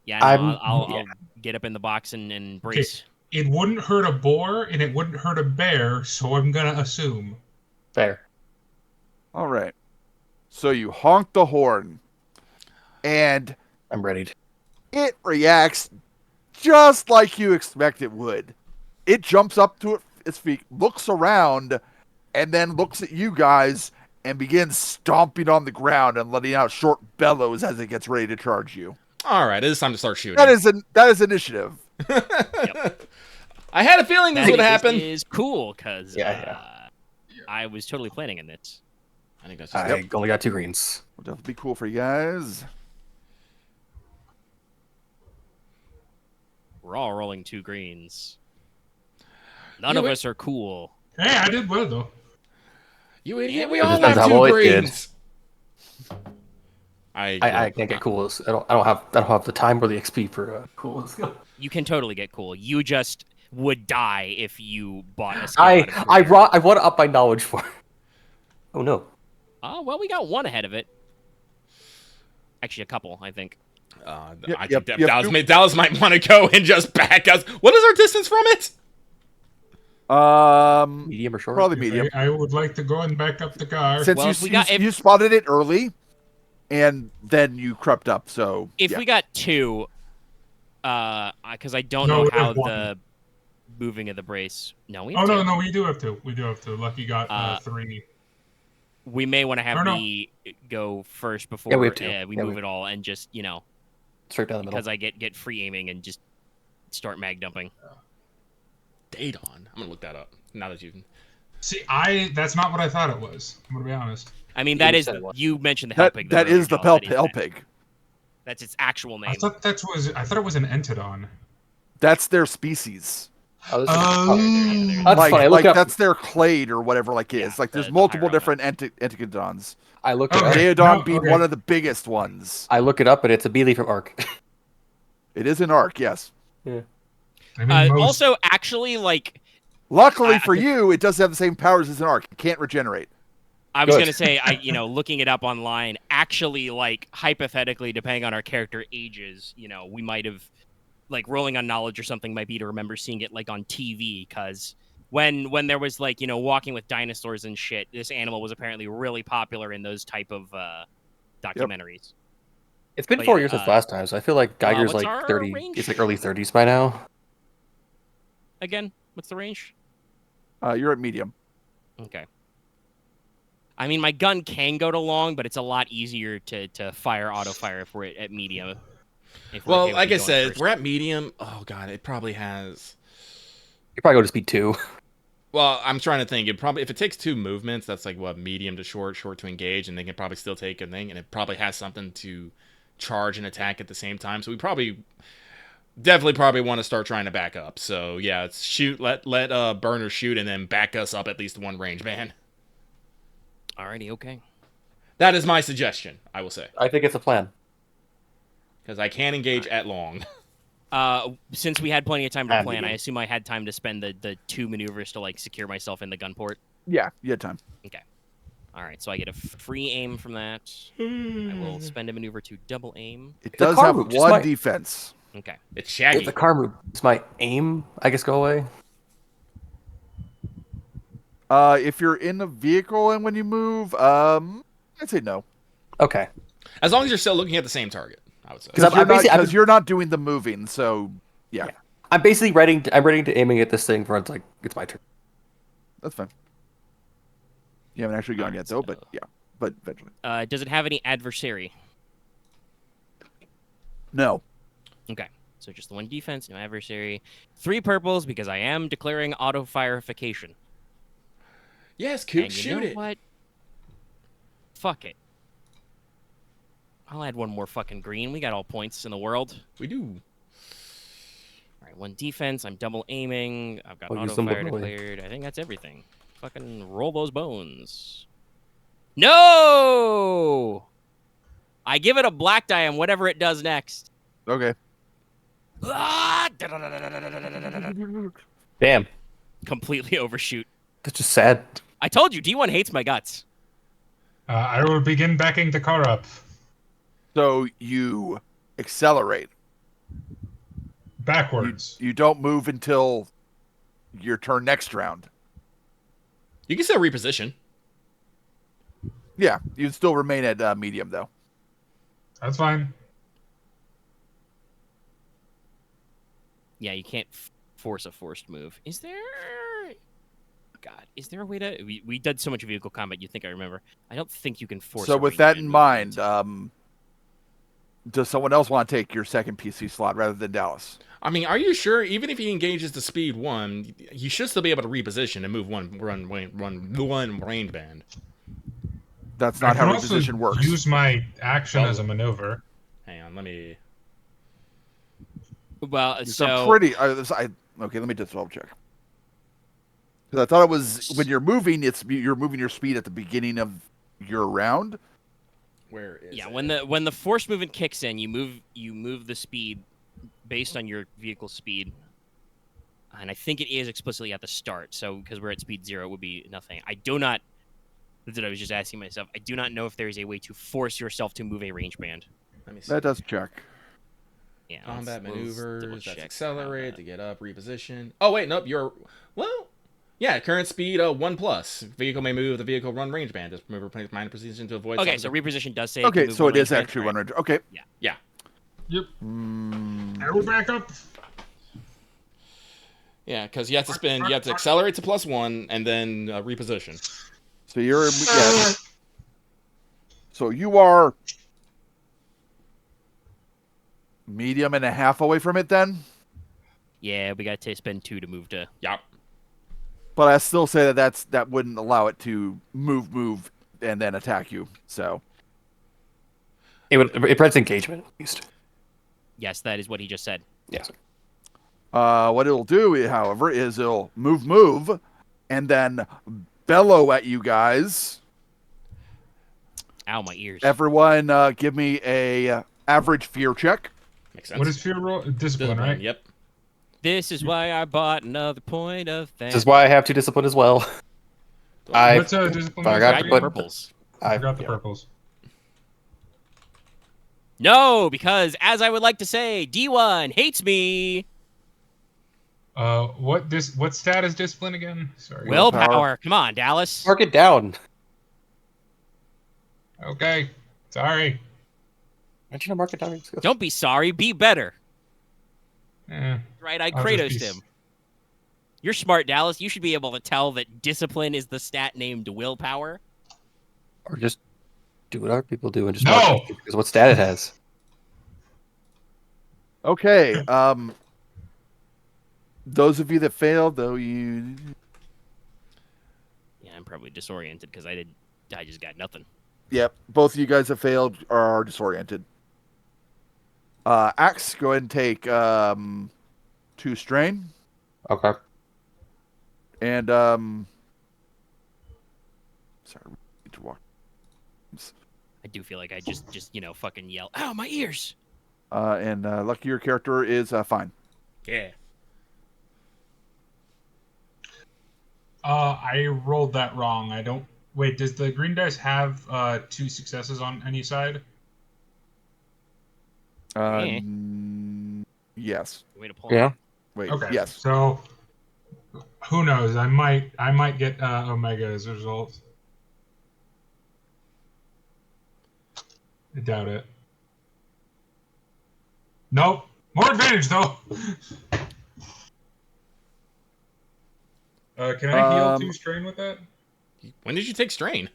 Yeah, no, I'm- I'll get up in the box and brace. It wouldn't hurt a boar and it wouldn't hurt a bear, so I'm gonna assume. Fair. All right. So you honk the horn, and I'm ready. it reacts just like you expect it would. It jumps up to its feet, looks around, and then looks at you guys and begins stomping on the ground and letting out short bellows as it gets ready to charge you. all right, it is time to start shooting. That is initiative. I had a feeling this would happen. Is cool because Yeah. I was totally planning on this. I think that's I only got 2 greens. Will definitely be cool for you guys. We're all rolling 2 greens. None of us are cool. Hey, I did well though. You idiot. We It all depends have how well 2 it did. greens. I can't get cool. I don't have the time or the XP for cool. You can totally get cool. You just would die if you bought a skill. I want to up my knowledge for. Oh no. Oh well, we got 1 ahead of it. Actually, a couple, I think. I think Dallas might want to go and just back us. What is our distance from it? Medium or short? Probably medium. I would like to go and back up the car. Since Well, if we got- you spotted it early, and then you crept up. So If yeah. we got 2, because I don't No, know we how have 1. the moving of the brace. No, we Oh have 2. no, we do have 2. We do have 2. Lucky got 3. We may want to have Or no. me go first before we have 2. we Yeah, move it all, and just Straight down the middle. because I get free aiming and just start mag dumping. Date on. I'm gonna look that up now that you've. See, that's not what I thought it was. I'm gonna be honest. I mean, Yeah, that you is said it was. you mentioned the hell pig. that is the Hell Pig. That's its actual name. I thought it was an Entodon. That's their species. Oh, this is- There. That's like, funny. I like looked up. that's their clade or whatever. Like it Yeah, is. Like there's the multiple Pyro different Enticodons. I looked it Okay. up. Daedon no, being okay. one of the biggest ones. I look it up, and it's a Beely from Ark. It is an arc, yes. I mean, Also, actually, like Luckily for you, it does have the same powers as an arc. It can't regenerate. I was Good. gonna say, looking it up online, actually, like hypothetically, depending on our character ages, we might have, like, rolling on knowledge or something might be to remember seeing it like on TV, because when there was like walking with dinosaurs and shit, this animal was apparently really popular in those type of documentaries. It's been But 4 yeah, years since last time, so I feel like Geiger's what's like our 30. range? It's like early 30s by now. Again, what's the range? You're at medium. Okay. I mean, my gun can go to long, but it's a lot easier to fire auto fire if we're at medium. If we're Well, okay with like you I going said, first. we're at medium. Oh god, it probably has. You probably go to speed 2. Well, I'm trying to think. It probably if it takes 2 movements, that's like what medium to short, short to engage, and they can probably still take a thing, and it probably has something to charge and attack at the same time. So we definitely want to start trying to back up. So yeah, it's shoot, let burner shoot, and then back us up at least 1 range man. Alrighty, okay. That is my suggestion. I will say I think it's a plan. because I can engage at long. Since we had plenty of time to Ah, plan, I medium. assume I had time to spend the 2 maneuvers to like secure myself in the gun port. Yeah, you had time. All right, so I get a free aim from that. I will spend a maneuver to double aim. It The does car have move just 1 might- defense. Okay. It's Shaggy. If the car moves, my aim, I guess, go away. If you're in a vehicle and when you move, I'd say no. Okay. As long as you're still looking at the same target, I would say. Because Because you're not doing the moving, so yeah. I'm basically ready. I'm ready to aiming at this thing for it's like it's my turn. That's fine. You haven't actually gone Alright, yet, though, but so- yeah. But eventually. Does it have any adversary? No. Okay. So just the 1 defense, no adversary. 3 purples because I am declaring auto-fireification. Yes, Coop, And you shoot know it. what? Fuck it. I'll add one more fucking green. We got all points in the world. We do. All right, 1 defense. I'm double aiming. I've got I'll use auto them fire liberally. declared. I think that's everything. Fucking roll those bones. No! I give it a black die on whatever it does next. Okay. Ah! Damn. Completely overshoot. That's just sad. I told you, D1 hates my guts. I will begin backing the car up. So you accelerate. Backwards. You don't move until your turn next round. You can still reposition. Yeah, you still remain at medium though. That's fine. Yeah, you can't force a forced move. Is there... God, is there a way to... We did so much vehicle combat, you think I remember. I don't think you can force So a with range that band in movement. mind, does someone else want to take your second PC slot rather than Dallas? I mean, are you sure? Even if he engages the speed 1, he should still be able to reposition and move one range band. That's I not can how also reposition works. use my action Well- as a maneuver. Hang on, let me. Well, So so... pretty. Okay, let me just double check. Because I thought it was when you're moving, you're moving your speed at the beginning of your round. Where is Yeah, it? when the force movement kicks in, you move the speed based on your vehicle speed. And I think it is explicitly at the start. So because we're at speed 0, it would be nothing. I do not... That's what I was just asking myself. I do not know if there is a way to force yourself to move a range band. Let me see. That does check. Yeah, Combat let's maneuvers. double-check That's accelerate combat. to get up, reposition. Oh wait, nope. Well. Yeah, current speed 1+. Vehicle may move the vehicle run range band. Just move or minor precision to avoid. Okay, something. so reposition does say. It can Okay, move so one it is range band, actually right? one range. Okay. Yeah. Yep. Mm, I will back up. Yeah, because you have to spend. You have to accelerate to +1 and then reposition. so you're yeah. So you are medium and a half away from it then. Yeah, we got to spend 2 to move to. Yup. But I still say that wouldn't allow it to move, and then attack you. So It prevents engagement, at least. Yes, that is what he just said. Yes. what it'll do, however, is it'll move, and then bellow at you guys. Ow, my ears. Everyone, give me a average fear check. Makes sense. What is fear roll? Discipline, right? Yep. This is why I bought another point of thanks. This is why I have 2 discipline as well. I What's discipline? I got Got to your put- purples. I forgot the yeah. purples. No, because as I would like to say, D1 hates me. What stat is discipline again? Sorry. Willpower. Come on, Dallas. Mark it down. Okay. Sorry. Why don't you not mark it down? Don't be sorry. Be better. Eh, Right, I I'll just Kratos be him. You're smart, Dallas. You should be able to tell that discipline is the stat named willpower. Or just do what other people do and just No! mark it because what stat it has. Okay. Those of you that failed, though, you Yeah, I'm probably disoriented because I just got nothing. Yep, both of you guys that failed are disoriented. Axe, go ahead and take 2 strain. Okay. And sorry, I need to walk. I do feel like I just fucking yell, "Ow, my ears!" And lucky your character is fine. Yeah. I rolled that wrong. I don't. Wait, does the green dice have 2 successes on any side? Eh. Yes. Way to pull. Yeah. Wait. Okay. Yes. So, who knows? I might get Omega as a result. I doubt it. Nope. More advantage though. Can I heal 2 strain with that? When did you take strain?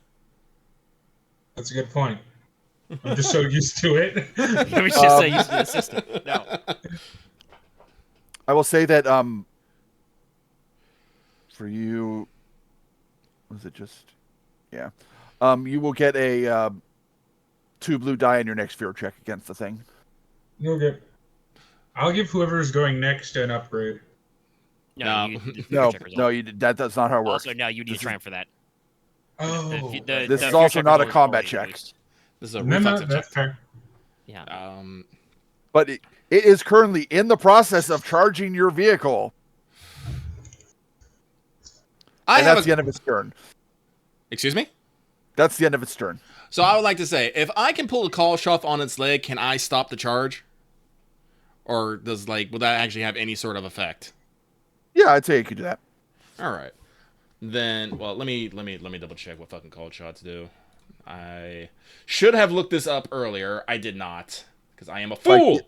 That's a good point. I'm just so used to it. It was just used to the system. No. I will say that for you, was it just, yeah, you will get a 2 blue die on your next fear check against the thing. Okay. I'll give whoever's going next an upgrade. No, that that's not how it works. Also, no, you need triumph for that. Oh. This is also not a combat check. This is a No, reflexive that's check. fair. Yeah. But it is currently in the process of charging your vehicle. That's the end of its turn. Excuse me? That's the end of its turn. So I would like to say, if I can pull a call shaft on its leg, can I stop the charge? Or does will that actually have any sort of effect? Yeah, I'd say you could do that. All right. Then, well, let me double check what fucking call shots do. I should have looked this up earlier. I did not, because I am a fool.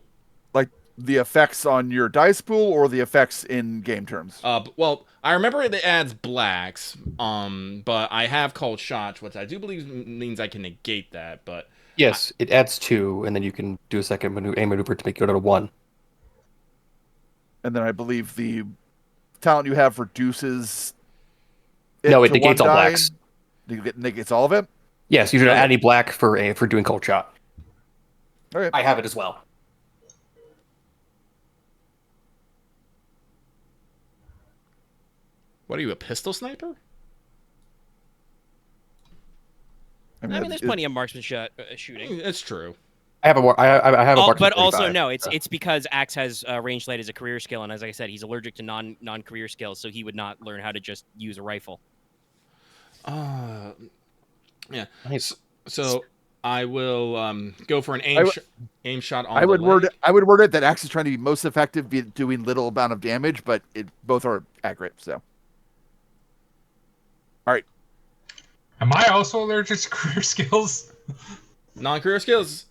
Like the effects on your dice pool or the effects in game terms. Well, I remember it adds blacks. But I have called shots, which I do believe means I can negate that. But yes, it adds 2, and then you can do a second maneuver to make it go to 1. And then I believe the talent you have reduces. No, it negates all blacks. Negates all of it. Yes, you should add any black for doing cold shot. Okay. I have it as well. what are you, a pistol sniper? I mean, there's plenty of marksman shooting. It's true. I have a marksman But also 35, no, it's because Axe has range light as a career skill, and as I said, he's allergic to non-career skills, so he would not learn how to just use a rifle. Yeah. Nice. So I will go for an aim shot on. I would word it that Axe is trying to be most effective, doing little amount of damage, but both are accurate. So, all right. Am I also allergic to career skills? Non-career skills.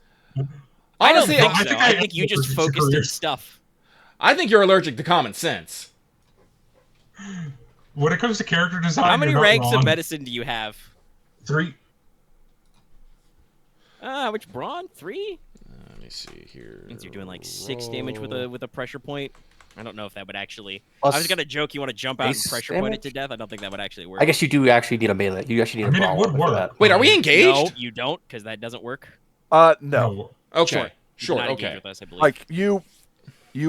I don't Honestly, think I so. think I I think you am just allergic to focused on careers. stuff. I think you're allergic to common sense. When it comes to character design, How many you're not ranks of wrong. medicine do you have? 3. Which brawn? 3? Let me see here. Means you're doing like 6 damage with a pressure point. I don't know if that would actually. Plus I was gonna joke you want to jump out and base pressure point it damage? to death. I don't think that would actually work. I guess you do actually need a melee. You actually need I mean, a it brawl would weapon for work. that. Wait, are we No, engaged? you don't, because that doesn't work. No. Okay. You Sure. cannot engage Okay. with us, I believe. Like you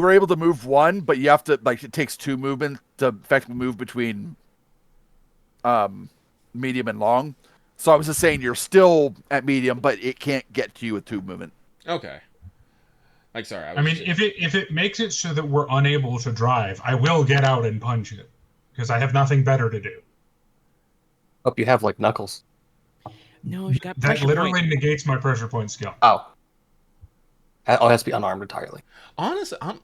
were able to move 1, but you have to it takes 2 movement to effectively move between medium and long. So I was just saying you're still at medium, but it can't get to you with 2 movement. Okay. Sorry. I mean, if it makes it so that we're unable to drive, I will get out and punch it because I have nothing better to do. Hope you have like knuckles. No, you got That pressure literally point. negates my pressure point skill. Oh, it has to be unarmed entirely. honestly, I'm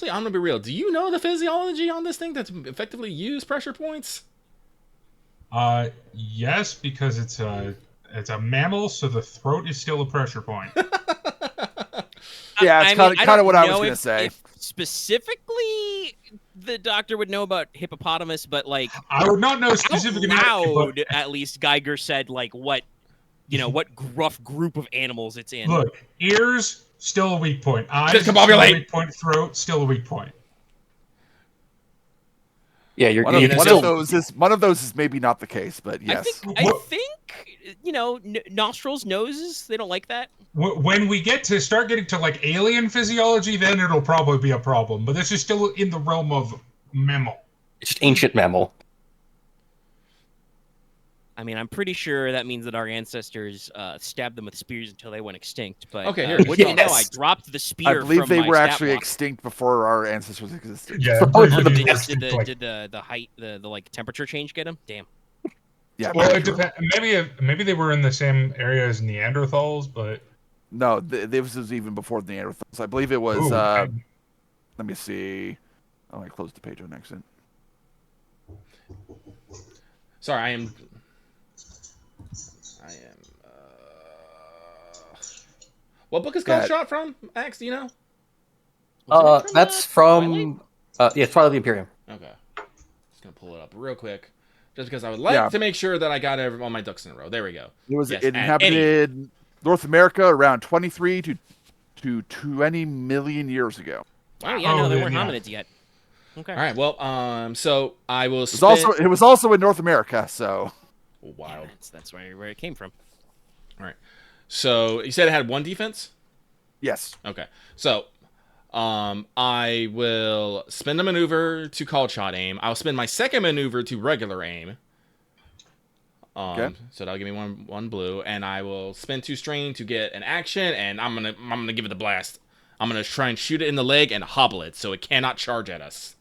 gonna be real. Do you know the physiology on this thing that's effectively used pressure points? Yes, because it's a mammal, so the throat is still a pressure point. Yeah, it's I kind of what I was know going to say. If specifically, the doctor would know about hippopotamus, but like I would not know out specifically. loud, at least Geiger said like what rough group of animals it's in. Look, ears still a weak point. Eyes Discombobulate. still a weak point. Throat still a weak point. Yeah, you're One still. of those is maybe not the case, but yes. I think nostrils, noses, they don't like that. When we start getting to like alien physiology, then it'll probably be a problem. But this is still in the realm of mammal. It's just ancient mammal. I mean, I'm pretty sure that means that our ancestors stabbed them with spears until they went extinct. But Okay, here. wouldn't you know, I Yes. dropped the spear. I believe from they my were stat actually block. extinct before our ancestors existed. Yeah, Probably pretty for the much best. Did like- the height, the like temperature change get them? Damn. Yeah. well, pretty it sure. depends. Maybe they were in the same area as Neanderthals, but No, this was even before the Neanderthals. I believe it was. Ooh, Let me see. Oh, I closed the page on accident. Sorry, I am. What book is called Shot from? Axe, do you know? That's from. Yeah, it's Twilight of the Imperium. Okay. Just gonna pull it up real quick, just because I would like to make sure that I got all my ducks in a row. There we go. It inhabited North America around 23 to 20 million years ago. Oh yeah, no, there weren't yeah. hominids yet. Okay. All right. Well, so I will. It was also in North America, so Wow. Yeah, that's where it came from. All right. So you said it had 1 defense? Yes. Okay. So I will spend a maneuver to call shot aim. I'll spend my second maneuver to regular aim. Okay. So that'll give me one blue, and I will spend 2 strain to get an action, and I'm gonna give it the blast. I'm gonna try and shoot it in the leg and hobble it so it cannot charge at us.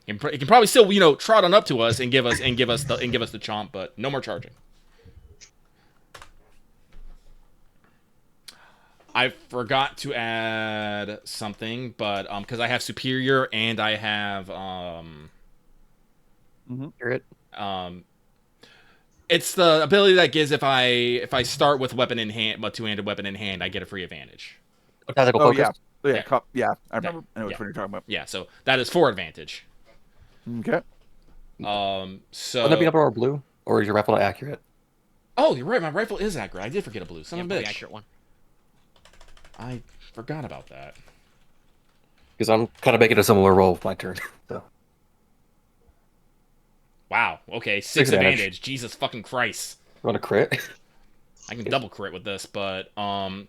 It can probably still, trot on up to us and give us the chomp, but no more charging. I forgot to add something, but because I have superior and I have Hear it. It's the ability that gives if I start with weapon in hand, but 2-handed weapon in hand, I get a free advantage. Tactical Oh focus. yeah. Yeah. Yeah. I remember. I know which Yeah. one you're talking about. Yeah, so that is 4 advantage. Okay. So Wouldn't that be number or blue, or is your rifle not accurate? oh, you're right. My rifle is accurate. I did forget a blue. Son Yeah, of a pretty bitch. accurate one. I forgot about that. Because I'm kind of making a similar roll with my turn. So Wow. Okay, 6 6 advantage. advantage. Jesus fucking Christ. you want to crit? I can double crit with this, but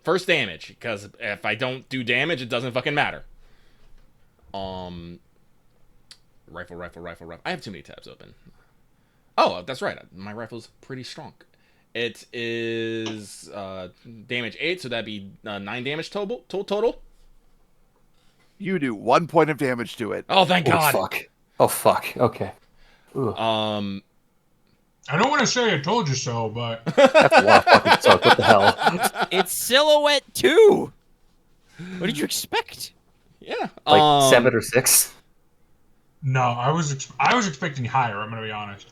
first damage, because if I don't do damage, it doesn't fucking matter. Rifle. I have too many tabs open. Oh, that's right. My rifle's pretty strong. It is damage 8, so that'd be 9 damage total. You do 1 point of damage to it. Oh, thank God. Oh fuck. Okay. Ooh. I don't want to say I told you so, but That's a lot of fucking suck. What the hell? It's Silhouette 2! What did you expect? Yeah. Like 7 or 6? no, I was expecting higher. I'm gonna be honest.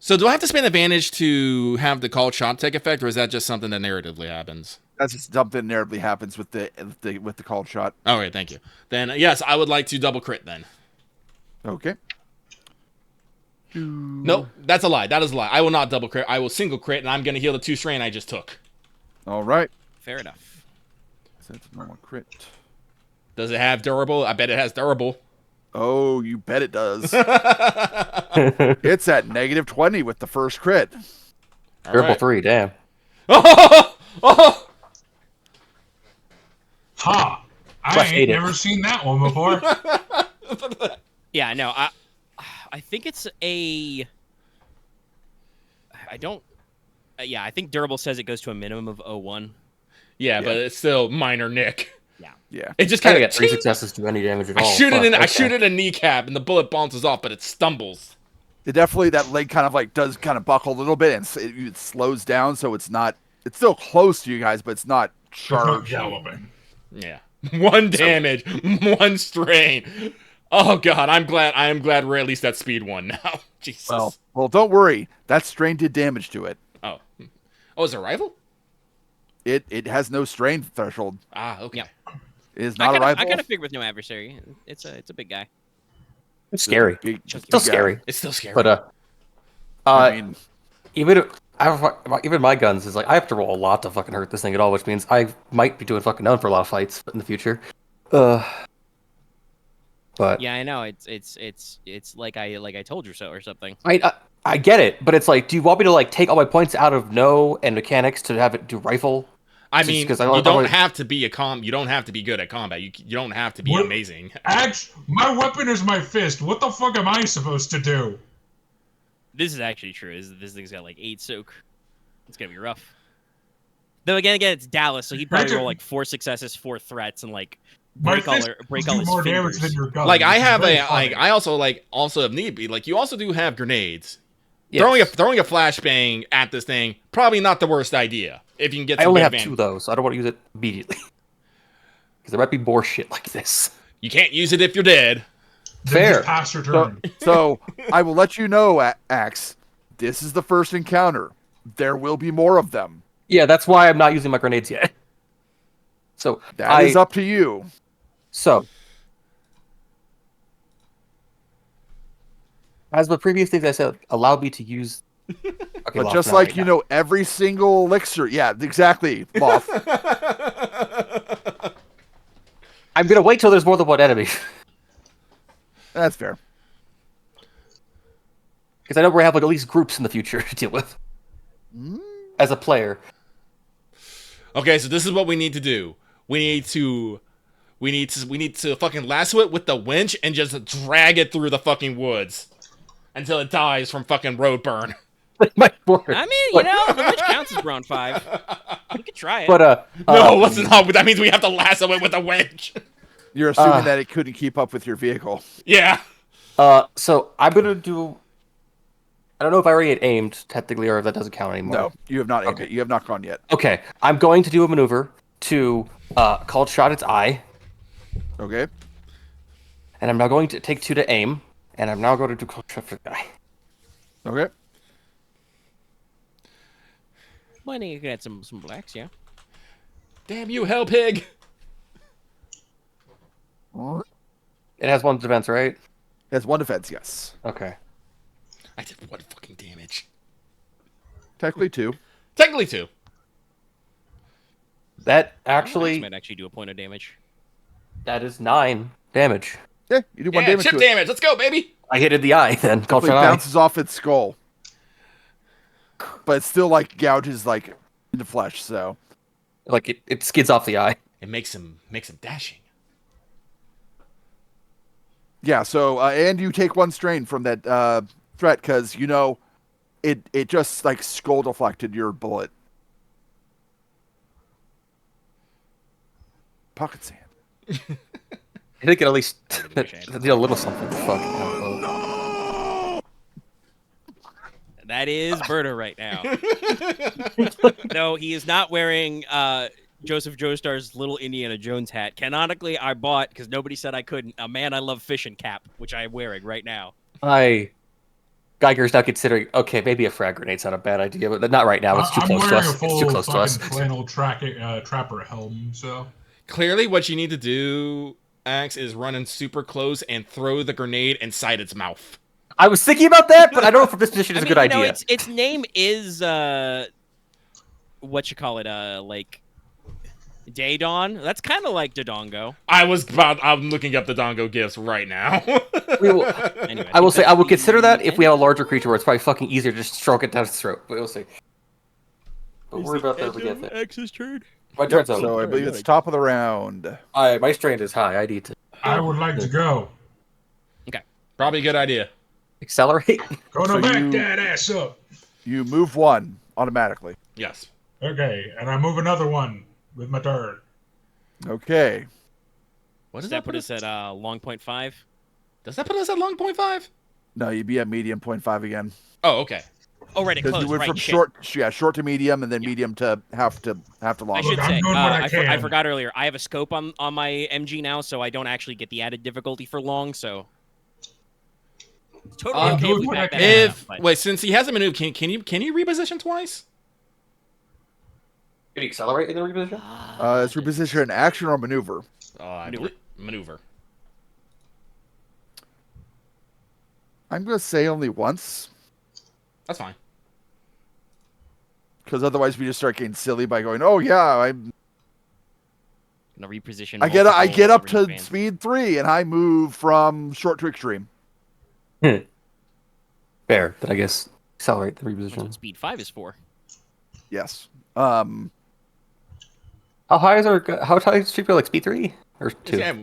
So do I have to spend advantage to have the called shot take effect, or is that just something that narratively happens? That's just something that narratively happens with the called shot. All right, thank you. Then yes, I would like to double crit then. Okay. Nope, that's a lie. That is a lie. I will not double crit. I will single crit, and I'm going to heal the 2 strain I just took. All right. Fair enough. So that's a normal crit. Does it have durable? I bet it has durable. Oh, you bet it does. It's at -20 with the first crit. All Durable right. 3, damn. Oh! Ha! I Plus ain't 8 it. never seen that one before. Yeah, no, I think it's a... I don't... yeah, I think Durable says it goes to a minimum of 01. Yeah, but it's still minor nick. Yeah. It just Kind kind of of get 3 successes to any damage at all. I shoot it in. Fuck, I okay. shoot it in kneecap, and the bullet bounces off, but it stumbles. It definitely, that leg kind of like does kind of buckle a little bit, and it slows down, so it's not. It's still close to you guys, but it's not It's not charged. galloping. Yeah, 1 damage, 1 strain. Oh God, I am glad we're at least at speed 1 now. Jesus. Well, don't worry. That strain did damage to it. Oh, is it a rival? It has no strain threshold. Ah, okay. Yeah. It is not a rival. I kind of figured with no adversary. It's a big guy. It's scary. Big- Still big guy. scary. It's still scary. But I mean, even my guns is like I have to roll a lot to fucking hurt this thing at all, which means I might be doing fucking none for a lot of fights in the future. But Yeah, I know. It's like I told you so or something. I get it, but it's like, do you want me to like take all my points out of no and mechanics to have it do rifle? I Just mean, 'cause you don't have to be you don't have to be good at combat. You don't have to be What? amazing. My weapon is my fist. What the fuck am I supposed to do? This is actually true. This thing's got like 8 soak. It's gonna be rough. Though again, it's Dallas, so he'd probably roll like 4 successes, 4 threats, and like My break all fist break all do his more fingers. damage than your gun. Like I which is have very a funny. I also if need be, like you also do have grenades. Yes. Throwing a flashbang at this thing probably not the worst idea if you can get I some only good have advantage. 2 though, so I don't want to use it immediately. Because there might be more shit like this. You can't use it if you're dead. Then Fair. just pass your turn. so I will let you know, Axe. This is the first encounter. There will be more of them. Yeah, that's why I'm not using my grenades yet. So That is up to you. So, as the previous things I said, allowed me to use. Okay, But Loth, just not like right you now. know, every single elixir. Yeah, exactly. Moth. I'm gonna wait till there's more than one enemy That's fair. because I know we have like at least groups in the future to deal with. as a player. Okay, so this is what we need to do. We need to fucking lasso it with the winch and just drag it through the fucking woods until it dies from fucking road burn. My word. I mean, you know, the witch counts as round 5. We could try it. But No, let's not. That means we have to lasso it with a winch. You're assuming that it couldn't keep up with your vehicle. Yeah. So I'm gonna do. I don't know if I already had aimed technically, or if that doesn't count anymore. No, you have not aimed it. You have not gone yet. Okay, I'm going to do a maneuver to called shot its eye, Okay. and I'm now going to take 2 to aim, and I'm now going to do called shot for the eye. Okay. Well, I think you can add some blacks, yeah. Damn you, hell pig. It has 1 defense, right? It has 1 defense, yes. Okay. I did 1 fucking damage. Technically 2. Technically 2. That This actually, might actually do a point of damage. that is 9 damage. Yeah, you do 1 Yeah, damage chip to it. damage. Let's go, baby. I hit the eye then. Called It shot eye. bounces off its skull. But it still, like, gouges, like, into flesh, so... Like it skids off the eye. It makes him dashing. Yeah, so, and you take 1 strain from that threat, because, you know, it just, like, skull deflected your bullet. Pocket sand. I think it at least wish I had did a little something. Fuck. That is Berta right now. No, he is not wearing Joseph Joestar's little Indiana Jones hat. Canonically, I bought, because nobody said I couldn't, a Man I Love Fishing cap, which I am wearing right now. Geiger's now considering, okay, maybe a frag grenade's not a bad idea, but not right now. It's too close to us. It's too close to us. Flannel trapper helm. So Clearly, what you need to do, Axe, is run in super close and throw the grenade inside its mouth. I was thinking about that, but I don't know if this position is a good you know, idea. its name is what you call it, like Daedon. That's kind of like Dodongo. I'm looking up the Dongo gifts right now. Anyway, I will say I will consider that if we have a larger creature where it's probably fucking easier to just stroke it down its throat. But we'll see. But worry about that if we get there. X's turn. My turn's So I believe it's top of the round. My strength is high. I need to I would like to go. Probably a good idea. accelerate. Gonna So back you- that ass up. You move 1 automatically. Yes. Okay, and I move another one with my turn. Okay. What Does that put us at long point 5? Does that put us at long point 5? No, you'd be at medium 0.5 again. Oh, okay. Oh, right, it Because closed. you went Right, from shit. short to medium, and then medium to half to I long. should Look, I'm say, doing what I I can. forgot earlier. I have a scope on my MG now, so I don't actually get the added difficulty for long. So it's totally I'm okay if doing we what back I that can. up, but- Wait, since he hasn't moved, can you reposition twice? Can you accelerate in the reposition? It's reposition an action or maneuver. Maneuver. I'm going to say only once, That's fine. because otherwise we just start getting silly by going, "Oh yeah, Gonna reposition. I get multiple up to range speed 3, and I move from short to extreme." Fair. Then I guess accelerate the bands. That's reposition. what speed 5 is for. Yes. How high is how high is street go? Like speed 3 or 2? Yeah,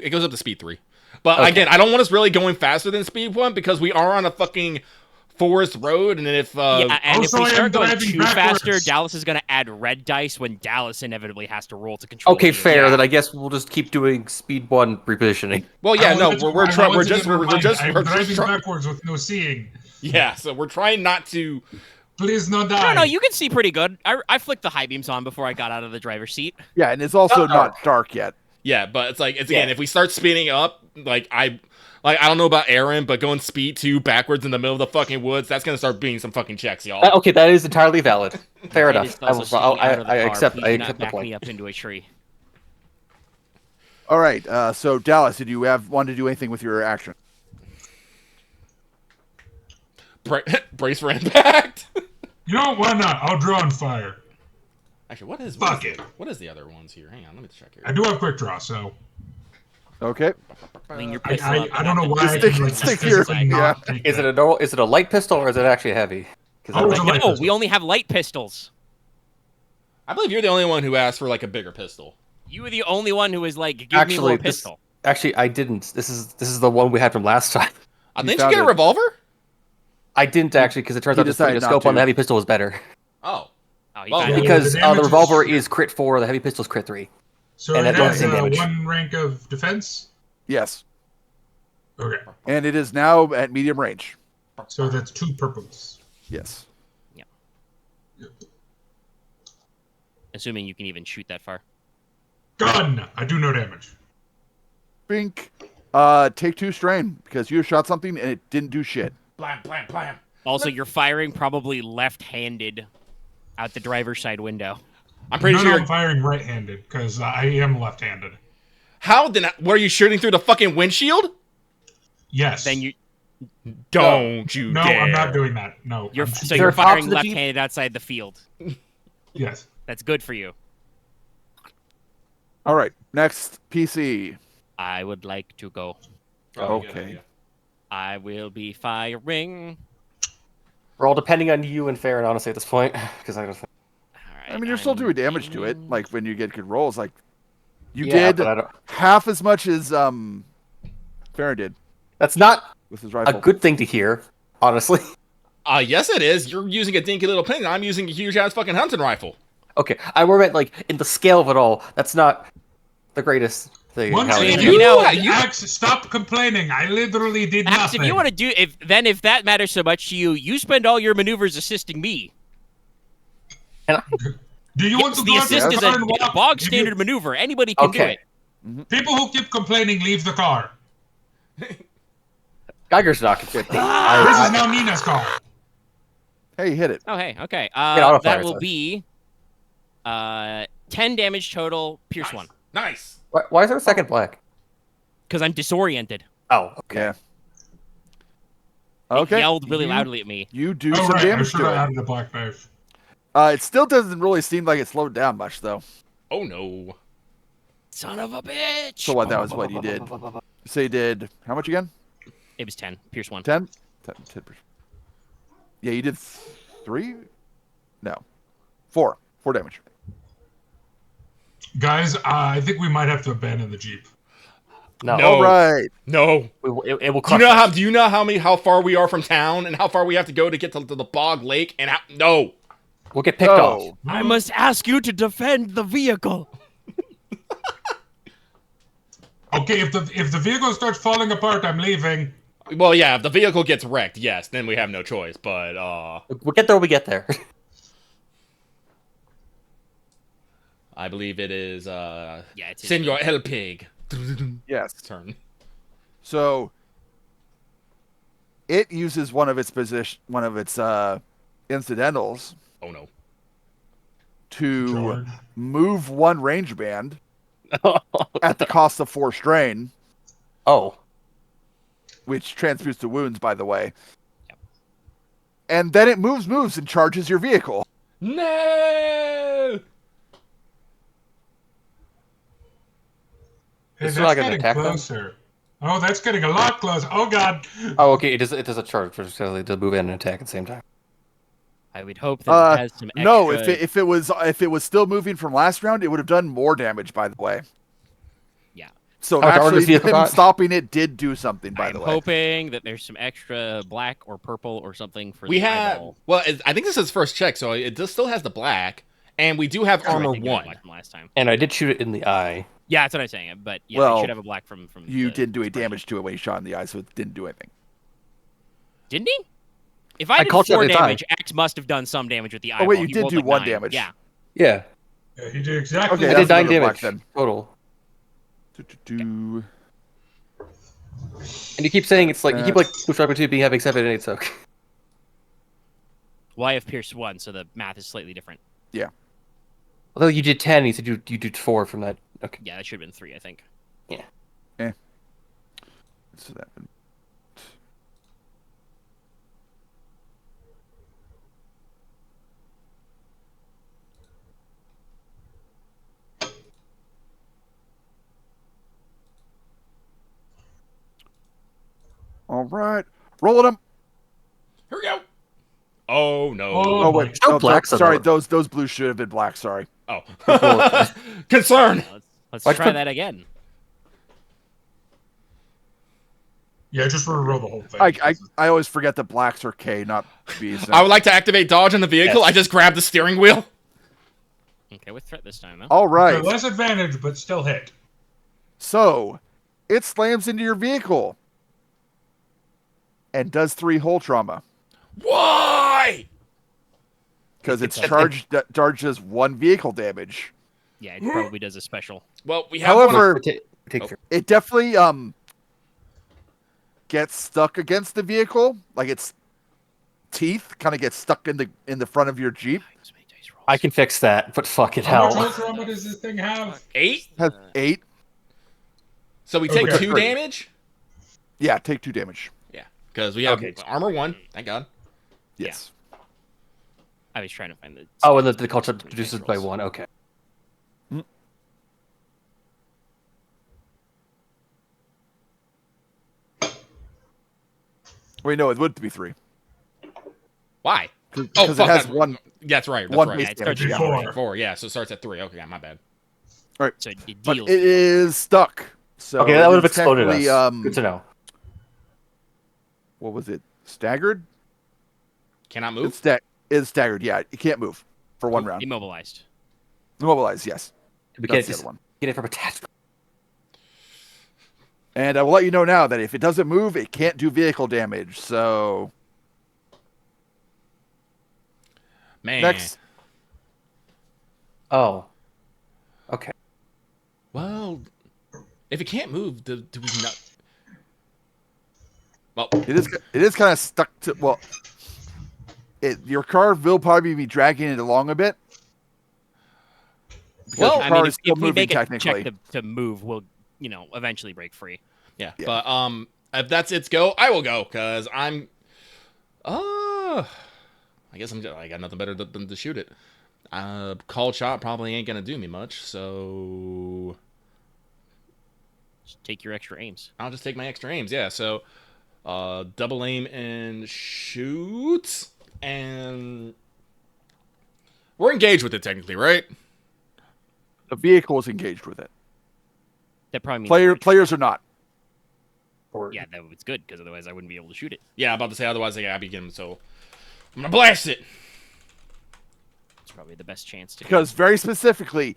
it goes up to speed 3. But Okay. again, I don't want us really going faster than speed 1 because we are on a fucking forest road, and if Yeah, and if Also, we I am start going driving too faster, backwards. Dallas is gonna add red dice when Dallas inevitably has to roll to control. Okay, the fair. Yeah. Then I guess we'll just keep doing speed 1 repositioning. well, yeah, I no, was- we're I trying. We're was just in my we're mind. just I'm we're just driving trying. backwards with no seeing. Yeah, so we're trying not to. Please no die. No, no, you can see pretty good. I flicked the high beams on before I got out of the driver's seat. Yeah, and it's also Uh-oh. not dark yet. Yeah, but it's like again, Yeah. if we start speeding up, I don't know about Aren, but going speed 2 backwards in the middle of the fucking woods, that's gonna start being some fucking checks, y'all. Okay, that is entirely valid. Fair It enough. is also sticking out of the I car. accept. Please I do not accept the back me point. up into a tree. All right. So Dallas, did you want to do anything with your action? Brace for impact. You know what? Why not? I'll draw and fire. Actually, what is Fuck it. What is the other ones here? Hang on, let me check here. I do have quick draw, so Okay. Lean your I, pistol up. I don't know why I Stick- can like stick physically here, not take Is that. it a normal? Is it a light pistol or is it actually heavy? Because Oh, it's a light No, pistol. we only have light pistols. I believe you're the only one who asked for like a bigger pistol. You were the only one who was like, "Give me more pistol." Actually, I didn't. This is the one we had from last time. He Didn't you found get a it. revolver? I didn't actually, because it turns He out just putting a decided not scope on to. the heavy pistol was better. Oh. Oh, he Well, found yeah. it. Because the the damage revolver is- is crit 4, the heavy pistol's crit 3. So And it it does has the same damage. 1 rank of defense. Yes. Okay, And it is now at medium range. so that's 2 purples. Yes. Assuming you can even shoot that far. Gun. I do no damage. Bink. Take 2 strain because you shot something and it didn't do shit. Blam, blam, blam. Also, you're firing probably left-handed out the driver's side window. I'm pretty No, sure. I'm firing right-handed because I am left-handed. How did I... Were you shooting through the fucking windshield? Yes. Then you Don't you No, dare. I'm not doing that. No. you're I'm so shooting- you're cops firing in the Jeep? left-handed outside the field. Yes. That's good for you. All right. Next PC. I would like to go. Oh, good Okay. idea. I will be firing. We're all depending on you and Farren, honestly, at this point. Because All right, I mean, you're still I'm doing damage to it. aiming. Like when you get good rolls, like you Yeah, did but I don't... half as much as Farren did That's not with his a rifle. good thing to hear, honestly. Yes, it is. You're using a dinky little pin. I'm using a huge-ass fucking hunting rifle. Okay, I more meant, like, in the scale of it all, that's not the greatest thing. Once how it again, is. you know- Axe, stop complaining. I literally did Max, nothing. if you want to do if that matters so much to you, you spend all your maneuvers assisting me. And I- Do you want Yes, to the go out assist the is car a and walk? bog If you- standard maneuver. Anybody can do Okay. it. People who keep complaining, leave the car. Geiger's not conflicting. This I- is now Nina's car. Hey, hit it. Oh, hey, okay. auto fire, That will so. be 10 damage total, pierce 1. Nice. Why is there a second black? Because I'm disoriented. Oh, okay. Yeah. It Okay. yelled really You- loudly at me. You do Oh, some right. I damage should have to it. added a black knife. It still doesn't really seem like it slowed down much, though. Oh, no. Son of a bitch! So what? That was what you did. So you did how much again? It was 10, pierce 1. 10? 10%. Yeah, you did 3? No. 4. 4 damage. Guys, I think we might have to abandon the Jeep. No. No. All right. No. It will Do you crush know us. how far we are from town and how far we have to go to get to the bog lake and how... No. We'll get picked off. So, I must ask you to defend the vehicle. Okay, if the vehicle starts falling apart, I'm leaving. Well, yeah, if the vehicle gets wrecked, yes, then we have no choice, but We'll get there when we get there. I believe it is Yeah, it's his Senor El Pig. yes. Turn. So it uses one of its incidentals Oh no. to George. move 1 range band at the cost of 4 strain, Oh. which transmutes to wounds, by the way. And then it moves and charges your vehicle. No. Hey, It's that's not gonna getting attack them? closer. Oh, that's getting a lot closer. Oh, God. Oh, okay. It is a charge for to move in and attack at the same time. I would hope that it has some extra... No, if it was still moving from last round, it would have done more damage, by the way. Yeah. So Oh, actually, Darwin's vehicle him got- stopping it did do something, by I'm the way. hoping that there's some extra black or purple or something for We the have eyeball. well, I think this is first check, so it still has the black, and we do have Sure, I armor think it was 1. black from last time. And I did shoot it in the eye. Yeah, that's what I'm saying. But yeah, Well, you should have a black from You the didn't do any spray. damage to it when he shot in the eye, so it didn't do anything. Didn't he? If I I did called you 4 at the time. damage, X must have done some damage with the eyeball. wait, you He did rolled do like 1 9. damage. Yeah. Yeah. Yeah, he did exactly Okay, I that's did 9 another black damage then. total. Do. And you keep saying it's like you keep like push up to being having 7 and 8 soak. Well, I have pierced 1, so the math is slightly different. Although you did 10, you said you did 4 from that. Okay. Yeah, that should have been 3, I think. So that. All right, rolling them. Here we go. Oh no. Oh, wait. No No, blacks on sorry, the- those blues should have been black. Sorry. Oh. Well, Concern. Let's Why'd you try put- that again. Yeah, just reroll the whole thing. I always forget that blacks are K, not Bs. I would like to activate dodge in the vehicle. Yes. I just grabbed the steering wheel. Okay, with threat this time though. All right. Okay, less advantage, but still hit. So, it slams into your vehicle and does 3 hull trauma Why? because it's It's- charges 1 vehicle damage. Yeah, it probably does a special. Well, we have However, Take Oh. your- it definitely gets stuck against the vehicle, like its teeth kind of get stuck in the front of your Jeep. I can fix that, but fucking How much hell. hull trauma does this thing have? 8. Has 8. So we take Okay. 2 damage. Yeah, take 2 damage. Yeah, because we have Okay. armor 1. Thank God. Yes. I was trying to find the. Oh, and the culture reduces by 1. Okay. Wait, no, it would be 3 Why? because fuck, it has that- 1 That's right. That's one right. base Yeah, it starts damage. with Yeah. Four. four. 4. Yeah, so it starts at 3. Okay, my bad. So it But deals. it is stuck. So Okay, that would have it's exploded us. technically, Good to know. What was it? Staggered? Cannot move. It's staggered. Yeah, it can't move for 1 round. Immobilized. Immobilized. Yes, We that's can't the just other one. get it from attachment. And I will let you know now that if it doesn't move, it can't do vehicle damage. So Man. next, Oh. Okay. Well, if it can't move, do we not? Well, it is kind of stuck to your car will probably be dragging it along a bit. Because Well, your I car mean, is if still we moving make a technically. check to move, we'll eventually break free. yeah. Yeah. But if that's its go, I will go because I'm. I guess I got nothing better than to shoot it. Called shot probably ain't gonna do me much, so Just take your extra aims. I'll just take my extra aims. Yeah, so double aim and shoot, and we're engaged with it technically, right? The vehicle is engaged with it. That probably means Players are not. Or, Yeah, that was good because otherwise I wouldn't be able to shoot it. Yeah, about to say otherwise I gotta begin. So I'm gonna blast it. It's probably the best chance to. Because very specifically,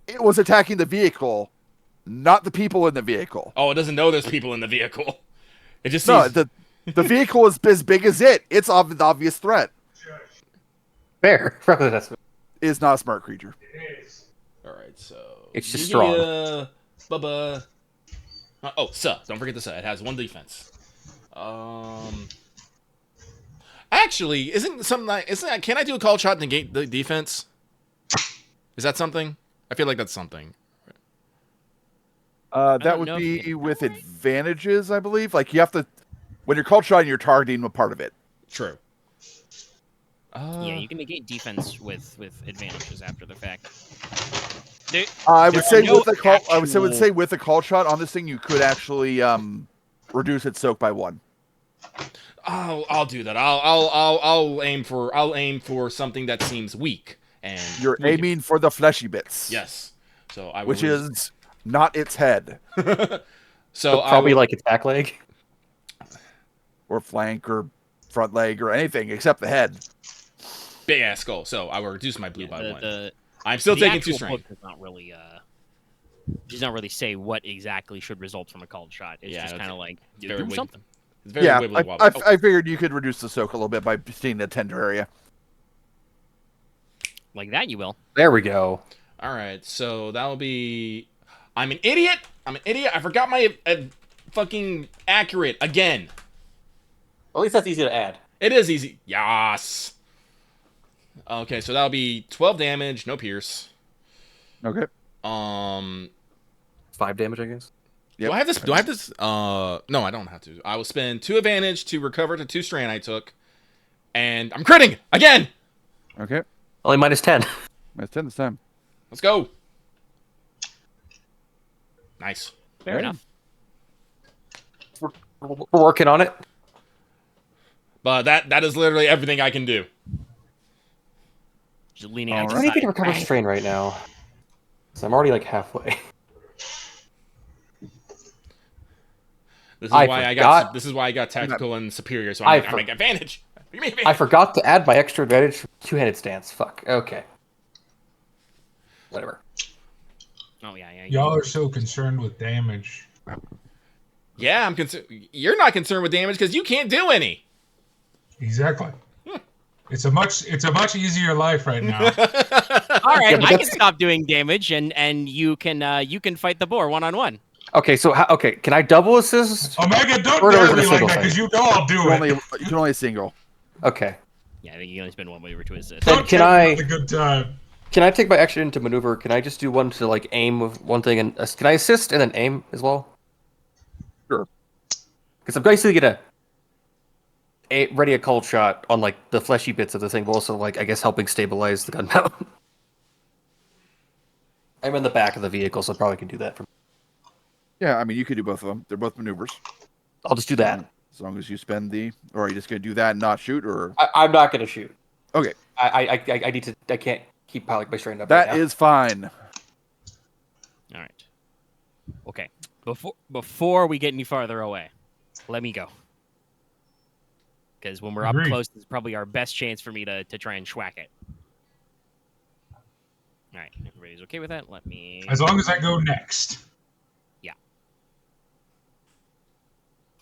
it was attacking the vehicle, not the people in the vehicle. Oh, it doesn't know there's people in the vehicle. It just No, sees. the vehicle is as big as it. It's the obvious threat. fair. Probably that's Is not a smart creature. It is. All right, so It's just yeah, Bubba. Oh, suh. Don't forget the suh. It has 1 defense. Actually, can I do a call shot and negate the defense? Is that something? I feel like that's something. That don't would know if be you can- with advantages, I believe. Like you have to, when you're called shot, you're targeting a part of it. True. Yeah, you can negate defense with advantages after the fact. I There would say are no with a call. I would actual- say with a call shot on this thing, you could actually reduce its soak by 1. I'll do that. I'll aim for something that seems weak and You're weak. aiming for the fleshy bits. Yes. So I will Which is not its head so I probably will, like its back leg. or flank or front leg or anything except the head. big ass skull. So I will reduce my blue by 1. I'm The still taking 2 actual strain. book does not really say what exactly should result from a called shot. It's Yeah, just it's kind of like very do wibbly. something. It's very Yeah, wibbly wobbly. I figured you could reduce the soak a little bit by seeing the tender area. Like that, you will. There we go. All right, so that will be. I'm an idiot. I forgot my fucking accurate again. At least that's easy to add. It is easy. Yas. Okay, so that'll be 12 damage, no pierce. Okay. 5 damage, I guess. Yep. Do I have this? No, I don't have to. I will spend 2 advantage to recover the 2 strain I took, and I'm critting again. Okay. Only minus 10. That's 10 this time. Let's go. Nice. Fair enough. We're working on it. But that is literally everything I can do. Just leaning All out I to need the to side. recover strain right now. So I'm already like halfway. This is I why forgot. this is why I got tactical and superior, so I'm an advantage. Give me advantage. I forgot to add my extra advantage for two-handed stance. Fuck. Okay. Whatever. Oh yeah. Y'all are so concerned with damage. Yeah, I'm concerned. You're not concerned with damage because you can't do any. Exactly. It's a much easier life right now. All right, Yeah, but I can that's- stop doing damage, and you can fight the boar 1-on-1. Okay, so can I double assist? Omega, don't Or is dare it a me like single that, thing? because you know I'll do You it. can only single. Okay. Yeah, I think you can only spend one maneuver to assist. Then Don't can tempt me I- with a good time. Can I take my action into maneuver? Can I just do one to like aim with one thing and can I assist and then aim as well? Sure. Because I'm basically gonna ready a cold shot on like the fleshy bits of the thing, but also like I guess helping stabilize the gun mount. I'm in the back of the vehicle, so I probably can do that. Yeah, I mean, you could do both of them. They're both maneuvers. I'll just do that. As long as you spend the... Or are you just going to do that and not shoot, or... I'm not gonna shoot. Okay. I need to. I can't keep piling my strain up. That right now. is fine. All right. Okay. Before we get any farther away, let me go. Because when we're up Agreed. close, it's probably our best chance for me to try and schwack it. All right. Everybody's okay with that? Let me... As long as I go next.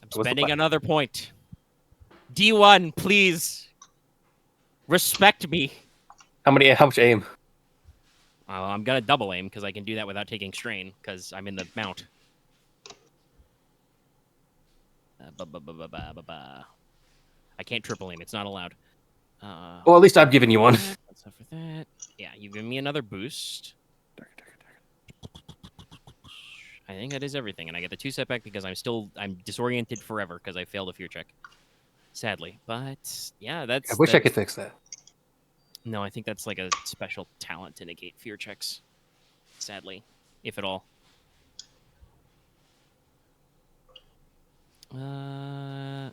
I'm What's the spending plan? another point. D1, please. Respect me. How much aim? I'm going to double aim because I can do that without taking strain because I'm in the mount. I can't triple aim. It's not allowed. Well, at least I'm giving you one. That's enough for that. Yeah, you've given me another boost. I think that is everything, and I get the 2 setback because I'm disoriented forever because I failed a fear check. Sadly, but yeah, I wish I could fix that. No, I think that's like a special talent to negate fear checks. Sadly, if at all. I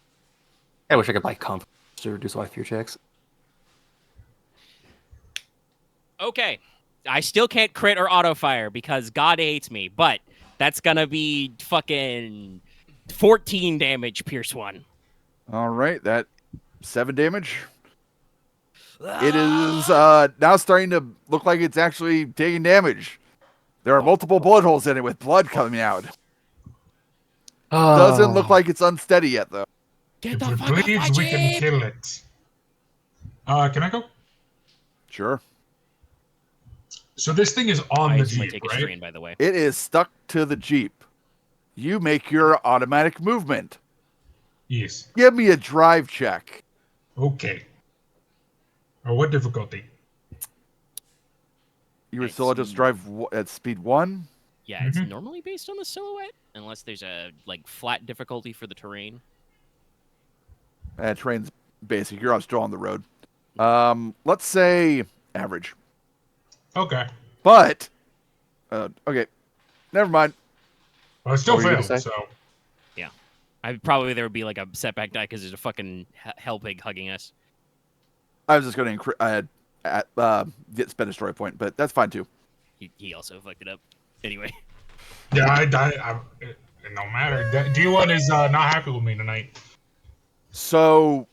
wish I could buy comp to reduce my fear checks. Okay, I still can't crit or auto fire because God hates me, but that's gonna be fucking 14 damage, Pierce 1. All right, that 7 damage. It is now starting to look like it's actually taking damage. There are multiple bullet holes in it with blood coming out. Doesn't look like it's unsteady yet, though. Get If the it fuck off my bleeds, we can jeep! kill it. Can I go? Sure. So this thing is on I the assume I Jeep, take a right? strain, by the way. It is stuck to the Jeep. You make your automatic movement. Yes. Give me a drive check. Okay. Or what difficulty? You were It's still just drive at speed 1? Yeah, it's Mhm. normally based on the silhouette, unless there's a like flat difficulty for the terrain. Train's basic. You're still on the road. Let's say average. Okay. But, okay. Never mind. Well, I still What were you gonna failed, say? so... Probably there would be like a setback die because there's a fucking hell pig hugging us. I was just going to get spend a story point, but that's fine too. He also fucked it up. Anyway. Yeah, it no matter. D1 is not happy with me tonight. So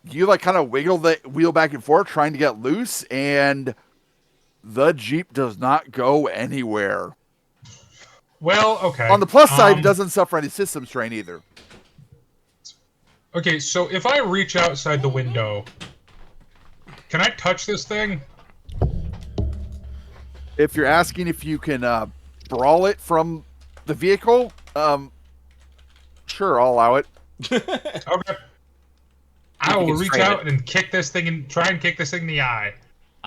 you like kind of wiggle the wheel back and forth trying to get loose, and the Jeep does not go anywhere. Well, okay. On the plus side, it doesn't suffer any system strain either. Okay, so if I reach outside the window, can I touch this thing? If you're asking if you can brawl it from the vehicle, sure, I'll allow it. Okay. I You will can reach strain out and kick this thing and try and kick this thing in the eye.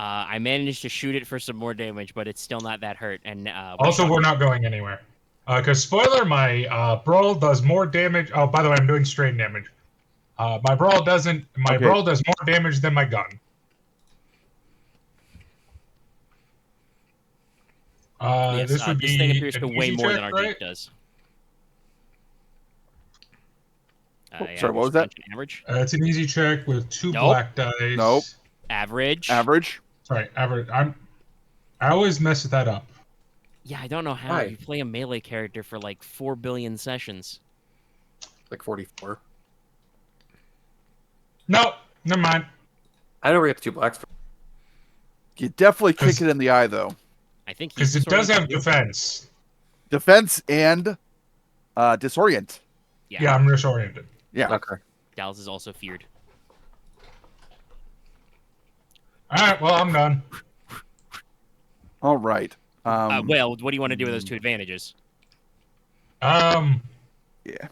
I managed to shoot it for some more damage, but it's still not that hurt. And Also, we're not going anywhere. Because, spoiler, my brawl does more damage. Oh, by the way, I'm doing strain damage. My brawl doesn't. My Okay. brawl does more damage than my gun. yes, this would this be thing appears an to weigh easy more check, than our right? Jeep does. Sorry, what was that? Average. It's an easy check with 2 Nope. black dice. Nope. Average. Average. Sorry, average. I always mess that up. Yeah, I don't know how Hi. you play a melee character for like 4 billion sessions. Like 44. Nope, never mind. I know we have 2 blacks. You definitely kick it in the eye, though. I think Because it does have disoriented. defense. Defense and disorient. Yeah, I'm disoriented. Yeah. Okay. Dallas is also feared. All right, well, I'm done. All right. Well, what do you want to do with those 2 advantages? Yeah.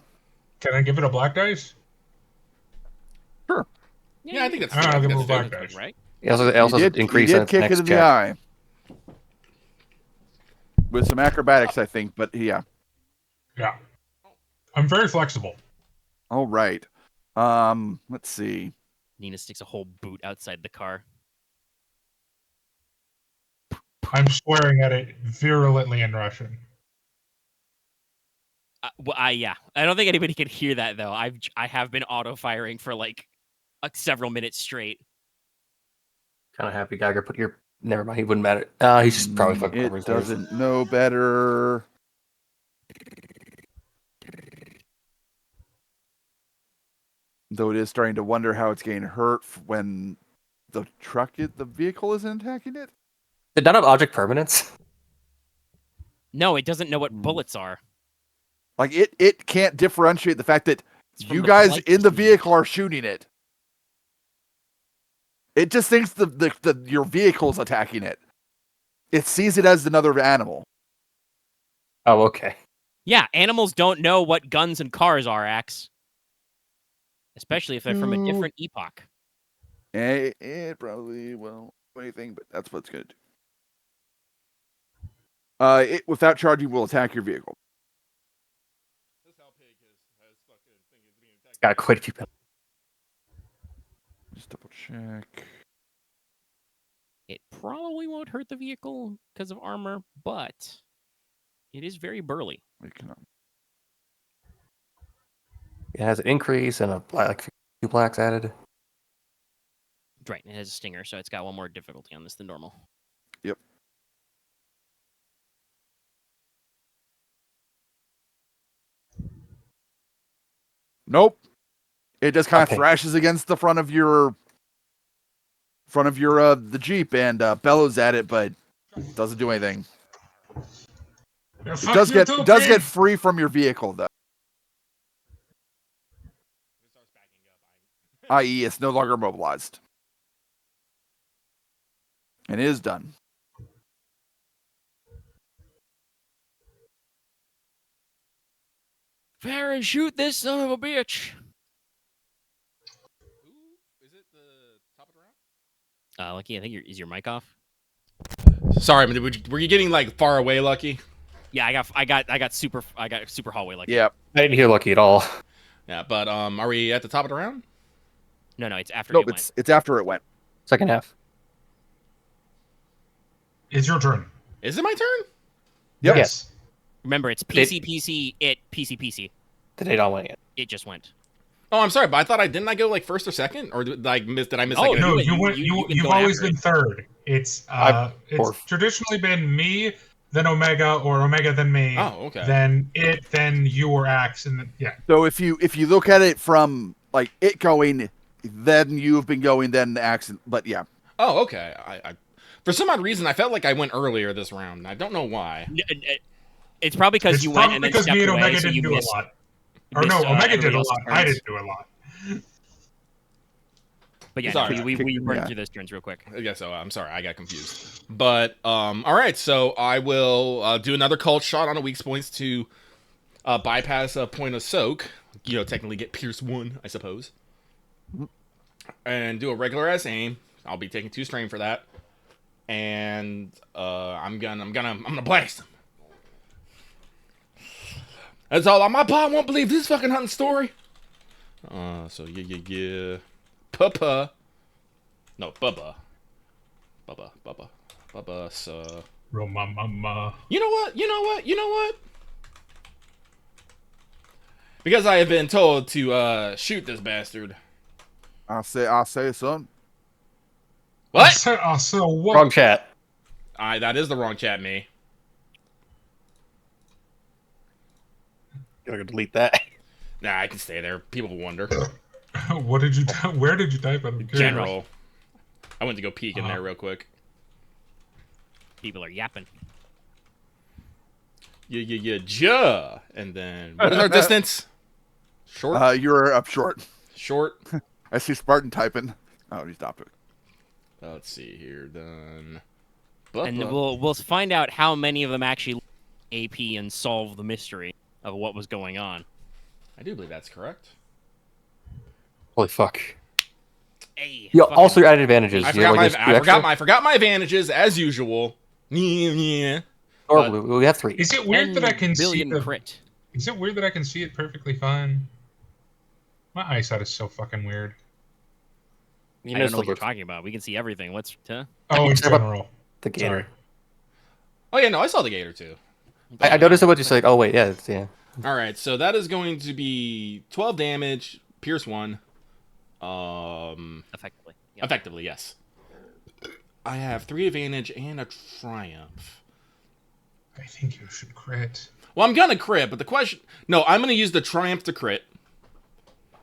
Can I give it a black dice? Sure. Yeah, I think that's. I'll give that's it fair. black dice. Right? It also has an increase he in did its kick next it in check. the eye. With some acrobatics, I think, but yeah. Yeah. I'm very flexible. All right. Let's see. Nina sticks a whole boot outside the car. I'm swearing at it virulently in Russian. Yeah. I don't think anybody can hear that though. I have been auto firing for like several minutes straight. Kind of happy Geiger put your. Never mind, he wouldn't matter. He's just probably fucking over It his ears. doesn't know better. Though it is starting to wonder how it's getting hurt when the vehicle isn't attacking it. Did not have object permanence. No, it doesn't know what bullets are. Like it can't differentiate the fact that It's from you the guys flight in the speed. vehicle are shooting it. It just thinks your vehicle's attacking it. It sees it as another animal. Oh, okay. Yeah, animals don't know what guns and cars are, Axe. Especially if they're from a different epoch. It probably won't do anything, but that's what it's going to do. It without charging will attack your vehicle. It's got quite a few penalties. Just double check. It probably won't hurt the vehicle because of armor, but it is very burly. We cannot. It has an increase and a black, like 2 blacks added. Right, it has a stinger, so it's got 1 more difficulty on this than normal. Yep. Nope. It just kind of Okay. thrashes against the front of your the Jeep and bellows at it, but doesn't do anything. Yeah, It fuck does you get too, it does pig. get free from your vehicle though. I.e., it's no longer mobilized. And it is done. Farren, shoot this son of a bitch! Is it the top of the round? Lucky, I think is your mic off? Sorry, were you getting like far away, Lucky? Yeah, I got super hallway lucky. Yep. I didn't hear Lucky at all. Yeah, but are we at the top of the round? No, it's after Nope, it went. it's after it went. Second half. It's your turn. Is it my turn? Yep. Yes. Remember, it's PC, PC. Did they not win yet? It just went. Oh, I'm sorry, but didn't I go like first or second, or did I miss? Did I miss? Oh, like, No, you- you've can go always after been third. It's fourth. traditionally been me, then Omega, or Omega then me, Oh, okay. then it, then you or Axe, and then, yeah. So if you look at it from like it going, then you've been going, then the accident. But yeah. Oh, okay. I for some odd reason I felt like I went earlier this round. I don't know why. It's probably because It's you probably went and then because stepped me and away, Omega so didn't you do missed. a lot. Or no, missed, Omega did everybody a else's lot. I turns. didn't do a lot. But yeah, Sorry. no, we burned Yeah. through those turns real quick. I guess so. I'm sorry, I got confused. But all right, so I will do another cult shot on a weak points to bypass a point of soak. You know, technically get Pierce 1, I suppose. And do a regular ass aim. I'll be taking 2 strain for that. And I'm gonna blast him. That's all. My pa won't believe this fucking hunting story. So yeah. Papa. No, Bubba. So. Mama. You know what? Because I have been told to shoot this bastard. I say, son. What? So what? Wrong chat. That is the wrong chat, me. Gotta go delete that. Nah, I can stay there. People will wonder. What did you? Where did you type it? General. I went to go peek in there real quick. People are yapping. Yeah. And then, what is our distance? Short? You're up short. Short? I see Spartan typing. Oh, he stopped it. Let's see here. Done. And we'll find out how many of them actually AP and solve the mystery of what was going on. I do believe that's correct. Holy fuck. Hey, Yeah. Also, your added advantages. I forgot my advantages as usual. Yeah. Or blue. We have 3. Is it weird that I can see billion the? crit. Is it weird that I can see it perfectly fine? My eyesight is so fucking weird. I don't know what you're talking about. We can see everything. What's Oh, in general. The gator. Sorry. Oh yeah, no, I saw the gator too. I noticed it. What you said. Like, oh wait, yeah. All right, so that is going to be 12 damage, pierce 1. effectively? Yep. Effectively, yes. I have 3 advantage and a triumph. I think you should crit. Well, I'm gonna crit, but the question... No, I'm gonna use the triumph to crit.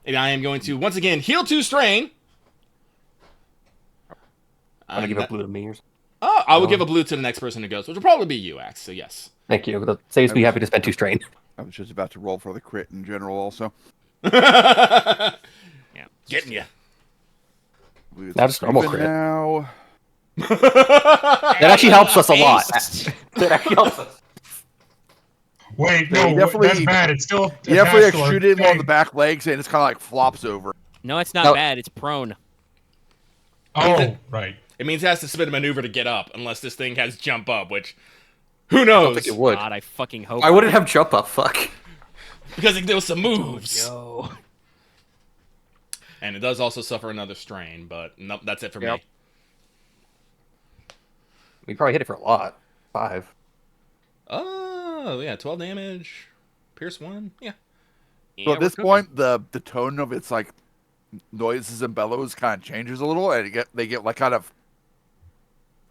And I am going to, once again, heal 2 strain. I'm gonna give a blue to me or something. I will give a blue to the next person who goes, which will probably be you, Axe, so yes. Thank you. That saves me happy to spend 2 strain. I was just about to roll for the crit in general also. Yeah, getting you. Now just normal crit. Now... That actually helps us a lot. That actually helps us. Wait, Yeah, no, definitely- that's bad. It's still. You definitely like, attached to our shoot it on thing. the back legs and it's kind of like flops over. No, it's not No. bad. It's prone. Oh, right. It means it has to spin a maneuver to get up, unless this thing has jump up, which... Who knows? I don't think it would. God, I fucking hope. I wouldn't have jump up. Fuck. Because there was some moves. No. And it does also suffer another strain, but nope, that's it for Yep. me. We probably hit it for a lot. 5. Oh, yeah, 12 damage. Pierce 1, yeah. So at this point, the tone of its like noises and bellows kind of changes a little, and they get like kind of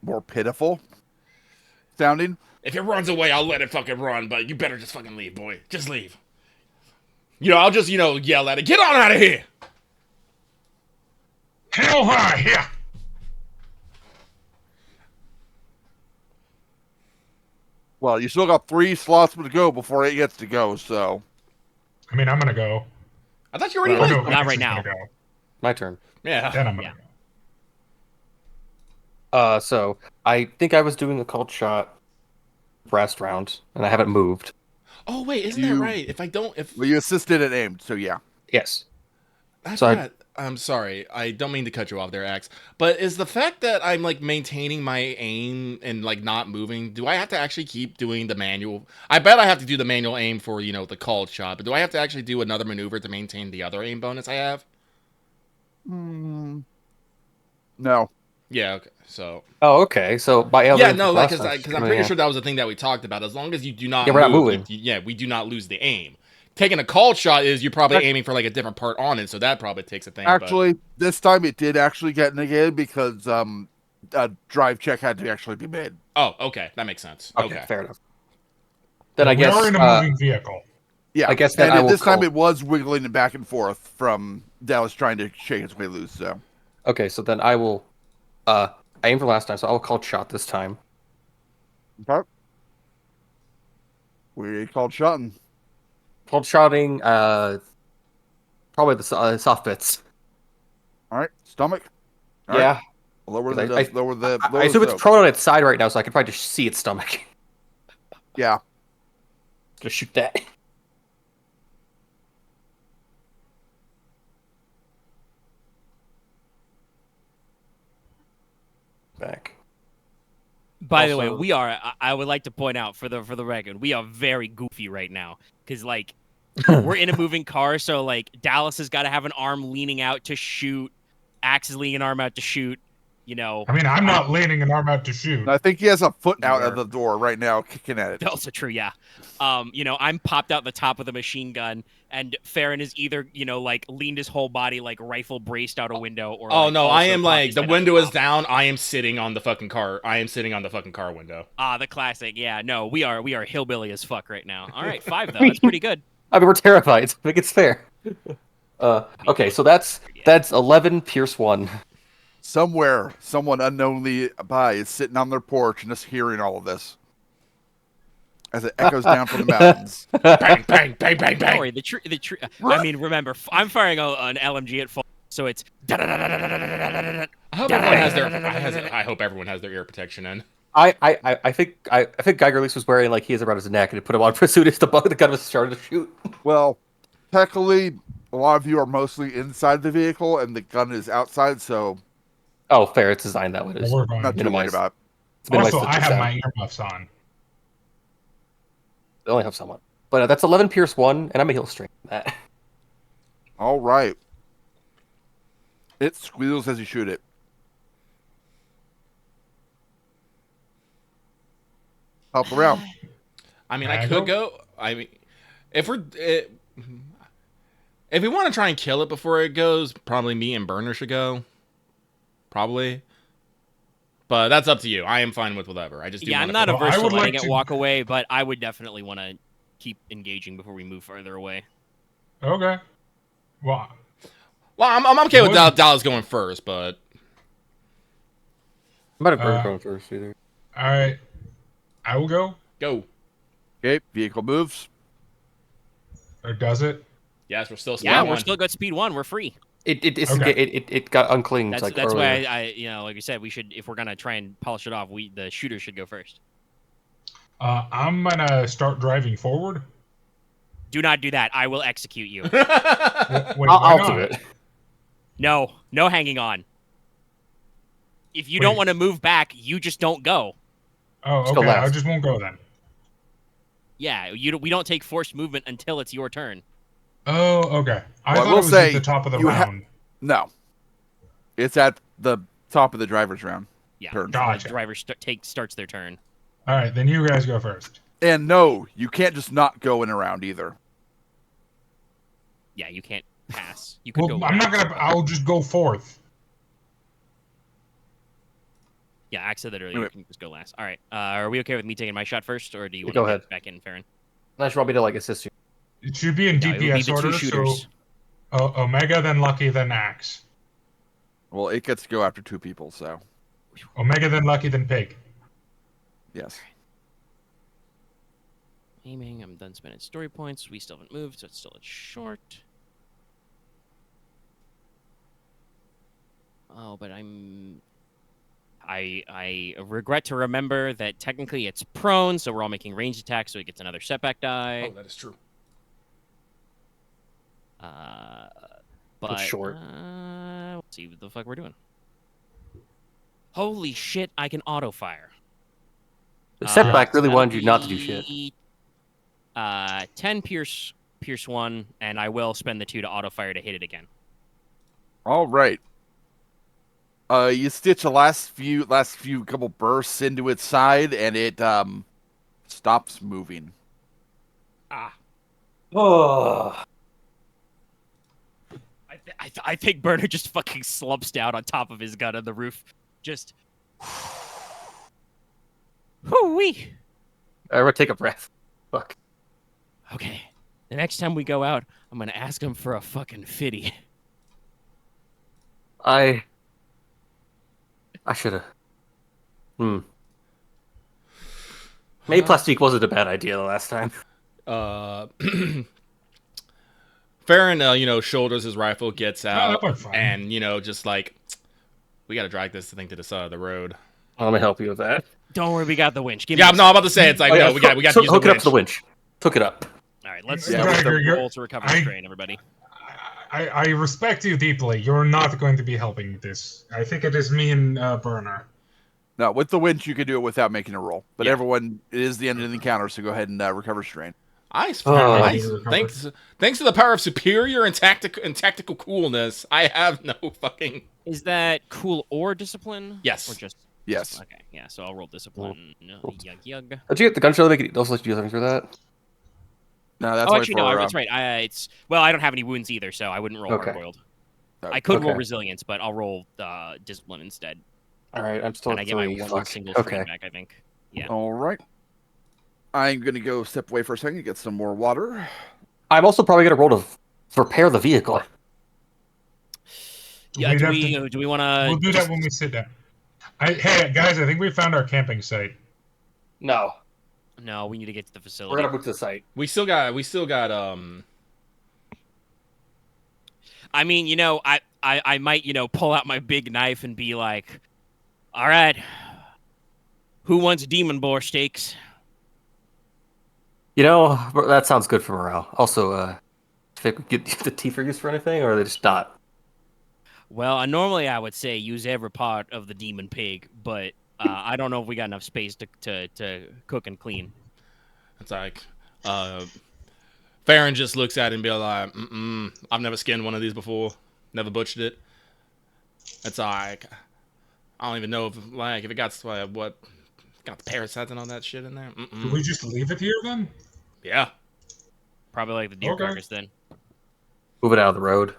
more pitiful sounding. If it runs away, I'll let it fucking run, but you better just fucking leave, boy. Just leave. I'll just, yell at it. Get on out of here! Hell yeah! Well, you still got 3 slots to go before it gets to go, so... I mean, I'm gonna go. I thought you already Oh, went. no, Not Max right is now. gonna go. My turn. Yeah. Then I'm gonna Yeah. go. So I think I was doing a cold shot last round, and I haven't moved. Oh, wait, isn't that You- right? If I don't... Well, you assisted and aimed, so yeah. Yes. I So I- forgot. I'm sorry. I don't mean to cut you off there, Axe. But is the fact that I'm, like, maintaining my aim and, like, not moving, do I have to actually keep doing the manual? I bet I have to do the manual aim for, the called shot, but do I have to actually do another maneuver to maintain the other aim bonus I have? No. Yeah, okay. So... Oh, okay. So my other Yeah, no, because last time- I'm pretty sure that was the thing that we talked about. As long as you do not Yeah, we're not move, moving. we do not lose the aim. Taking a called shot is you're probably aiming for, like, a different part on it, so that probably takes a thing. Actually, this time it did actually get negated because a drive check had to actually be made. Oh, okay. That makes sense. Okay, fair enough. Then I We guess are in a moving vehicle. Yeah, I guess then and I will this time call- it was wiggling it back and forth from Dallas trying to shake its way loose. So okay. So then I will. I aimed for last time, so I'll call shot this time. okay. We called shotting. Cold shotting. Probably the soft bits. All right, stomach. All right, Yeah. lower I- the I- lower the. I lower assume the it's soap. prone on its side right now, so I can probably just see its stomach. Yeah. Just shoot that. Back. By the way, Also- we are. I would like to point out for the record, we are very goofy right now because like we're in a moving car, so like Dallas has got to have an arm leaning out to shoot. Axe is leaning an arm out to shoot. you know, I mean, I'm not leaning an arm out to shoot. I think he has a foot out Nor- of the door right now, kicking at it. also true, yeah. You know, I'm popped out the top of the machine gun, and Farren is either, you know, like leaned his whole body like rifle braced out a window, or Oh like, no, also I am popped like his the head out window the is top. down. I am sitting on the fucking car. I am sitting on the fucking car window. Ah, the classic. Yeah, no, we are hillbilly as fuck right now. All right, 5 though. That's pretty good. I mean, we're terrified. I think it's fair. Okay, so that's 11 Pierce 1. Somewhere, someone unknownly by is sitting on their porch and just hearing all of this as it echoes down from the mountains. Bang, bang, bang, bang, Don't bang. worry, I mean, remember, I'm firing an LMG at full, so it's. I hope everyone has their. I hope everyone has their ear protection in. I think Geiger at least was wearing like he has around his neck and it put him on for as soon as the gun was started to shoot. Well, technically, a lot of you are mostly inside the vehicle and the gun is outside, so Oh, fair. It's designed that way. Well, we're going not too worried minimize. about it. It's minimized Also, the I have sound. my earmuffs on. They only have someone. But that's 11 Pierce 1, and I'm a heal string. That. All right. It squeals as you shoot it. Help around. I mean, Can I I could go? go. I mean, if we want to try and kill it before it goes, probably me and Burner should go. Probably. But that's up to you. I am fine with whatever. I just do Yeah, wanna I'm not put- Well, averse I to would letting like it to- walk away, but I would definitely want to keep engaging before we move further away. Okay. Well, Well, I'm okay with What? Dallas going first, but I might have Burn Uh, going first either. all right. I will go. go. Okay, vehicle moves. Or does it? Yes, we're still Yeah, spot we're one. still got speed 1. We're free. Okay. It got unclinged That's like that's earlier. why I you know, like you said, we should, if we're gonna try and polish it off, the shooter should go first. I'm gonna start driving forward. Do not do that. I will execute you. Wait, why I'll not? do it. No hanging on. If you Wait. don't want to move back, you just don't go. Oh, Just go okay. I last. just won't go then. Yeah, we don't take forced movement until it's your turn. Oh, okay. I Well, I thought will it was say, at the top of the you ha- round. No. It's at the top of the driver's round. Yeah, Turn. Gotcha. the driver starts their turn. All right, then you guys go first. And no, you can't just not go in a round either. Yeah, you can't pass. You could Well, go. I'm not last. gonna. I'll just go fourth. Yeah, Axe said that earlier. Anyway. You can just go last. All right. Are we okay with me taking my shot first, or do you want Go to ahead. get back in, Farren? Unless you want me to like assist you. It should be in Yeah, it would be DPS the order. two shooters. So, Omega, then Lucky, then Axe. Well, it gets to go after two people, so Omega, then Lucky, then Pig. yes. Aiming. I'm done spending story points. We still haven't moved, so it's still a short. Oh, but I regret to remember that technically it's prone, so we're all making ranged attacks, so he gets another setback die. Oh, that is true. But short. let's see what the fuck we're doing. Holy shit! I can auto fire. The setback really that'll wanted you not to do shit. be, 10 pierce 1, and I will spend the 2 to auto fire to hit it again. All right. You stitch the last few couple bursts into its side, and it stops moving. Oh. I think Burner just fucking slumps down on top of his gun on the roof. Just. Hoo-wee! I'm gonna take a breath. Fuck. Okay. The next time we go out, I'm gonna ask him for a fucking fitty. I should have. Maybe plastique wasn't a bad idea the last time. Farren, shoulders his rifle, gets that out, went fine. and just like, we gotta drag this thing to the side of the road. I'm gonna help you with that. Don't worry, we got the winch. Give me Yeah, a no, I'm about to say it's like, no, we got to use hook the it up to the winch. winch. Hook it up. All right, let's Yeah, start Geiger, the you're- roll to recover I- strain, everybody. I respect you deeply. You're not going to be helping this. I think it is me and Burner. No, with the winch you can do it without making a roll. But Yeah. everyone, it is the end of the encounter, so go ahead and recover strain. Thanks to the power of superior and tactical coolness, I have no fucking. Is that cool or discipline? Yes. Or just Yes. Okay. Yeah. So I'll roll discipline. Yug. Did you get the gun show? They could also let you do something for that. No, that's Oh, only actually, for, no. That's right. I don't have any wounds either, so I wouldn't roll Okay. hard-boiled. I could roll Okay. resilience, but I'll roll discipline instead. All right, I'm still And I get my three. one Fuck. single Okay. strain back, I think. Yeah. All right. I'm gonna go step away for a second, get some more water. I'm also probably gonna roll to repair the vehicle. Yeah. Do we want to? We'll do that when we sit down. Hey guys, I think we found our camping site. No, No, we need to get to the we're facility. gonna move to the site. We still got. I mean, I might, pull out my big knife and be like, "All right, who wants demon boar steaks?" That sounds good for morale. Also, think we get the teeth are used for anything, or are they just not? Well, normally I would say use every part of the demon pig, but I don't know if we got enough space to cook and clean. It's like, Farren just looks at it and be like, I've never skinned one of these before, never butchered it. It's like, I don't even know if it got got the parasites and all that shit in there. Do we just leave it here then? Yeah. Probably like the deer Okay. carcass then. Move it out of the road.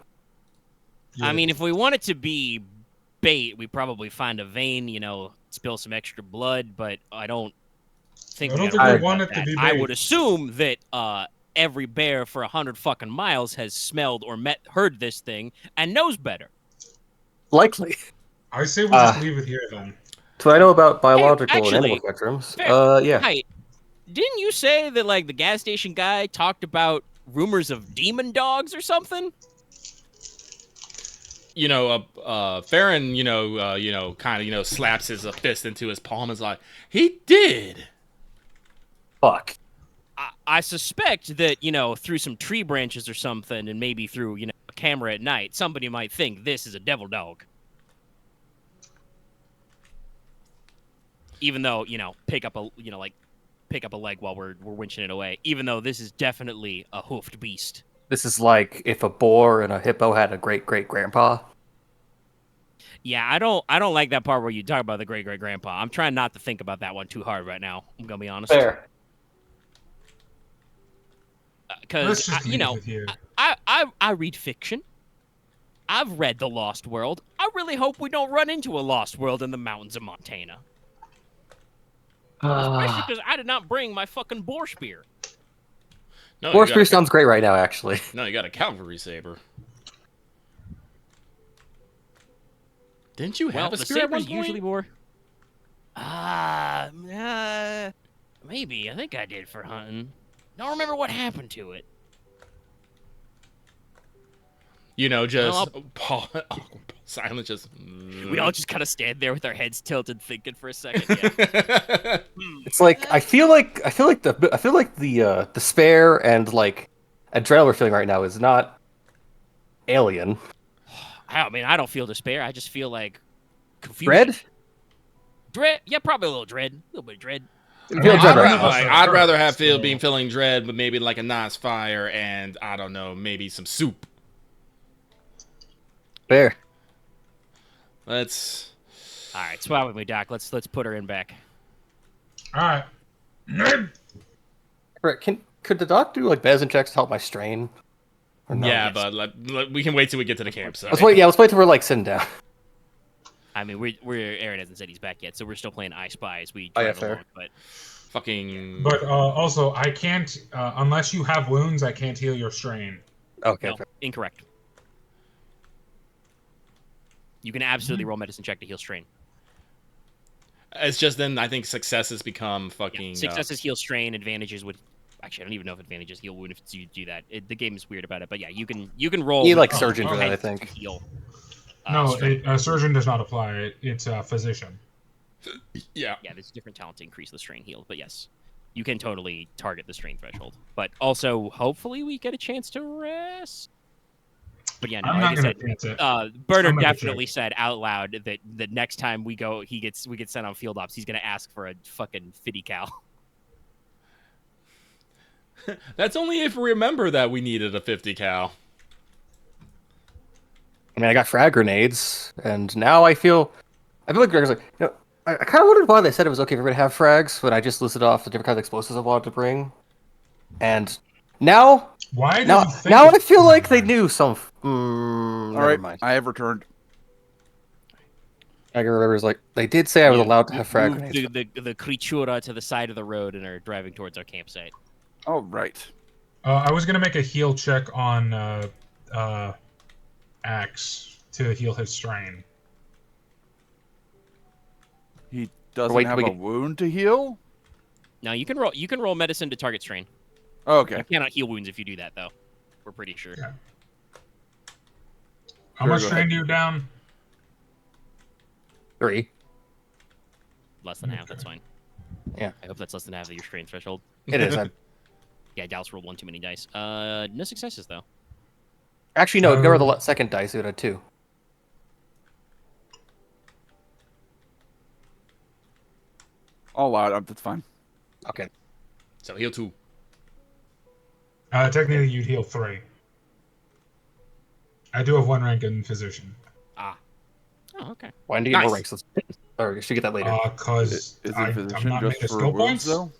Yeah. I mean, if we want it to be bait, we probably find a vein, spill some extra blood, but I don't think I we don't gotta think we worry want about it to that. be I bait. would assume that every bear for 100 fucking miles has smelled or heard this thing and knows better. Likely. I say we just leave it here then. So I know about biological and actually, animal spectrums. Yeah. Hey, didn't you say that like the gas station guy talked about rumors of demon dogs or something? Farren, kind of, slaps his fist into his palm and is like, he did. Fuck. I suspect that, through some tree branches or something, and maybe through, a camera at night, somebody might think this is a devil dog. Even though, pick up a leg while we're winching it away. Even though this is definitely a hoofed beast. This is like if a boar and a hippo had a great-great-grandpa. Yeah, I don't like that part where you talk about the great-great-grandpa. I'm trying not to think about that one too hard right now. I'm gonna be honest. Fair. Because Let's just leave it here. I read fiction. I've read The Lost World. I really hope we don't run into a Lost World in the mountains of Montana. Especially because I did not bring my fucking boar spear. No, Boar you got spear a- sounds great right now, actually. No, you got a cavalry saber. Didn't you have Well, a the spear at one saber's point? usually more. Maybe. I think I did for hunting. Don't remember what happened to it. Paul, silence just. We all just kind of stand there with our heads tilted, thinking for a second. Yeah. It's like I feel like the despair and like adrenaline we're feeling right now is not alien. I mean, I don't feel despair. I just feel like confusion. Dread? Yeah, probably a little dread. A little bit of dread. I feel dread right now. I'd rather have feeling dread, but maybe like a nice fire and I don't know, maybe some soup. Fair. Let's. All right, swap with me, Doc. Let's put her in back. All right. Could the doc do like Benison checks to help my strain? Or no? Yeah, yes. but we can wait till we get to the campsite. Let's wait till we're like sitting down. I mean, Aren hasn't said he's back yet, so we're still playing I Spy as we Oh, yeah, drive fair. along. But Fucking. But also, I can't unless you have wounds. I can't heal your strain. Okay. no, Fair. incorrect. You can absolutely roll medicine check to heal strain. It's just then I think successes become fucking. Yeah, successes heal strain. Advantages would. Actually, I don't even know if advantages heal wound if you do that. The game is weird about it, but yeah, you can roll. You need, like, with- surgeon for that, I to think. Heal. No, strain. surgeon does not apply. It's a physician. Yeah. Yeah, there's a different talent to increase the strain heal, but yes, you can totally target the strain threshold. But also, hopefully, we get a chance to rest. But yeah, no, I'm like I not gonna said, chance it. Bernard I'm gonna definitely said out loud that the next time we get sent on field ops, he's gonna ask for a fucking fitty cow. That's only if we remember that we needed a 50 cal. I mean, I got frag grenades, and now I feel like Greg's like, I kind of wondered why they said it was okay for everybody to have frags when I just listed off the different kinds of explosives I wanted to bring, and now Why? now I feel like they knew some. Never mind. I have returned. Geiger remembers like they did say I was allowed to have frag moved grenades. the creatura to the side of the road and are driving towards our campsite. All right. I was gonna make a heal check on Axe to heal his strain. He doesn't Wait, have we a get- wound to heal. Now you can roll medicine to target strain. Oh, okay. You cannot heal wounds if you do that though. We're pretty sure. Yeah. How Sure, much go strain ahead. do you down? 3. Less than half, that's fine. Yeah. I hope that's less than half of your strain threshold. It is. Yeah, Dallas rolled one too many dice. No successes though. Actually, no. Ignore the second dice. It had 2. All out. That's fine. Okay. So heal 2. Technically, you'd heal 3. I do have 1 rank in physician. Ah. Oh, okay. Why didn't you get more Nice. ranks? Or should get that later. Cause Is it I'm physician not just making for skill wounds points. though?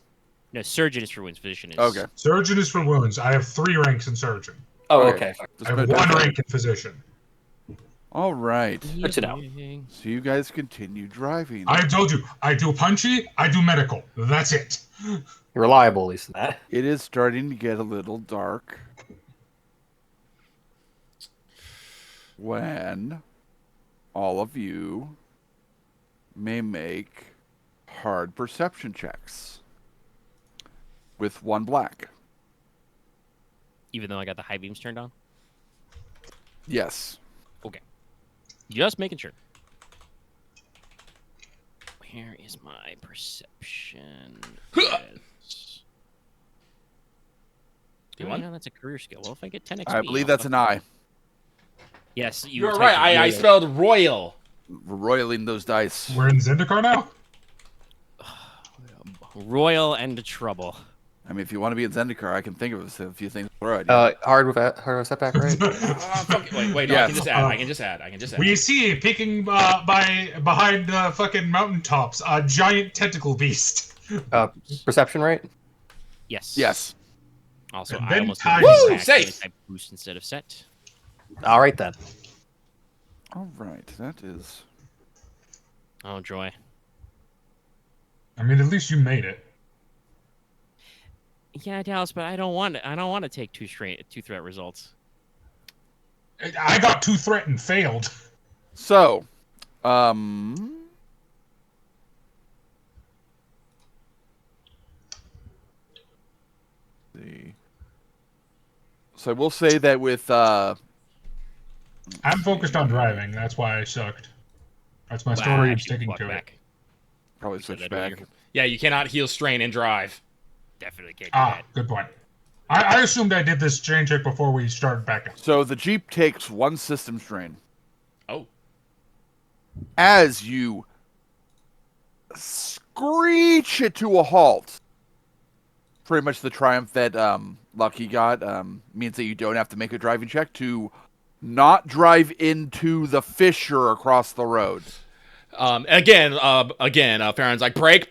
No, surgeon is for wounds. Physician is. Okay. Surgeon is for wounds. I have 3 ranks in surgeon. Oh, okay. okay. Fine. Just I have gonna 1 do- rank in physician. All right. Good to know. So you guys continue driving. I told you, I do punchy, I do medical. That's it. You're reliable, at least in that. It is starting to get a little dark. When all of you may make hard perception checks with 1 black. Even though I got the high beams turned on. Yes. Just making sure. Where is my perception? Yes. You Oh, won? yeah, that's a career skill. Well, if I get 10 XP, I believe I'll that's an eye. Yes, You're typed right. it. I spelled royal. Roiling those dice. We're in Zendikar now? Royal and trouble. I mean, if you want to be in Zendikar, I can think of a few things. Right. Hard with a setback, right? Fuck it. Wait. No, Yes. I can just add. I can just add. We see peeking behind the fucking mountaintops a giant tentacle beast. Perception, right? Yes. Yes. Also, And I then almost times- used Woo, axe safe. type boost instead of set. All right then. All right. That is. Oh joy. I mean, at least you made it. Yeah, Dallas, but I don't want to take two threat results. I got 2 threat and failed. So, see. So I will say that with I'm focused on driving. That's why I sucked. That's my story. I'm Actually, sticking walk to it. back. probably said switch that earlier. back. Yeah, you cannot heal strain and drive. Definitely can't do Ah, that. good point. I assumed I did this chain check before we started back up. So the Jeep takes 1 system strain. Oh. As you screech it to a halt. Pretty much the triumph that Lucky got means that you don't have to make a driving check to not drive into the fissure across the road. Again, Farren's like, brake.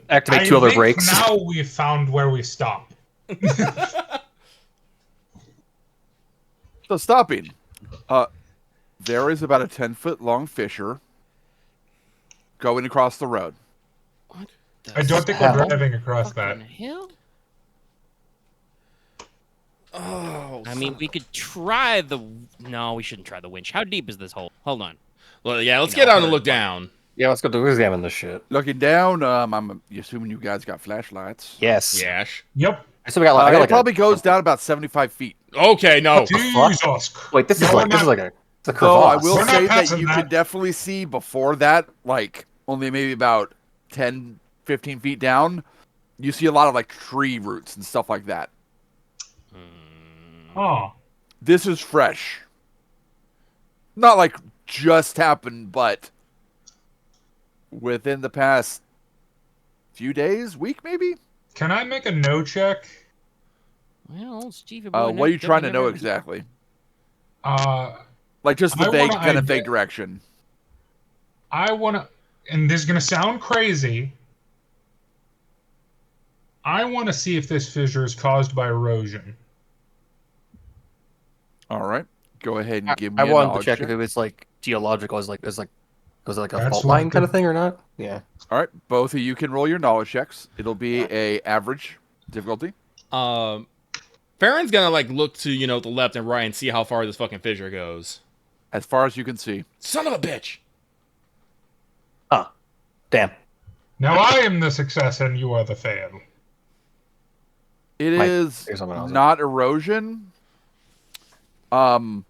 Activate 2 other think brakes. Now we found where we stop. So stopping. There is about a 10-foot long fissure going across the road. What the I don't think we're hell? driving across that. fucking hell? Oh. I mean, we could try the. No, we shouldn't try the winch. How deep is this hole? Hold on. Well, yeah. Let's You know, get out and her- look down. Yeah, let's go to examine this shit. Looking down, I'm assuming you guys got flashlights. Yes. Yash. Yep. So we got, I got It like probably goes down about 75 feet. Okay, no. Jesus. Wait, this is No, like we're this is not- like a crevasse. So I will We're not say that passing you that. could definitely see before that, like only maybe about 10, 15 feet down, you see a lot of like tree roots and stuff like that. Oh. This is fresh. Not like just happened, but within the past few days, week maybe. Can I make a no check? Well, Stevie What are you trying to know exactly? Like just the I vague wanna kind of ident- vague direction. I want to, and this is going to sound crazy. I want to see if this fissure is caused by erosion. All right, go ahead and give me. I a wanted to knowledge check check. if it was like geological, was it like a That's fault like line kind the- of thing or not? Yeah. All right, both of you can roll your knowledge checks. It'll be a average difficulty. Farren's gonna like look to the left and right and see how far this fucking fissure goes. As far as you can see. Son of a bitch! Oh, damn. Now I am the success and you are the fail. It Mike, is here's someone else. not erosion. Act's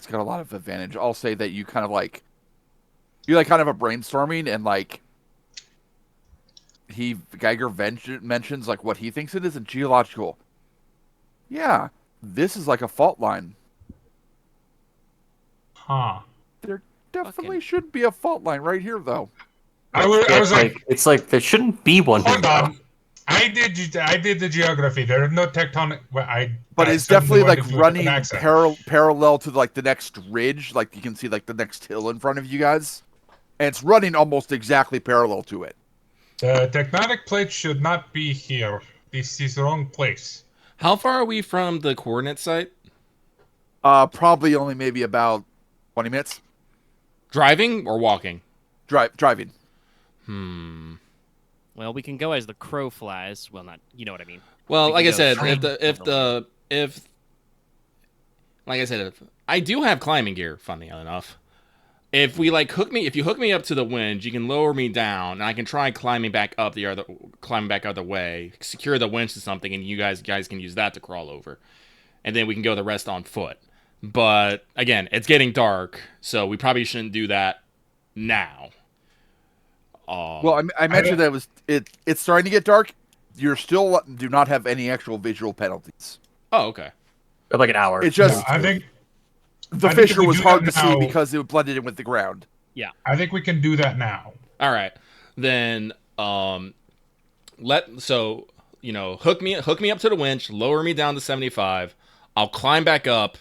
got a lot of advantage. I'll say that you kind of like kind of a brainstorming and like Geiger mentions like what he thinks it is a geological. Yeah, this is like a fault line. Huh. There definitely should be a fault line right here though. I was like, It's like there shouldn't be one. hold here, on. I did the geography. There are no tectonic. But I it's suddenly definitely like wanted to do it with running an accent. parallel to like the next ridge. Like you can see like the next hill in front of you guys. And it's running almost exactly parallel to it. The tectonic plate should not be here. This is the wrong place. How far are we from the coordinate site? Probably only maybe about 20 minutes. Driving or walking? Driving. Well, we can go as the crow flies. Well, not, you know what I mean. Well, We like I can go said, straight. if I do have climbing gear, funny enough. If you hook me up to the winch, you can lower me down, and I can try climbing back other way, secure the winch to something, and you guys can use that to crawl over, and then we can go the rest on foot. But again, it's getting dark, so we probably shouldn't do that now. Well, I mentioned that it's starting to get dark. You still do not have any actual visual penalties. Oh, okay. like an hour. It's just I think the I think if fissure we was do hard that to see now- because it blended in with the ground. I think we can do that now. All right, then hook me up to the winch, lower me down to 75. I'll climb back up.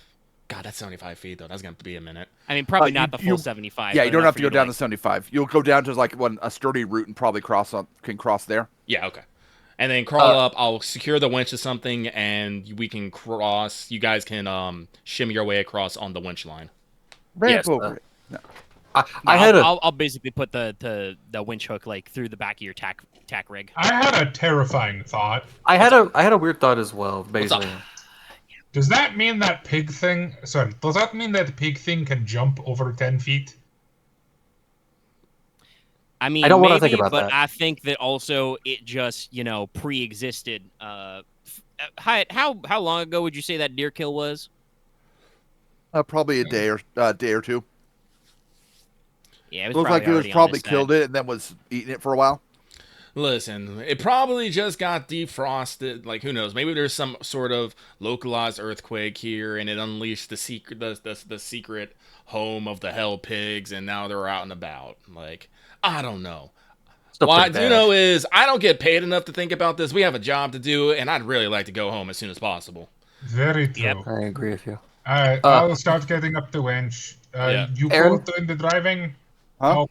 God, that's 75 feet though. That's gonna be a minute. I mean, probably you- not the full you- 75. Yeah, but you don't enough have for to you go down to like, 75. You'll go down to like a sturdy route and probably can cross there. Yeah, okay. And then crawl up. I'll secure the winch to something, and we can cross. You guys can shimmy your way across on the winch line. Ramp Yes, over it. No. I'll basically put the winch hook like through the back of your tack rig. I had a terrifying thought. I had a weird thought as well. Basically, Does that mean that pig thing? Sorry, does that mean that the pig thing can jump over 10 feet? I mean, I don't wanna maybe, think about but that. I think that also it just pre-existed. Hyatt, how long ago would you say that deer kill was? Probably a day or two. Yeah, it was Looks like it was already on probably his side. killed it and then was eating it for a while. Listen, it probably just got defrosted. Like, who knows? Maybe there's some sort of localized earthquake here, and it unleashed the secret home of the hell pigs, and now they're out and about. Like, I don't know. Still What I pretty do bad. know is I don't get paid enough to think about this. We have a job to do, and I'd really like to go home as soon as possible. Very true. Yep. I agree with you. Alright, I'll start getting up the winch. Yeah. You Aaron? both doing the driving? Huh? Oh,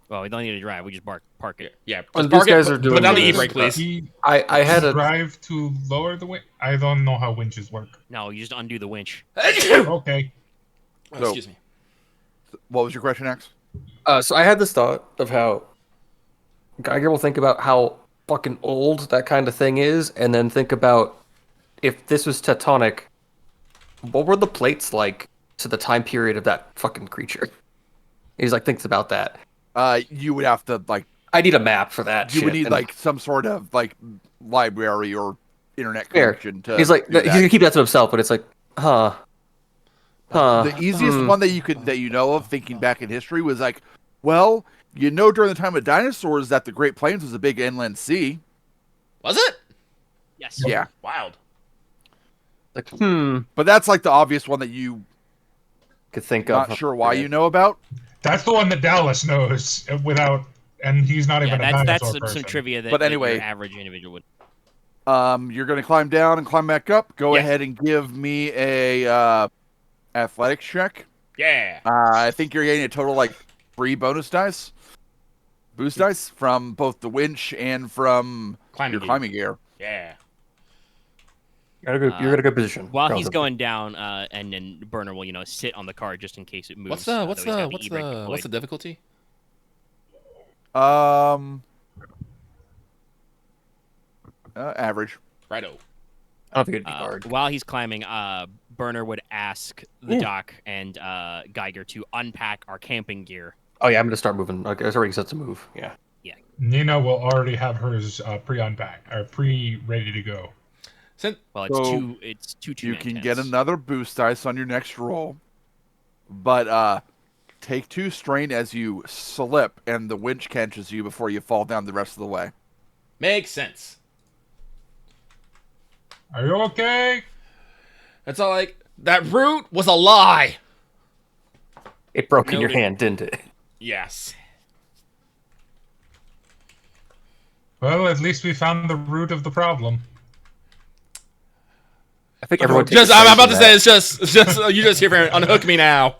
Well, we don't need to drive. We just park it. Yeah, Well, just these park it, guys are put doing down the this, e-brake, please. I had a drive to lower the winch. I don't know how winches work. No, you just undo the winch. Okay. Oh, excuse me. What was your question, X? so I had this thought of how Geiger will think about how fucking old that kind of thing is, and then think about if this was tectonic, what were the plates like to the time period of that fucking creature? He's like thinks about that. You would have to like I need a map for that. you would shit, need and- like some sort of like library or internet Fair. connection to. He's like do he's that. gonna keep that to himself, but it's like, huh. The easiest one that you know of thinking back in history was like, well, during the time of dinosaurs that the Great Plains was a big inland sea. Was it? Yes. Yeah, Wild. Like, but that's like the obvious one that you could think of. not sure why you know about. That's the one that Dallas knows without and he's not Yeah, even a that's dinosaur some person. trivia that, But that anyway- your average individual would. You're going to climb down and climb back up. Go Yes. ahead and give me a athletics check. Yeah. I think you're getting a total like 3 bonus dice, boost dice from both the winch and from your climbing gear. Yeah. You're in a good position. While he's relatively. going down, and then Burner will, sit on the car just in case it moves. What's though the he's got E-brake deployed. what's the difficulty? Average. Righto. I don't think it'd be hard. While he's climbing, Burner would ask the doc and Geiger to unpack our camping gear. Oh yeah, I'm gonna start moving. Like, it's already set to move. Yeah. Nina will already have hers pre-unpacked or pre-ready to go. Well, it's So, two You man can tents. get another boost dice on your next roll, but take 2 strain as you slip and the winch catches you before you fall down the rest of the way. Makes sense. Are you okay? It's all like, that route was a lie. It broke in your Noted. hand, didn't it? Yes. Well, at least we found the root of the problem. I think everyone. I'm about to say it's just you just hear Farren, unhook me now.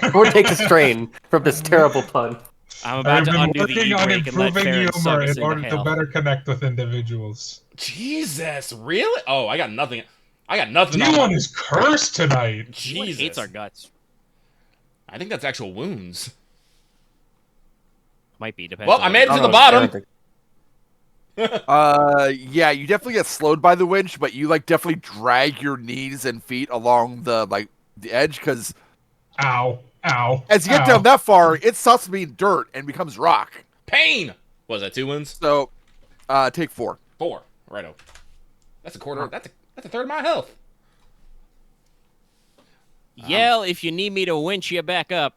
Everyone takes a strain from this terrible pun. I'm about I've to been undo the working on e-brake and let improving Farren suck humor us in order into to hell. better connect with individuals. Jesus, really? Oh, I got nothing. I got nothing. D1 is cursed tonight. He Jesus. hates our guts. I think that's actual wounds. Might be, depends. Well, on I what made it you- to the I bottom. don't think- Yeah, you definitely get slowed by the winch, but you like definitely drag your knees and feet along the edge because Ow. Ow. as you get ow. down that far, it stops being dirt and becomes rock. Pain. Was that 2 wounds? So, take 4. 4. Righto. That's a quarter. That's a third of my health. Yell if you need me to winch you back up.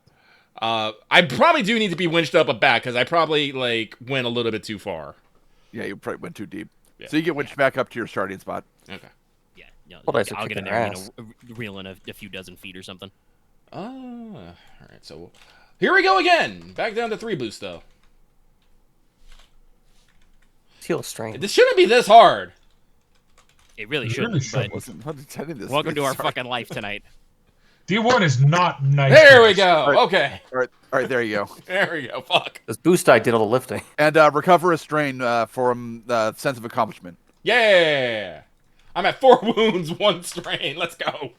I probably do need to be winched up a back because I probably went a little bit too far. Yeah, you probably went too deep. Yeah. So you get winched back up to your starting spot. Okay. Yeah, Well, I said I'll get in kick there, their ass. reel in a few dozen feet or something. All right. So here we go again. Back down to 3 boost though. Feel a strain. This shouldn't be this hard. It really It shouldn't. really shouldn't. But Wasn't intending this. welcome to our Sorry. fucking life tonight. D1 is not nice. There we go. Alright. Okay. All right, there you go. There we go. Fuck. This boost die did all the lifting. And recover a strain from sense of accomplishment. Yeah. I'm at 4 wounds, 1 strain. Let's go.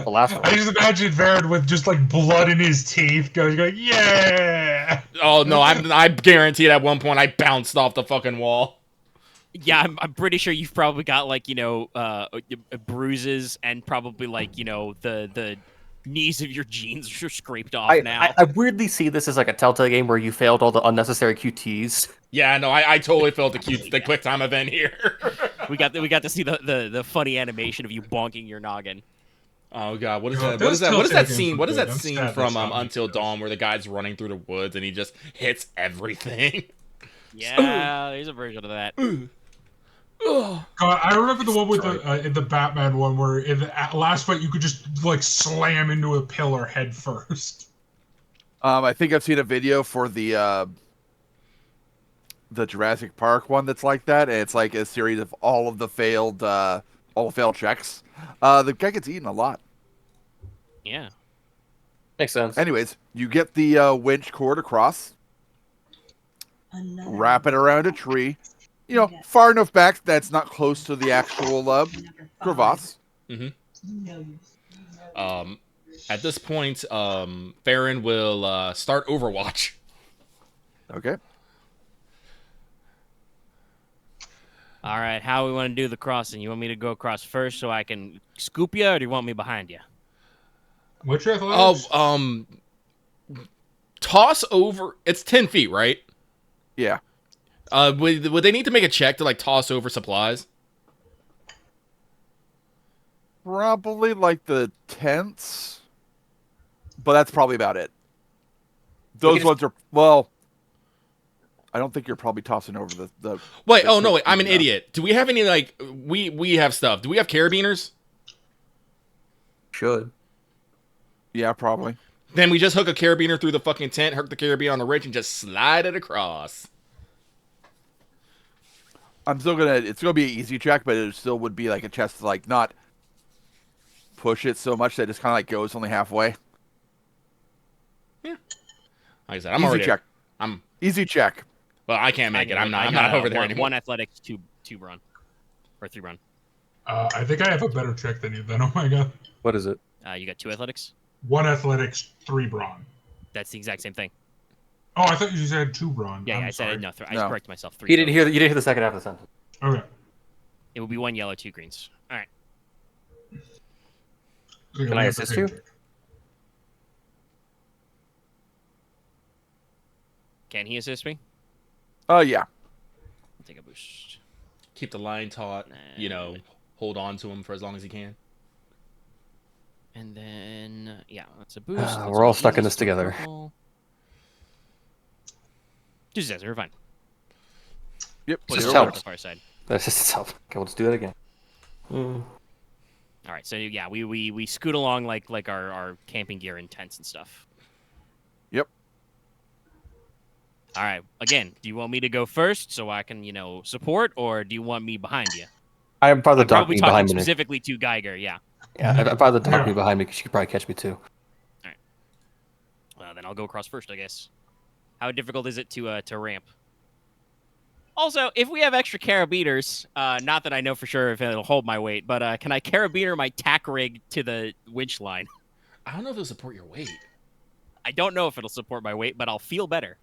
The last one. I just imagine Farren with just blood in his teeth going, yeah. Oh no, I guaranteed at one point I bounced off the fucking wall. Yeah, I'm pretty sure you've probably got bruises and probably the knees of your jeans are scraped off now. I weirdly see this as like a Telltale game where you failed all the unnecessary QTs. Yeah, no, I totally felt the quick time event here. we got to see the funny animation of you bonking your noggin. Oh god, what is You know, that? What is those that? What is Telltale that games scene? are What is good. that I'm scene sad from that's not Until good. Dawn where the guy's running through the woods and he just hits everything? Yeah, there's a version of that. God, I remember the one with the Batman one where in the last fight you could just slam into a pillar head first. I think I've seen a video for the Jurassic Park one that's like that, and it's like a series of all the failed checks. The guy gets eaten a lot. Yeah. Makes sense. Anyways, you get the winch cord across, wrap it around a tree, far enough back that's not close to the actual crevasse. At this point, Farren will start Overwatch. Okay. All right, how we want to do the crossing? You want me to go across first so I can scoop you, or do you want me behind you? Which athletics? Toss over. It's 10 feet, right? Yeah. Would they need to make a check to toss over supplies? Probably like the tents, but that's probably about it. Those ones are, well, I don't think you're probably tossing over the Wait, the oh no, wait, I'm an enough. idiot. Do we have any we have stuff? Do we have carabiners? Should. Yeah, probably. Then we just hook a carabiner through the fucking tent, hook the carabiner on the ridge, and just slide it across. I'm still gonna. It's gonna be an easy check, but it still would be like a chest to like not push it so much that it just kind of like goes only halfway. Yeah. Like I said, I'm easy already. check. I'm. Easy check. Well, I can't make it. I'm not over there anymore. One athletics, two run, or 3 run. I think I have a better check than you then. Oh my god. What is it? You got 2 athletics. 1 athletics, 3 brawn. That's the exact same thing. Oh, I thought you said 2 brawn. Yeah, I'm I sorry. said no. I No. corrected myself. 3. You didn't hear the second half of the sentence. Okay. It will be 1 yellow, 2 greens. All right. So Can I assist you? Can he assist me? Oh yeah. I'll take a boost. Keep the line taut. You know, hold on to him for as long as you can. And then yeah, that's a boost. That's We're all easy, stuck in this so together. purple. Just as we're fine. Yep. Put Just it help. on the far side. That's just itself. Okay, let's do it again. All right, so yeah, we scoot along like our camping gear and tents and stuff. Yep. All right. Again, do you want me to go first so I can support, or do you want me behind you? I'm probably the Probably dock talking behind me. specifically to Geiger. Yeah. Yeah, I'm probably the dock me behind me because she could probably catch me too. Well, then I'll go across first, I guess. How difficult is it to ramp? Also, if we have extra carabiners, not that I know for sure if it'll hold my weight, but can I carabiner my tack rig to the winch line? I don't know if it'll support your weight. I don't know if it'll support my weight, but I'll feel better.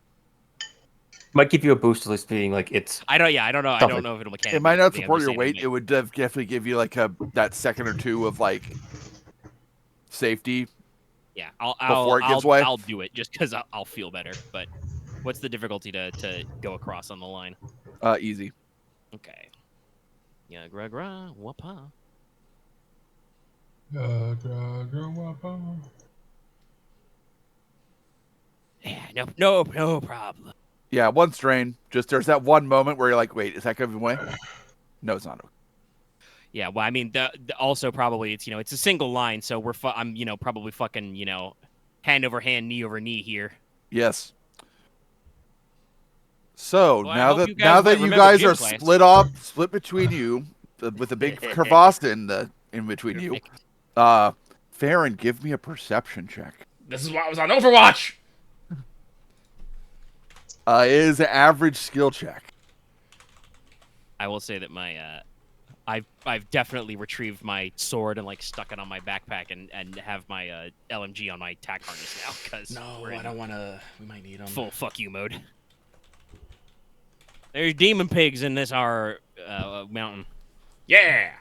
Might give you a boost at least being like it's. I don't know. I Something. don't know if it'll mechanically. It might not be support your understanding weight. me. It would definitely give you like that second or two of like safety. Yeah, before it gives way? I'll do it just because I'll feel better. But what's the difficulty to go across on the line? Easy. Okay. Yeah, gra wapa. Yeah, no problem. Yeah, one strain. Just there's that one moment where you're like, wait, is that giving way? No, it's not. Yeah, well, I mean, also probably it's a single line, so I'm probably fucking hand over hand, knee over knee here. Yes. So Well, now that you guys are split between you, with a big crevasse in between you, Farren, give me a perception check. This is why I was on Overwatch. It is an average skill check. I will say that my I've definitely retrieved my sword and stuck it on my backpack and have my LMG on my tack harness now because No, I don't want to. We might need them. Full fuck you mode. There's demon pigs in this our mountain. Yeah.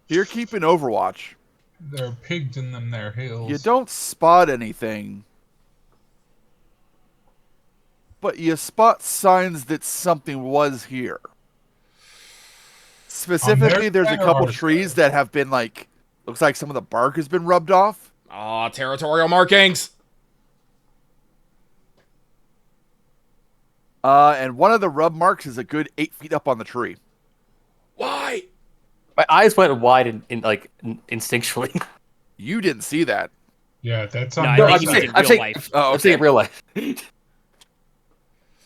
You're keeping Overwatch. There are pigs in them there hills. You don't spot anything, but you spot signs that something was here. Specifically, there's a couple trees that have been looks like some of the bark has been rubbed off. Aw, territorial markings. And one of the rub marks is a good 8 feet up on the tree. Why? My eyes went wide instinctually. You didn't see that. Yeah, that's No, on. I No, think I'm you saying, mean in I'm real saying, life. Oh, I'm saying in real life.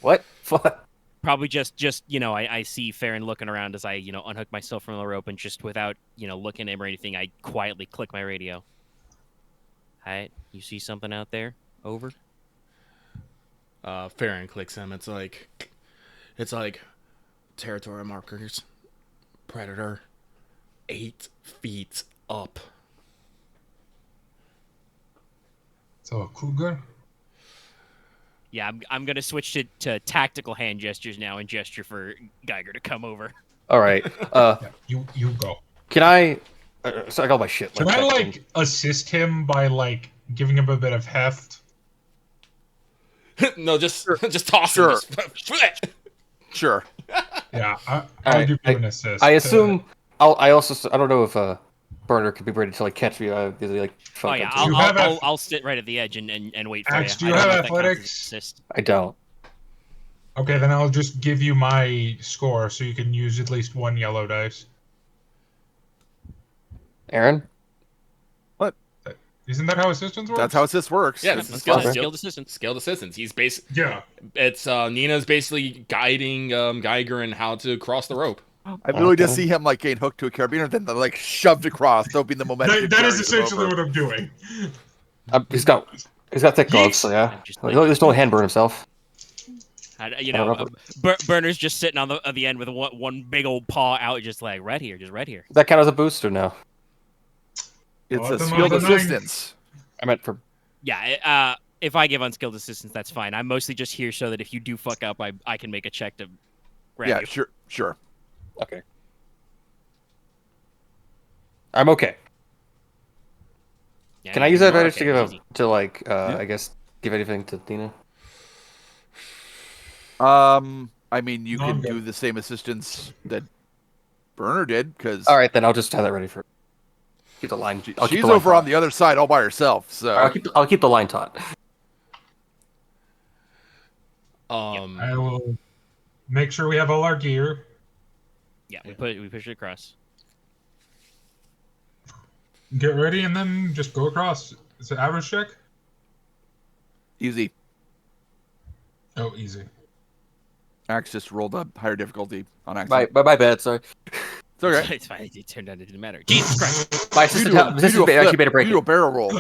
What? Fuck. Probably just I see Farren looking around as I unhook myself from the rope and just without looking at him or anything, I quietly click my radio. Alright, you see something out there? Over. Farren clicks him. It's like territorial markers. Predator. 8 feet up. So a cougar. Yeah, I'm gonna switch to tactical hand gestures now and gesture for Geiger to come over. All right. Yeah, you go. Can I? So I got my shit. Can I assist him by giving him a bit of heft? No, just toss him. Sure. Sure. Yeah, I'll give you an assist. I assume. I don't know if Burner could be ready to catch me. Fuck Oh yeah, up. I'll sit right at the edge and wait for Axe, you. do you I don't have know if that counts as athletics? assist. I don't. Okay, then I'll just give you my score so you can use at least 1 yellow dice. Aren? What? Isn't that how assistance works? That's how assist works. Yeah, this is Skilled assistant. Skilled assistance. He's Yeah. It's Nina's basically guiding Geiger in how to cross the rope. I really just see him like getting hooked to a carabiner, then like shoved across, hoping the momentum. That is essentially what I'm doing. He's got thick gloves, so yeah. There's no hand burn himself. Burner's just sitting on the end with one big old paw out, just like right here. Does that count as a boost or no? It's a skilled assistance. I meant for. Yeah, if I give unskilled assistance, that's fine. I'm mostly just here so that if you do fuck up, I can make a check to grab you. Sure. Okay. I'm okay. Yeah, Can I use that advantage okay, I guess, give anything to Tina? I mean, you can do the same assistance that Burner did, because... All right, then I'll just have that ready for... Keep the line... She's over on the other side all by herself, so... I'll keep the line taut. I will make sure we have all our gear. Yeah, we push it across. Get ready and then just go across. Is it average check? Easy. Oh, easy. Axe just rolled a higher difficulty on accident. My bad, sorry. It's okay. It's fine. It turned out it didn't matter. Jesus Christ! My assistant actually made a break. You do a barrel roll.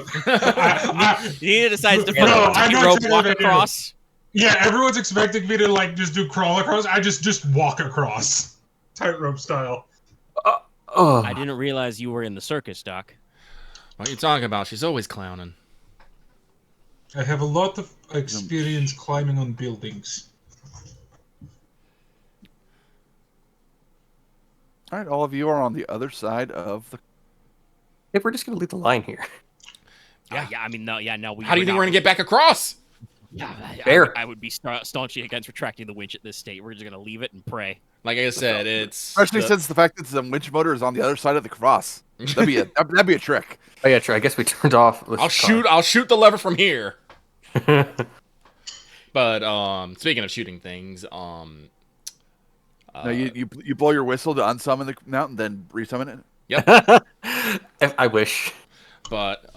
Nina decides to rope walk across. Yeah, everyone's expecting me to like just do crawl across. I just walk across, tightrope style. I didn't realize you were in the circus, Doc. What are you talking about? She's always clowning. I have a lot of experience climbing on buildings. All right, all of you are on the other side of the... If we're just going to leave the line here. Yeah, I mean, no. How do you think we're going to get back across? Yeah, Fair. I would be staunchly against retracting the winch at this state. We're just going to leave it and pray. Like I said, it's... Especially since the fact that the winch motor is on the other side of the cross. That'd be a trick. Oh yeah, true. I guess we turned off. I'll shoot the lever from here. But speaking of shooting things, no, you blow your whistle to unsummon the mountain, then resummon it. Yep. I wish. But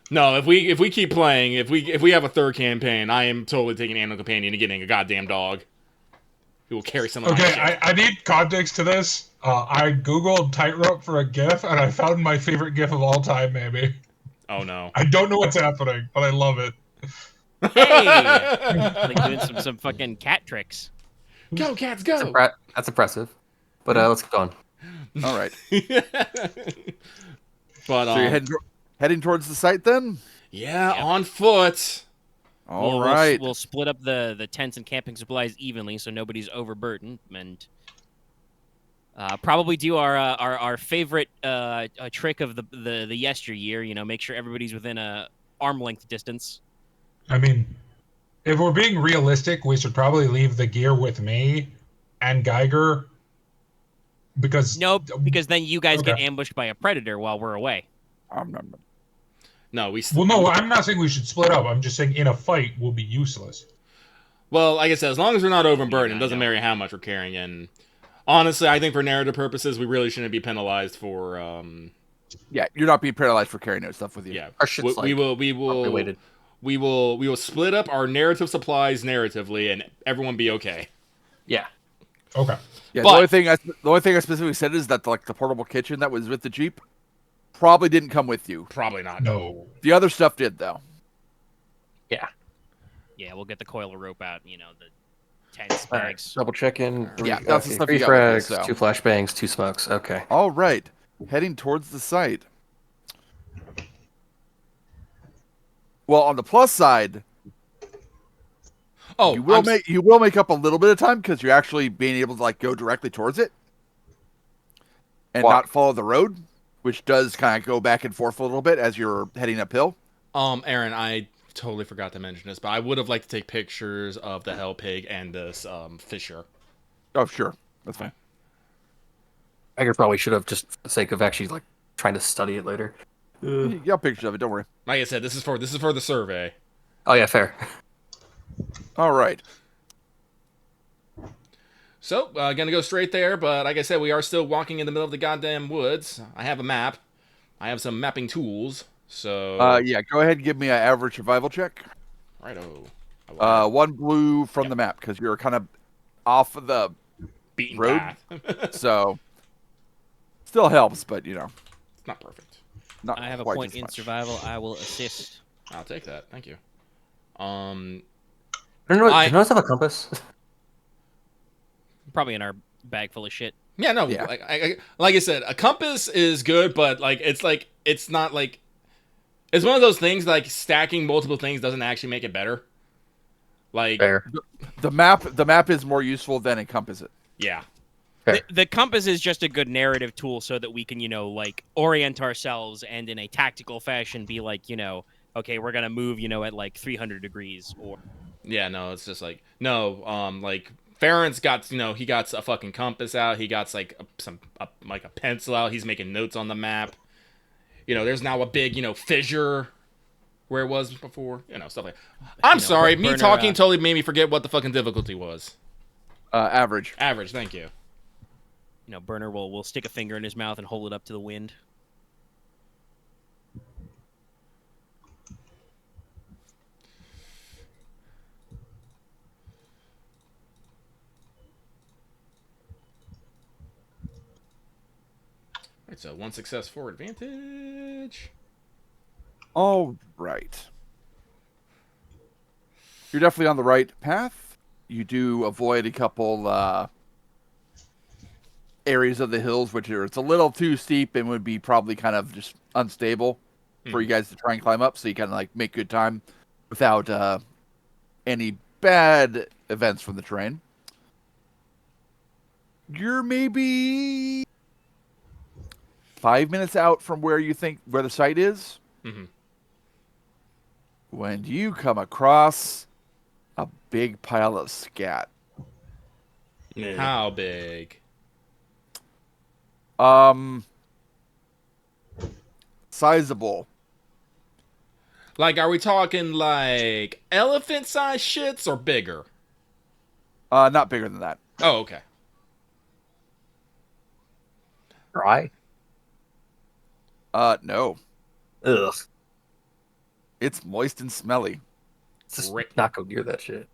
no, if we keep playing, if we have a third campaign, I am totally taking Animal Companion and getting a goddamn dog who will carry some of my shit. I need context to this. I googled tightrope for a GIF, and I found my favorite GIF of all time. Maybe. Oh no. I don't know what's happening, but I love it. Hey, like doing some fucking cat tricks. Go cats, go! That's impressive. But let's keep going. All right. But so you're heading towards the site then? Yeah, on foot. All right. We'll split up the tents and camping supplies evenly, so nobody's overburdened, and probably do our favorite trick of the yesteryear. You know, make sure everybody's within a arm length distance. I mean, if we're being realistic, we should probably leave the gear with me and Geiger. Because then you guys get ambushed by a predator while we're away. No, no, I'm not saying we should split up. I'm just saying in a fight we'll be useless. Well, like I said, as long as we're not overburdened, it doesn't matter how much we're carrying. And honestly, I think for narrative purposes, we really shouldn't be penalized for. Yeah, you're not being penalized for carrying that stuff with you. Yeah, our shit's we will split up our narrative supplies narratively, and everyone be okay. Yeah. Okay. Yeah. The only thing I specifically said is that like the portable kitchen that was with the Jeep probably didn't come with you. Probably not. No. The other stuff did though. Yeah. Yeah, we'll get the coil of rope out. You know, the tents, bags. Double checking. Yeah, that's the stuff you 3 got frags, with you, so. 2 flashbangs, 2 smokes. Okay. All right, heading towards the site. Well, on the plus side, you will make up a little bit of time because you're actually being able to like go directly towards it and not follow the road, which does kind of go back and forth a little bit as you're heading uphill. Aren, I totally forgot to mention this, but I would have liked to take pictures of the hell pig and this fisher. Oh, sure, that's fine. I probably should have, just for the sake of actually like trying to study it later. You got pictures of it, don't worry. Like I said, this is for the survey. Oh yeah, fair. All right. So, gonna go straight there, but like I said, we are still walking in the middle of the goddamn woods. I have a map. I have some mapping tools. So Yeah, go ahead and give me an average survival check. righto. 1 blue from the map because you're kind of off of the Beaten road. path. So still helps, but It's not perfect. not I have a quite point as in much. survival. I will assist. I'll take that. Thank you. I don't know. I- Do you have a compass? Probably in our bag full of shit. Yeah, no. Yeah. Like I said, a compass is good, but it's not like it's one of those things like stacking multiple things doesn't actually make it better. Like Fair. The map is more useful than a compass. yeah. Fair. The compass is just a good narrative tool so that we can, like orient ourselves and in a tactical fashion be like, okay, we're gonna move, at like 300 degrees or. Yeah, no, it's just like no, like Farren's got he got a fucking compass out. He got like a pencil out. He's making notes on the map. There's now a big fissure where it was before. Stuff like. I'm sorry, me Burner, talking totally made me forget what the fucking difficulty was. Average. Average, thank you. Burner will stick a finger in his mouth and hold it up to the wind. Alright, so 1 success, 4 advantage. All right. You're definitely on the right path. You do avoid a couple areas of the hills, which it's a little too steep and would be probably kind of just unstable for you guys to try and climb up. So you kind of like make good time without any bad events from the terrain. You're maybe 5 minutes out from where you think where the site is. Mm-hmm. When you come across a big pile of scat. How big? Sizable. Like, are we talking like elephant-sized shits or bigger? Not bigger than that. Oh, okay. Dry. No. Ugh. It's moist and smelly. Just Great. not go near that shit.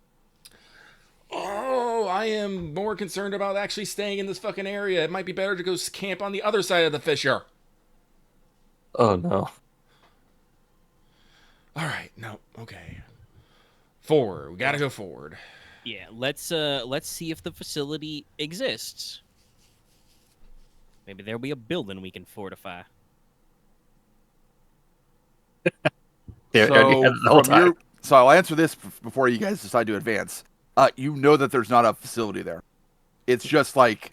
Oh, I am more concerned about actually staying in this fucking area. It might be better to go camp on the other side of the fissure. Oh no. All right, no, okay. Forward. We gotta go forward. Yeah, let's see if the facility exists. Maybe there'll be a building we can fortify. Yeah, the whole time. So I'll answer this before you guys decide to advance. You know that there's not a facility there. It's just like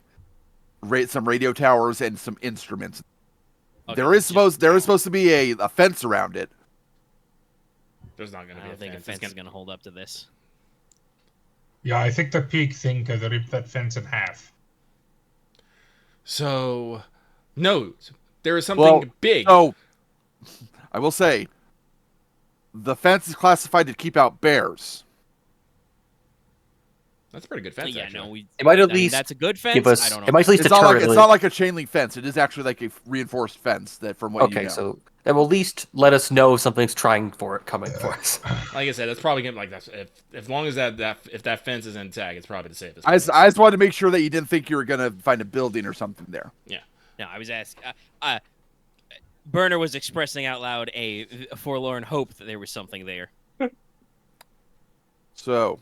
some radio towers and some instruments. Okay, there is supposed to be a fence around it. There's not gonna I be a don't think a fence. fence is gonna hold up to this. Yeah, I think the peak thing could rip that fence in half. So, no, there is something big. So, I will say, the fence is classified to keep out bears. That's a pretty good fence, Yeah, actually. It might at I mean, least that's a good fence. give us. I don't know. It might at least It's deter. not like a chain link fence. It is actually like a reinforced fence that from what you know. Okay, so that will at least let us know if something's trying for it, coming for us. Like I said, it's probably gonna like that. If long as if that fence is intact, it's probably the safest. I just wanted to make sure that you didn't think you were gonna find a building or something there. Yeah. No, I was asking. Burner was expressing out loud a forlorn hope that there was something there. So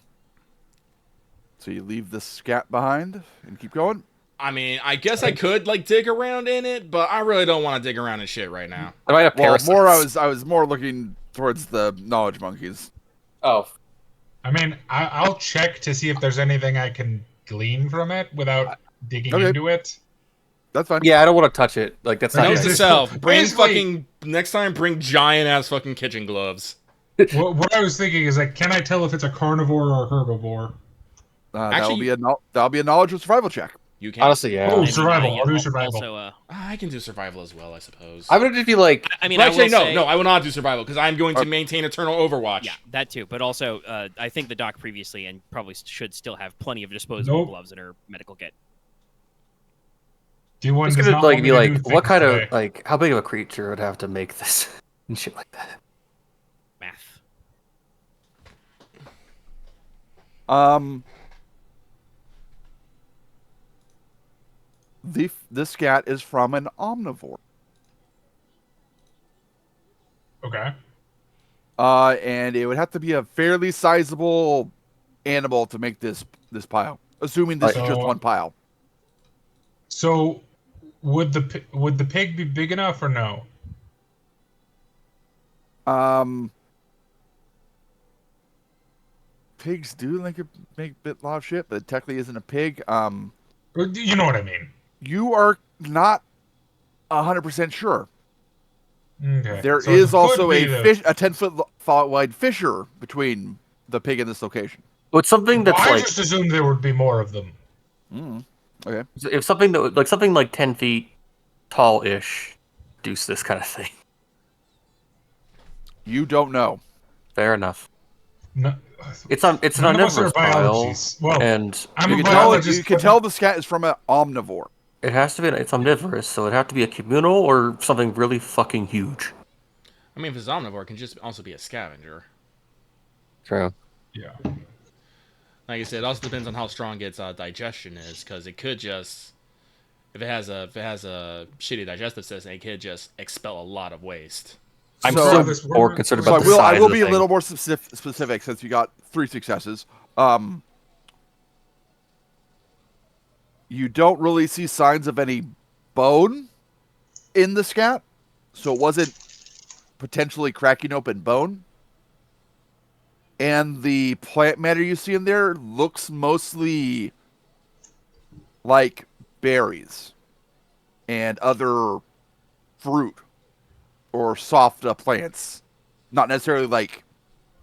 you leave the scat behind and keep going? I mean, I guess I could like dig around in it, but I really don't want to dig around in shit right now. I might have Well, parasites. I was more looking towards the knowledge monkeys. Oh, I mean, I'll check to see if there's anything I can glean from it without digging Okay. into it. That's fine. yeah, I don't want to touch it. Like that's not. Note Okay. to good. self: bring Basically- fucking next time. Bring giant ass fucking kitchen gloves. What I was thinking is like, can I tell if it's a carnivore or a herbivore? Actually, that'll be a knowledge or survival check. You can. Honestly, yeah. Oh, I mean, survival. I I'll do survival. Also, I can do survival as well, I suppose. I would just be like, I mean, Well, I actually, will say, no, I will not do survival because I'm going to maintain eternal Overwatch. Yeah, that too. But also, I think the doc previously and probably should still have plenty of disposable Nope. gloves in her medical kit. D1 it's does gonna not like want be me to do like, what things kind today. of like, how big of a creature would have to make this? and shit like that. Math. The scat is from an omnivore. Okay. And it would have to be a fairly sizable animal to make this pile. Assuming this is just So- one pile. So, would the pig be big enough or no? Pigs do make a lot of shit, but it technically isn't a pig. Or you know what I mean? You are not 100% sure. Okay. There So is it also could be a 10-foot wide fissure between the pig and this location. Well, it's something that's I like just assumed there would be more of them. Okay. if something like 10 feet tall-ish, do this kind of thing. You don't know. Fair enough. No, It's an none of us are omnivorous pile, biologists. Well, and I'm You a can tell. biologist. You can tell the scat is from an omnivore. it has to be. It's omnivorous, so it'd have to be a communal or something really fucking huge. I mean, if it's omnivore, it can just also be a scavenger. True. Yeah. Like I said, it also depends on how strong its digestion is, because it could just, if it has a shitty digestive system, it could just expel a lot of waste. I'm So- still more concerned So about I the will. size I will of the be a thing. little more specific since you got 3 successes. You don't really see signs of any bone in the scat, so it wasn't potentially cracking open bone. And the plant matter you see in there looks mostly like berries and other fruit or soft plants, not necessarily like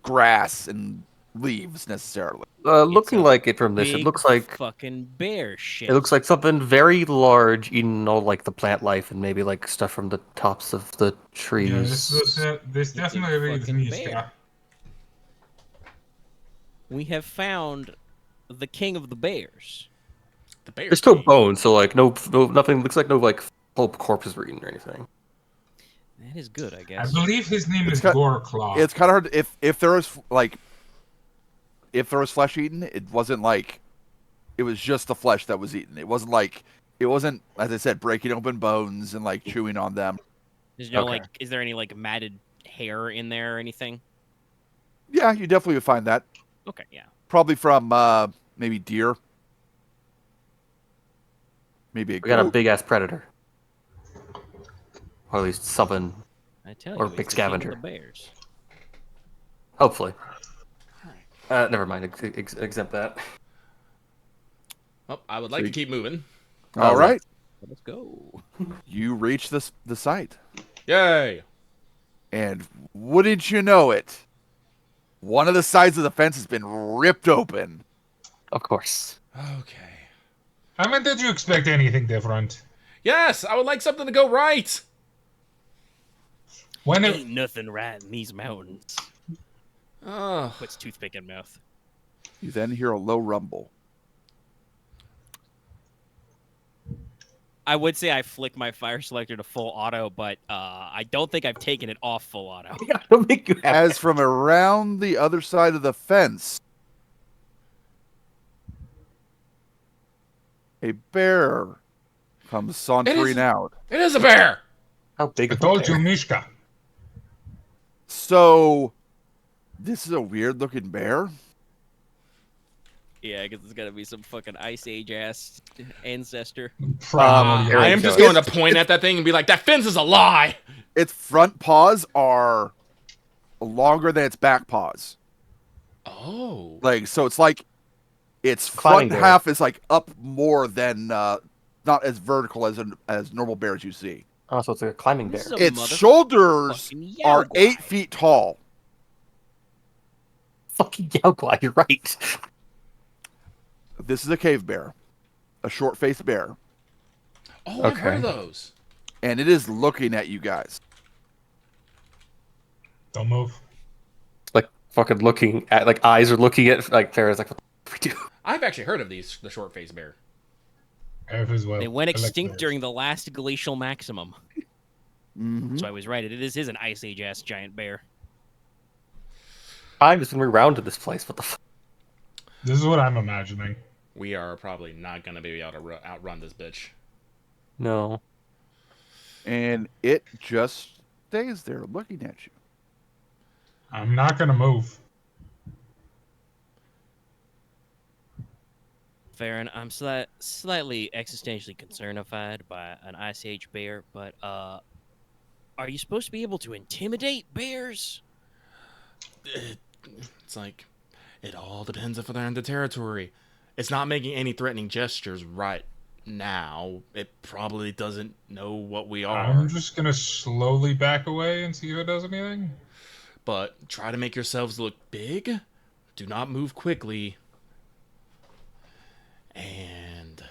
grass and leaves necessarily. Looking a like it from this, it Big looks like fucking bear shit. it looks like something very large, eating all like the plant life and maybe like stuff from the tops of the trees. Yeah, this definitely reads fucking me, bear. Scott. We have found the king of the bears. The bear. There's no bone, so like no nothing. Looks like no like whole corpses were eaten or anything. That is good, I I guess. believe his name It's is got- Goreclaw. It's kind of hard if there was flesh eaten, it wasn't like it was just the flesh that was eaten. It wasn't as I said, breaking open bones and like chewing on them. There's no Okay. is there any like matted hair in there or anything? Yeah, you definitely would find that. Okay, yeah. Probably from maybe deer. Maybe a We got a goat. big ass predator, or at least something. I tell Or you, big it's the king of scavenger. the bears. Hopefully. Never mind. Exempt that. Well, I would like to keep moving. All right, Let's go. you reach the site, Yay! and wouldn't you know it, one of the sides of the fence has been ripped open. Of course. Okay. I mean, did you expect anything different? Yes, I would like something to go right. When it, Ain't nothing right in these mountains. Oh, Puts toothpick in mouth. You then hear a low rumble. I would say I flick my fire selector to full auto, but I don't think I've taken it off full auto. Don't make you happy. As from around the other side of the fence, a bear comes sauntering out. it is a bear. How big I of a told you, bear? Mishka. So, this is a weird-looking bear. Yeah, I guess it's gotta be some fucking Ice Age ass ancestor. Probably. I am just going to point at that thing and be like, "That fence is a lie." Its front paws are longer than its back paws. Oh. Like, so it's like its Climbing front bear. half is like up more than not as vertical as normal bears you see. Oh, so it's like a climbing bear. This is a Its motherfucking shoulders are Yaogwai. 8 feet tall. Fucking Yaogwai, you're right. This is a cave bear, a short-faced bear, Oh, I've heard of Okay. those. and it is looking at you guys. Don't move. Like fucking looking at, like eyes are looking at, like Farren's like, what the fuck do we do? I've actually heard of these, the short-faced bear. I have as well. They went I like extinct bears. during the last glacial maximum. Mhm. So I was right. This is an Ice Age ass giant bear. I'm just gonna reround to this place. What the fuck? This is what I'm imagining. We are probably not gonna be able to outrun this bitch. No. And it just stays there looking at you. I'm not gonna move. Farren, I'm slightly existentially concernified by an Ice Age bear, but are you supposed to be able to intimidate bears? It's like, it all depends if they're in the territory. It's not making any threatening gestures right now. It probably doesn't know what we are. I'm just gonna slowly back away and see if it does anything. But try to make yourselves look big. Do not move quickly. And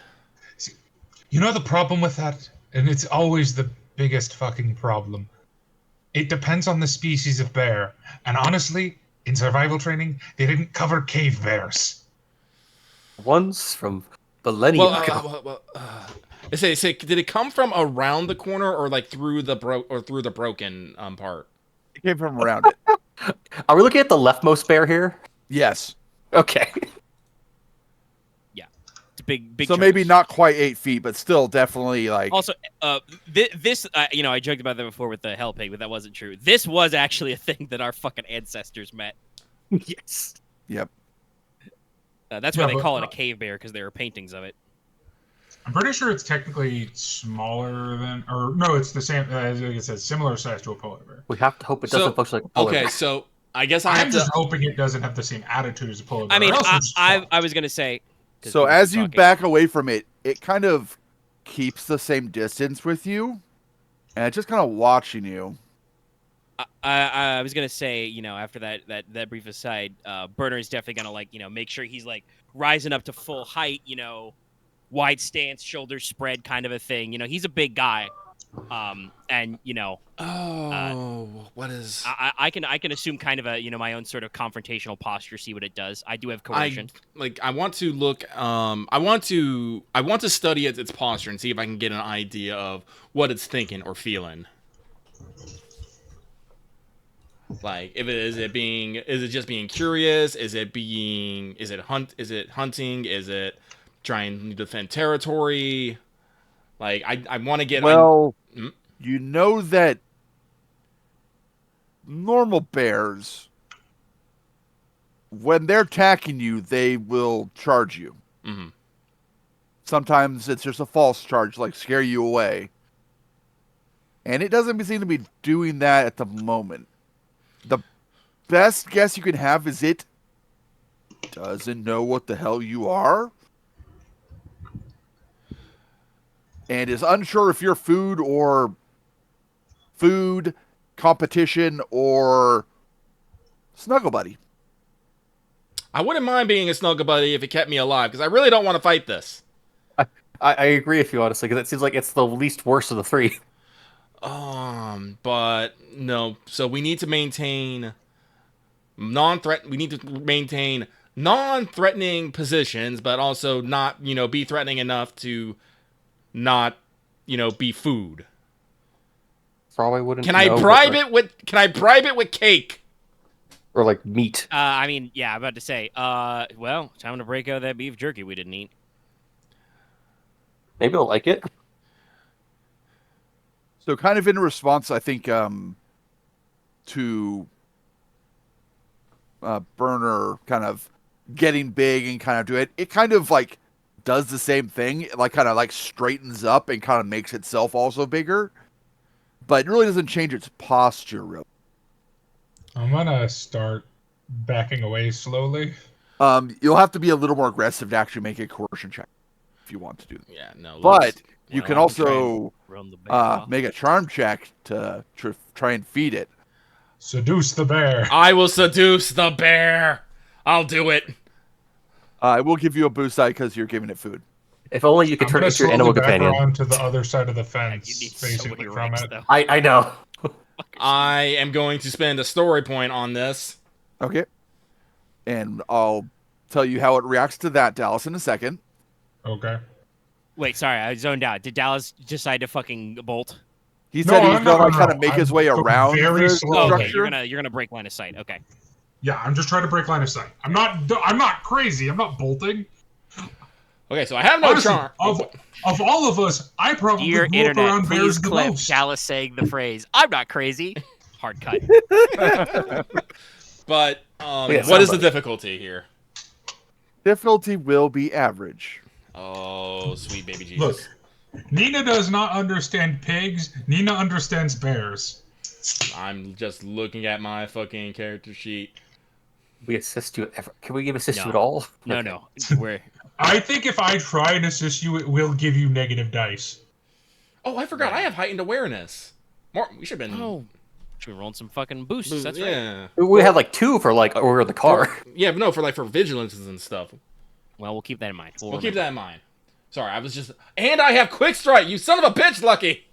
You know the problem with that? And it's always the biggest fucking problem. It depends on the species of bear. And honestly, in survival training, they didn't cover cave bears. Ones from millennia ago. Say, did it come from around the corner or like through the broken part? It came from around it. Are we looking at the leftmost bear here? Yes. Okay. It's a big. So maybe not quite 8 feet, but still definitely like. Also, this I joked about that before with the hell pig, but that wasn't true. This was actually a thing that our fucking ancestors met. Yes. Yep. That's why Yeah, they but, call it a cave bear, because there are paintings of it. I'm pretty sure it's technically smaller than, or no, it's the same. As I said, similar size to a polar bear. We have to hope it doesn't function like a polar Okay, bear. so I guess I I'm have just to. hoping it doesn't have the same attitude as a polar bear. I mean, or else we're just I fucked. was gonna say. 'cause So people as keep you talking. back away from it, it kind of keeps the same distance with you, and it's just kind of watching you. I was gonna say, after that brief aside, Burner is definitely gonna make sure he's like rising up to full height, wide stance, shoulders spread, kind of a thing. He's a big guy, and What is? I can assume kind of a my own sort of confrontational posture, see what it does. I do have coercion. I want to look. I want to study its posture and see if I can get an idea of what it's thinking or feeling. Like, is it just being curious? Is it hunting? Is it trying to defend territory? Like, I want to get. Well, you know that normal bears, when they're attacking you, they will charge you. Mm-hmm. Sometimes it's just a false charge, like scare you away. And it doesn't seem to be doing that at the moment. The best guess you can have is it doesn't know what the hell you are. And is unsure if you're food, competition, or snuggle buddy. I wouldn't mind being a snuggle buddy if it kept me alive, because I really don't want to fight this. I agree with you, honestly, because it seems like it's the least worst of the three. But no. So we need to maintain non-threatening positions, but also not, be threatening enough to not, be food. Probably wouldn't. Can I bribe it with cake? Or like meat? I mean, yeah, I'm about to say. Well, time to break out that beef jerky we didn't eat. Maybe I'll like it. So kind of in response, I think, to Burner kind of getting big and kind of do it, it kind of like does the same thing. It like kind of like straightens up and kind of makes itself also bigger. But it really doesn't change its posture, really. I'm gonna start backing away slowly. You'll have to be a little more aggressive to actually make a coercion check if you want to do that. Yeah, no. But you Well, can I also run the bear off. make a charm check to try and feed it. Seduce the bear. I will seduce the bear. I'll do it. I will give you a boost die because you're giving it food. If only you could I'm turn it gonna into your slowly animal back companion. around to the other side of the You fence, need so basically many from ranks, it. though. I know. I am going to spend a story point on this. Okay. And I'll tell you how it reacts to that, Dallas, in a second. Okay. Wait, sorry, I zoned out. Did Dallas decide to fucking bolt? He said he was gonna like kind of make I'm his way going around very the slowly. Oh, okay, structure. you're gonna break line of sight. Okay. Yeah, I'm just trying to break line of sight. I'm not crazy. I'm not bolting. Okay, so I have no Honestly, charm. of all of us, I probably Dear grew up internet, around please bears the clip most. Dallas saying the phrase, "I'm not crazy." Hard cut. But Yeah, what is the somebody. difficulty here? Difficulty will be average. Oh, sweet baby Jesus. Look, Nina does not understand pigs. Nina understands bears. I'm just looking at my fucking character sheet. We assist you ever? Can we assist you No. at all? No, Okay. no. We're I think if I try and assist you, it will give you negative dice. Oh, I forgot. I have heightened awareness. We should have been. should we roll some fucking boosts? That's right. yeah. We had like 2 for like over the car. Yeah, but no, for vigilances and stuff. Well, we'll keep that in mind. We'll keep that in mind. Sorry, I was just. And I have quick strike. You son of a bitch, Lucky.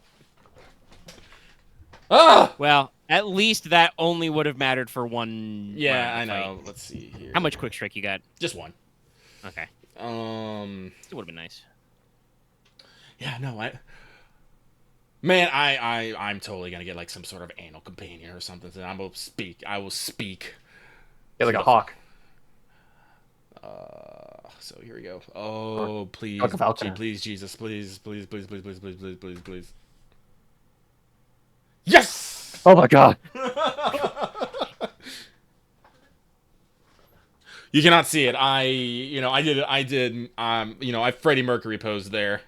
Ah. Well, at least that only would have mattered for one. Yeah, round I of know. fight. Let's see here. How much quick strike you got? Just one. Okay, it would have been nice. Yeah, no, Man, I'm totally gonna get like some sort of anal companion or something. And I will speak. Yeah, like a hawk. So here we go. Oh, please, Talk about that. please, Jesus, please, please, please, please, please, please, please, please, please. Yes! Oh my god. You cannot see it. I Freddie Mercury posed there.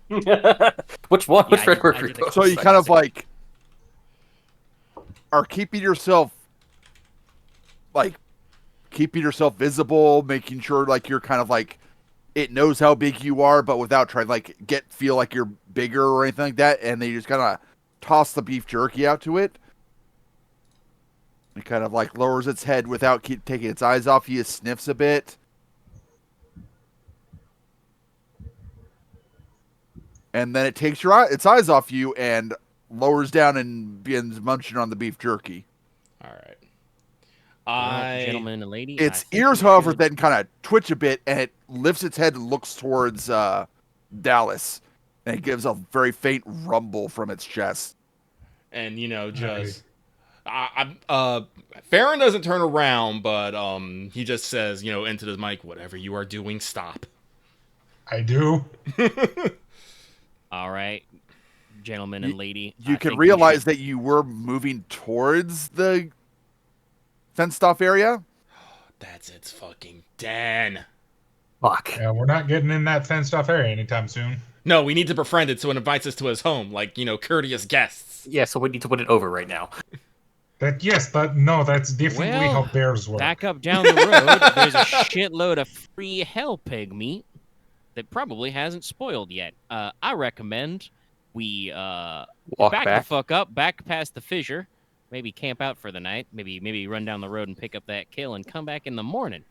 Which one? Which I Fred did- I Mercury? did the- So you kind of like are keeping yourself visible, making sure like you're kind of like it knows how big you are, but without trying like feel like you're bigger or anything like that. And then you just kind of toss the beef jerky out to it. It kind of like lowers its head without taking its eyes off you. It sniffs a bit. And then it takes its eyes off you and lowers down and begins munching on the beef jerky. All right. Well, gentlemen and lady. Its I think ears, we however, should- then kind of twitch a bit, and it lifts its head and looks towards Dallas. And it gives a very faint rumble from its chest. And just Farren doesn't turn around, but he just says, into the mic, whatever you are doing, stop. I do. All right, gentlemen and lady. You I can think we realize should- that you were moving towards the fenced off area. That's its fucking den. Fuck. Yeah, we're not getting in that fenced off area anytime soon. No, we need to befriend it so it invites us to his home, like, courteous guests. Yeah, so we need to put it over right now. That's definitely Well, how bears work. Back up down the road, there's a shitload of free hell pig meat that probably hasn't spoiled yet. I recommend we Walk back back. the fuck up, back past the fissure, maybe camp out for the night, maybe run down the road and pick up that kill and come back in the morning.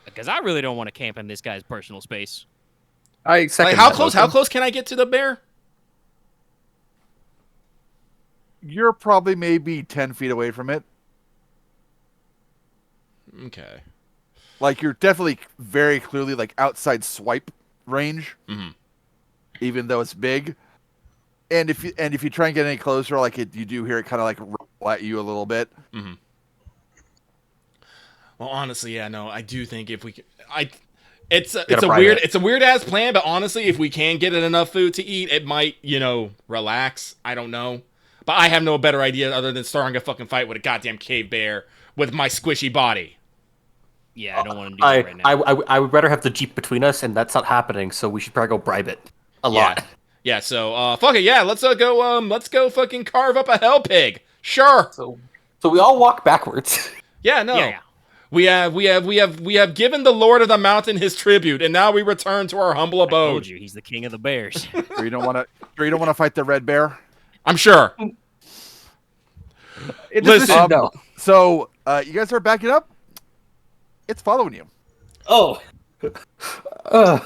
Because I really don't want to camp in this guy's personal space. I second Like, how that close? motion. How close can I get to the bear? You're probably maybe 10 feet away from it. Okay. Like, you're definitely very clearly, like, outside swipe range. Mm-hmm. Even though it's big. And if you try and get any closer, like, you do hear it kind of, like, roll at you a little bit. Mm-hmm. Well, honestly, yeah, no, I do think if we can, it's a bribe it. weird ass plan, but honestly, if we can get it enough food to eat, it might, relax. I don't know, but I have no better idea other than starting a fucking fight with a goddamn cave bear with my squishy body. Yeah, I don't want to do that right now. I would rather have the Jeep between us, and that's not happening, so we should probably go bribe it. A lot. Yeah, so fuck it, yeah, let's go fucking carve up a hell pig. Sure. So we all walk backwards. Yeah, no. Yeah. We have given the Lord of the Mountain his tribute, and now we return to our humble I told abode. you, he's the king of the bears. Or you don't want to fight the red bear. I'm sure. Listen, no. So you guys are backing up. It's following you. Oh. Well,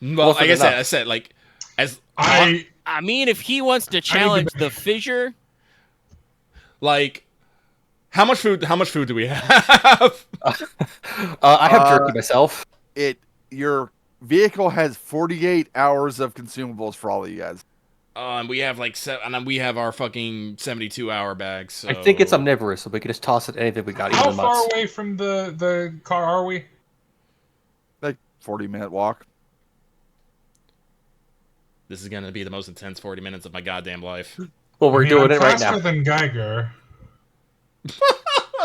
Wasn't like enough. I said, like as I mean, if he wants to challenge the fissure, like how much food do we have? I have jerky myself. Your vehicle has 48 hours of consumables for all of you guys. And we have and then we have our fucking 72-hour bags. So. I think it's omnivorous, so we can just toss it anything we got. How Even the far mutts. away from the car are we? Like 40-minute walk. This is gonna be the most intense 40 minutes of my goddamn life. Well, we're I mean, doing I'm it right faster now. than Geiger.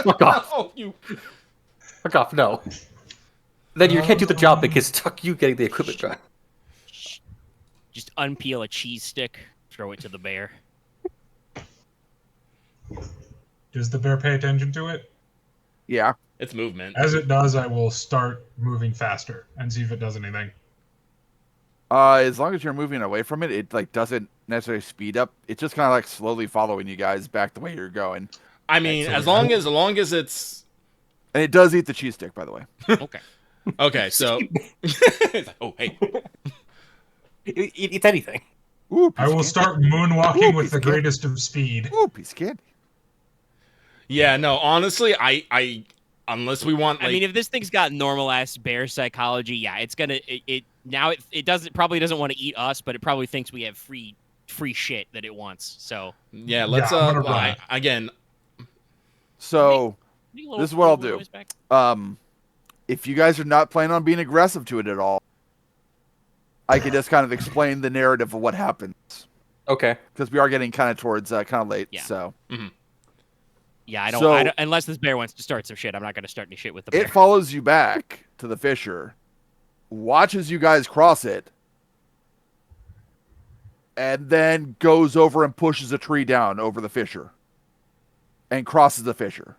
Fuck off. No, you. Fuck off. No. Then you can't do the job because fuck you getting the equipment done. Just unpeel a cheese stick, throw it to the bear. Does the bear pay attention to it? Yeah. It's movement. As it does, I will start moving faster and see if it does anything. As long as you're moving away from it, it like doesn't necessarily speed up. It's just kind of like slowly following you guys back the way you're going. I mean, as long as it's And it does eat the cheese stick, by the way. Okay. okay. So, oh hey, It's anything. Ooh, piece I will of start moonwalking Ooh, with piece the of candy. greatest of speed. candy. Ooh, piece of candy. yeah, no. Honestly, I unless we want like I mean, if this thing's got normal ass bear psychology, yeah, it's gonna it probably doesn't want to eat us, but it probably thinks we have free shit that it wants. So yeah, let's Yeah, I'm gonna run. again. So, Make a little- this is what I'll little do. noise back. If you guys are not planning on being aggressive to it at all, I can just kind of explain the narrative of what happens. Okay. Because we are getting kind of towards kind of late. Yeah. So, Yeah, I don't, So- I don't. Unless this bear wants to start some shit, I'm not gonna start any shit with the bear. it follows you back to the fissure, watches you guys cross it, and then goes over and pushes a tree down over the fissure and crosses the fissure.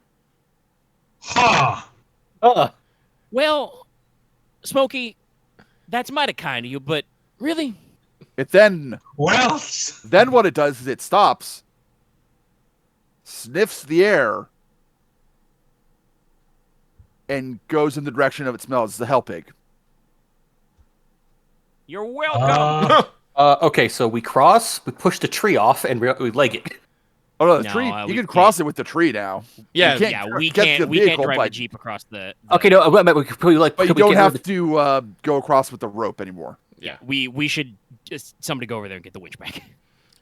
Ha! Well, Smokey, that's mighty kind of you, but really, It then Well, what it does is it stops, sniffs the air, and goes in the direction of it smells. It's the hell pig. you're welcome. Okay, so we cross, we push the tree off, and we leg it. Oh no, the No, tree. we You can can't. cross it with the tree now. Yeah, You can't Yeah, get we the can't vehicle, drive the but- jeep across the. Okay, no, we could probably like. But you could we don't get rid have of to go across with the rope anymore. yeah. We should just somebody go over there and get the winch back.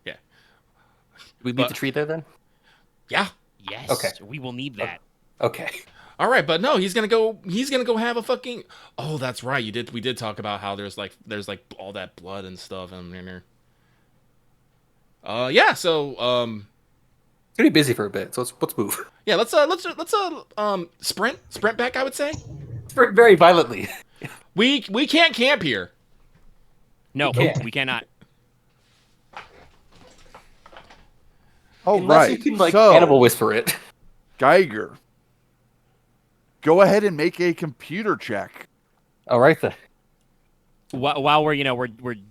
we leave but- the tree there then? Yeah. Yes. Okay. We will need that. Okay. All right, but no, he's gonna go have a fucking. Oh, that's right. We did talk about how there's like all that blood and stuff in there. Yeah. So It's gonna be busy for a bit, so let's move. yeah, let's sprint back. I would say Very violently. we can't camp here. No, can't. we cannot. Oh Unless right. you can like so, animal whisper it. Geiger, go ahead and make a computer check. All right then. While we're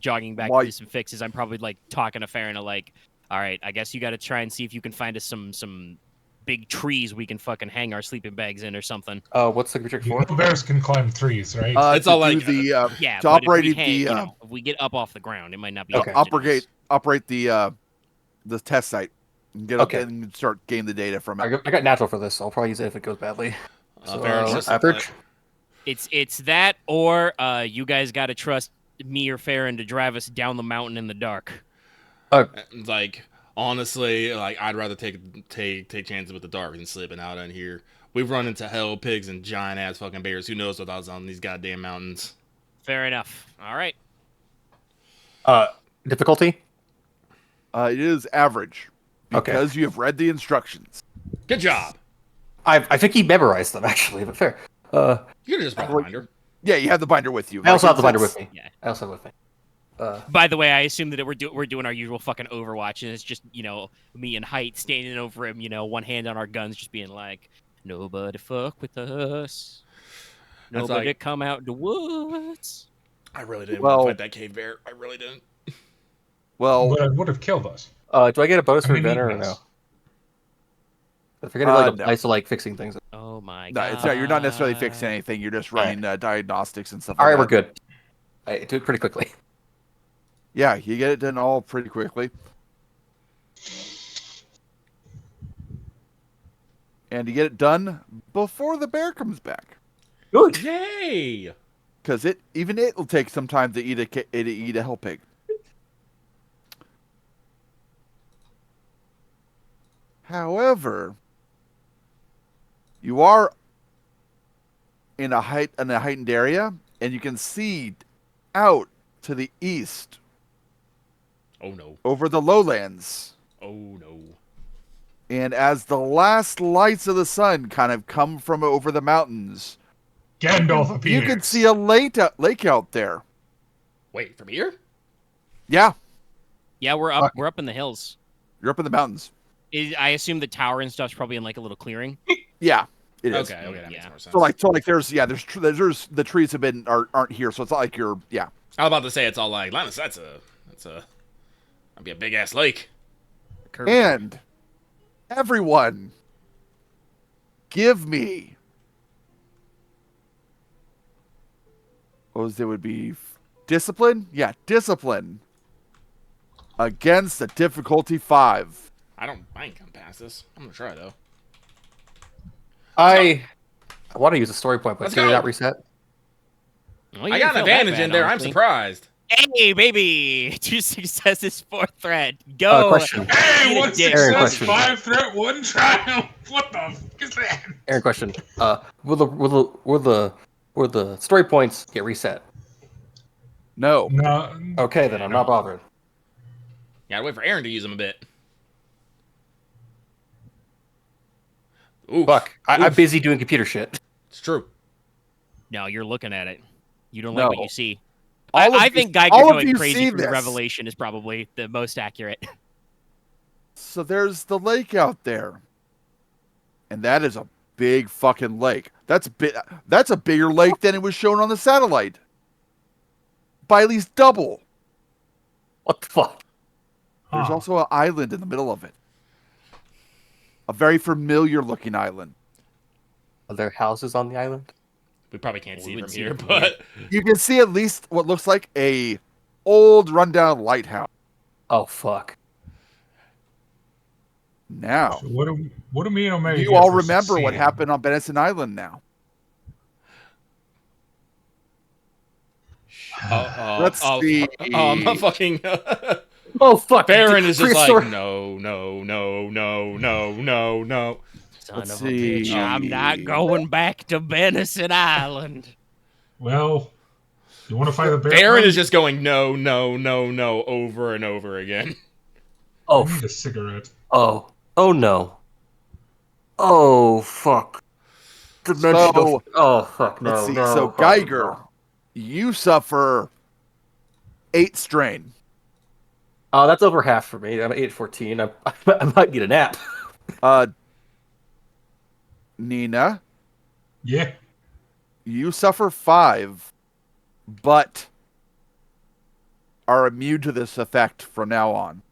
jogging back While- to do some fixes, I'm probably like talking to Farren like, all right, I guess you got to try and see if you can find us some big trees we can fucking hang our sleeping bags in or something. What's the trick you for? know bears can climb trees, right? It's To all do like- the Yeah, to but if operate we hang, the if we get up off the ground, it might not be. Okay. oxygenous. operate the test site and get up Okay. and start getting the data from I it. got natural for this, so I'll probably use it if it goes badly. So, Farren's just average. It's that, or you guys got to trust me or Farren to drive us down the mountain in the dark. Like honestly, like I'd rather take chances with the dark than slipping out on here. We've run into hell pigs and giant ass fucking bears. Who knows what I was on these goddamn mountains? Fair enough. All right. Difficulty? It is average Okay. because you have read the instructions. Good job. I think he memorized them actually, but fair. You could have just brought the binder. Yeah, you have the binder with you. I also Like, have the binder it's- with me. Yeah. I also have it with me. By the way, I assume that we're doing our usual fucking Overwatch, and it's just me and Height standing over him, one hand on our guns, just being like, "Nobody fuck with us. That's Nobody like- come out in the woods." I really didn't Well- want to fight that cave bear. I really didn't. Well, But it would have killed us. Do I get a bonus I for mean, inventor or yes. no? I forget it like no. applies to like fixing things. Oh my no, god! it's not. You're not necessarily fixing anything. You're just running diagnostics and stuff. All like right, we're that. good. I do it pretty quickly. Yeah, you get it done all pretty quickly. And you get it done before the bear comes back. Good. Yay! Because it will take some time to eat a hell pig. However, you are in a heightened area, and you can see out to the east. Oh no. Over the lowlands. Oh no. And as the last lights of the sun kind of come from over the mountains, Gandalf appears. you can see a lake out there. Wait, from here? Yeah, Yeah, we're up in the hills. you're up in the mountains. I assume the tower and stuff's probably in like a little clearing. Yeah, it is. Okay, that makes Yeah. more sense. So like there's the trees aren't here, so it's not like you're I was about to say it's all like Linus. That'd be a big ass lake. And everyone, give me. It would be discipline? Yeah, discipline. Against a difficulty 5. I ain't gonna pass this. I'm gonna try though. I want to use a story point, but Let's did it go. not reset? Well, you I didn't got an feel that advantage bad, in there. honestly. I'm surprised. Hey, baby! 2 successes, 4 threat. Go. Question. Hey, Eat a 1 dick. Aren, success, question. 5 threat, 1 triumph. What the fuck is that? Aaron, question. Will the story points get reset? No. No. Okay, then I'm not bothered. Yeah, I'd wait for Aaron to use them a bit. Ooh, Fuck. I'm busy doing computer shit. it's true. No, you're looking at it. You don't No. like what you see. All of I you- think Geiger all of going you crazy see from the this. revelation is probably the most accurate. So there's the lake out there. And that is a big fucking lake. That's a bigger lake than it was shown on the satellite. By at least double. What the fuck? There's Huh. also an island in the middle of it. A very familiar looking island. Are there houses on the island? We probably can't We see would from see here, it from but You can see at least what looks like a old rundown lighthouse. Oh fuck. Now, So what do me and Omega you get all for remember what succeeding? happened on Benison Island now. Let's see. Fucking Oh fuck. Farren is just Prehistoric- like no. Son Let's of a bitch. see. I'm not going back to Benison Island. Well, you want to fight the bear? Farren man? is just going no over and over again. Oh. I need a cigarette. Oh no. Oh fuck. Dimensional. Oh fuck no. Let's see. No. So fuck, Geiger, no. you suffer 8 strain. Oh, that's over half for me. I'm at 8:14. I might need a nap. Nina, Yeah. you suffer 5, but are immune to this effect from now on.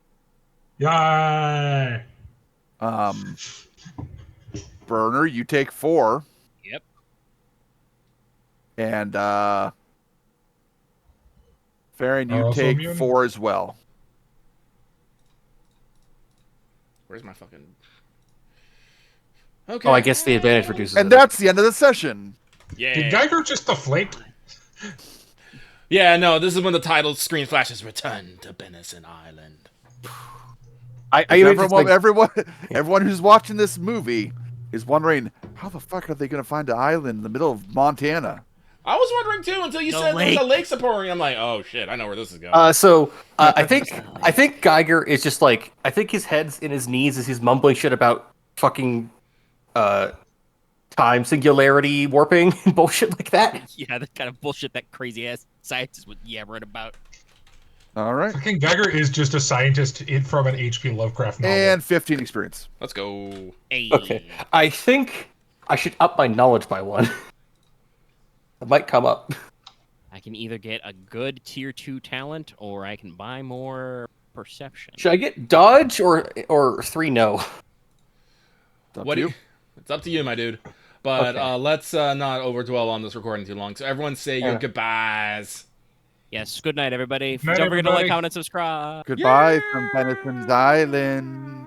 Yay! Burner, you take 4. Yep. And Farren, you Also take immune? 4 as well. Where's my fucking? Okay. Oh, I guess the advantage reduces. And it. that's the end of the session. Yeah. Did Geiger just deflate? Yeah, no, this is when the title screen flashes Return to Benison Island. I even just, like, Everyone who's watching this movie is wondering, how the fuck are they going to find an island in the middle of Montana? I was wondering too until you The said lake. there's a lake supporting. I'm like, oh shit, I know where this is going. So I think Geiger is just like, I think his head's in his knees as he's mumbling shit about fucking time singularity warping and bullshit like that. Yeah, the kind of bullshit that crazy ass scientists would yammering about. All right. Fucking Geiger is just a scientist from an H.P. Lovecraft novel. And 15 experience. Let's go. Hey. Okay, I think I should up my knowledge by 1. It might come up. I can either get a good tier 2 talent or I can buy more perception. Should I get dodge or 3 no? It's up What to do you. It's up to you, my dude. But Okay. let's not overdwell on this recording too long. So everyone say your Yeah. goodbyes. Yes, good night, everybody. Good night, Don't forget to like, everybody. comment, and subscribe. Goodbye from Benison's Island.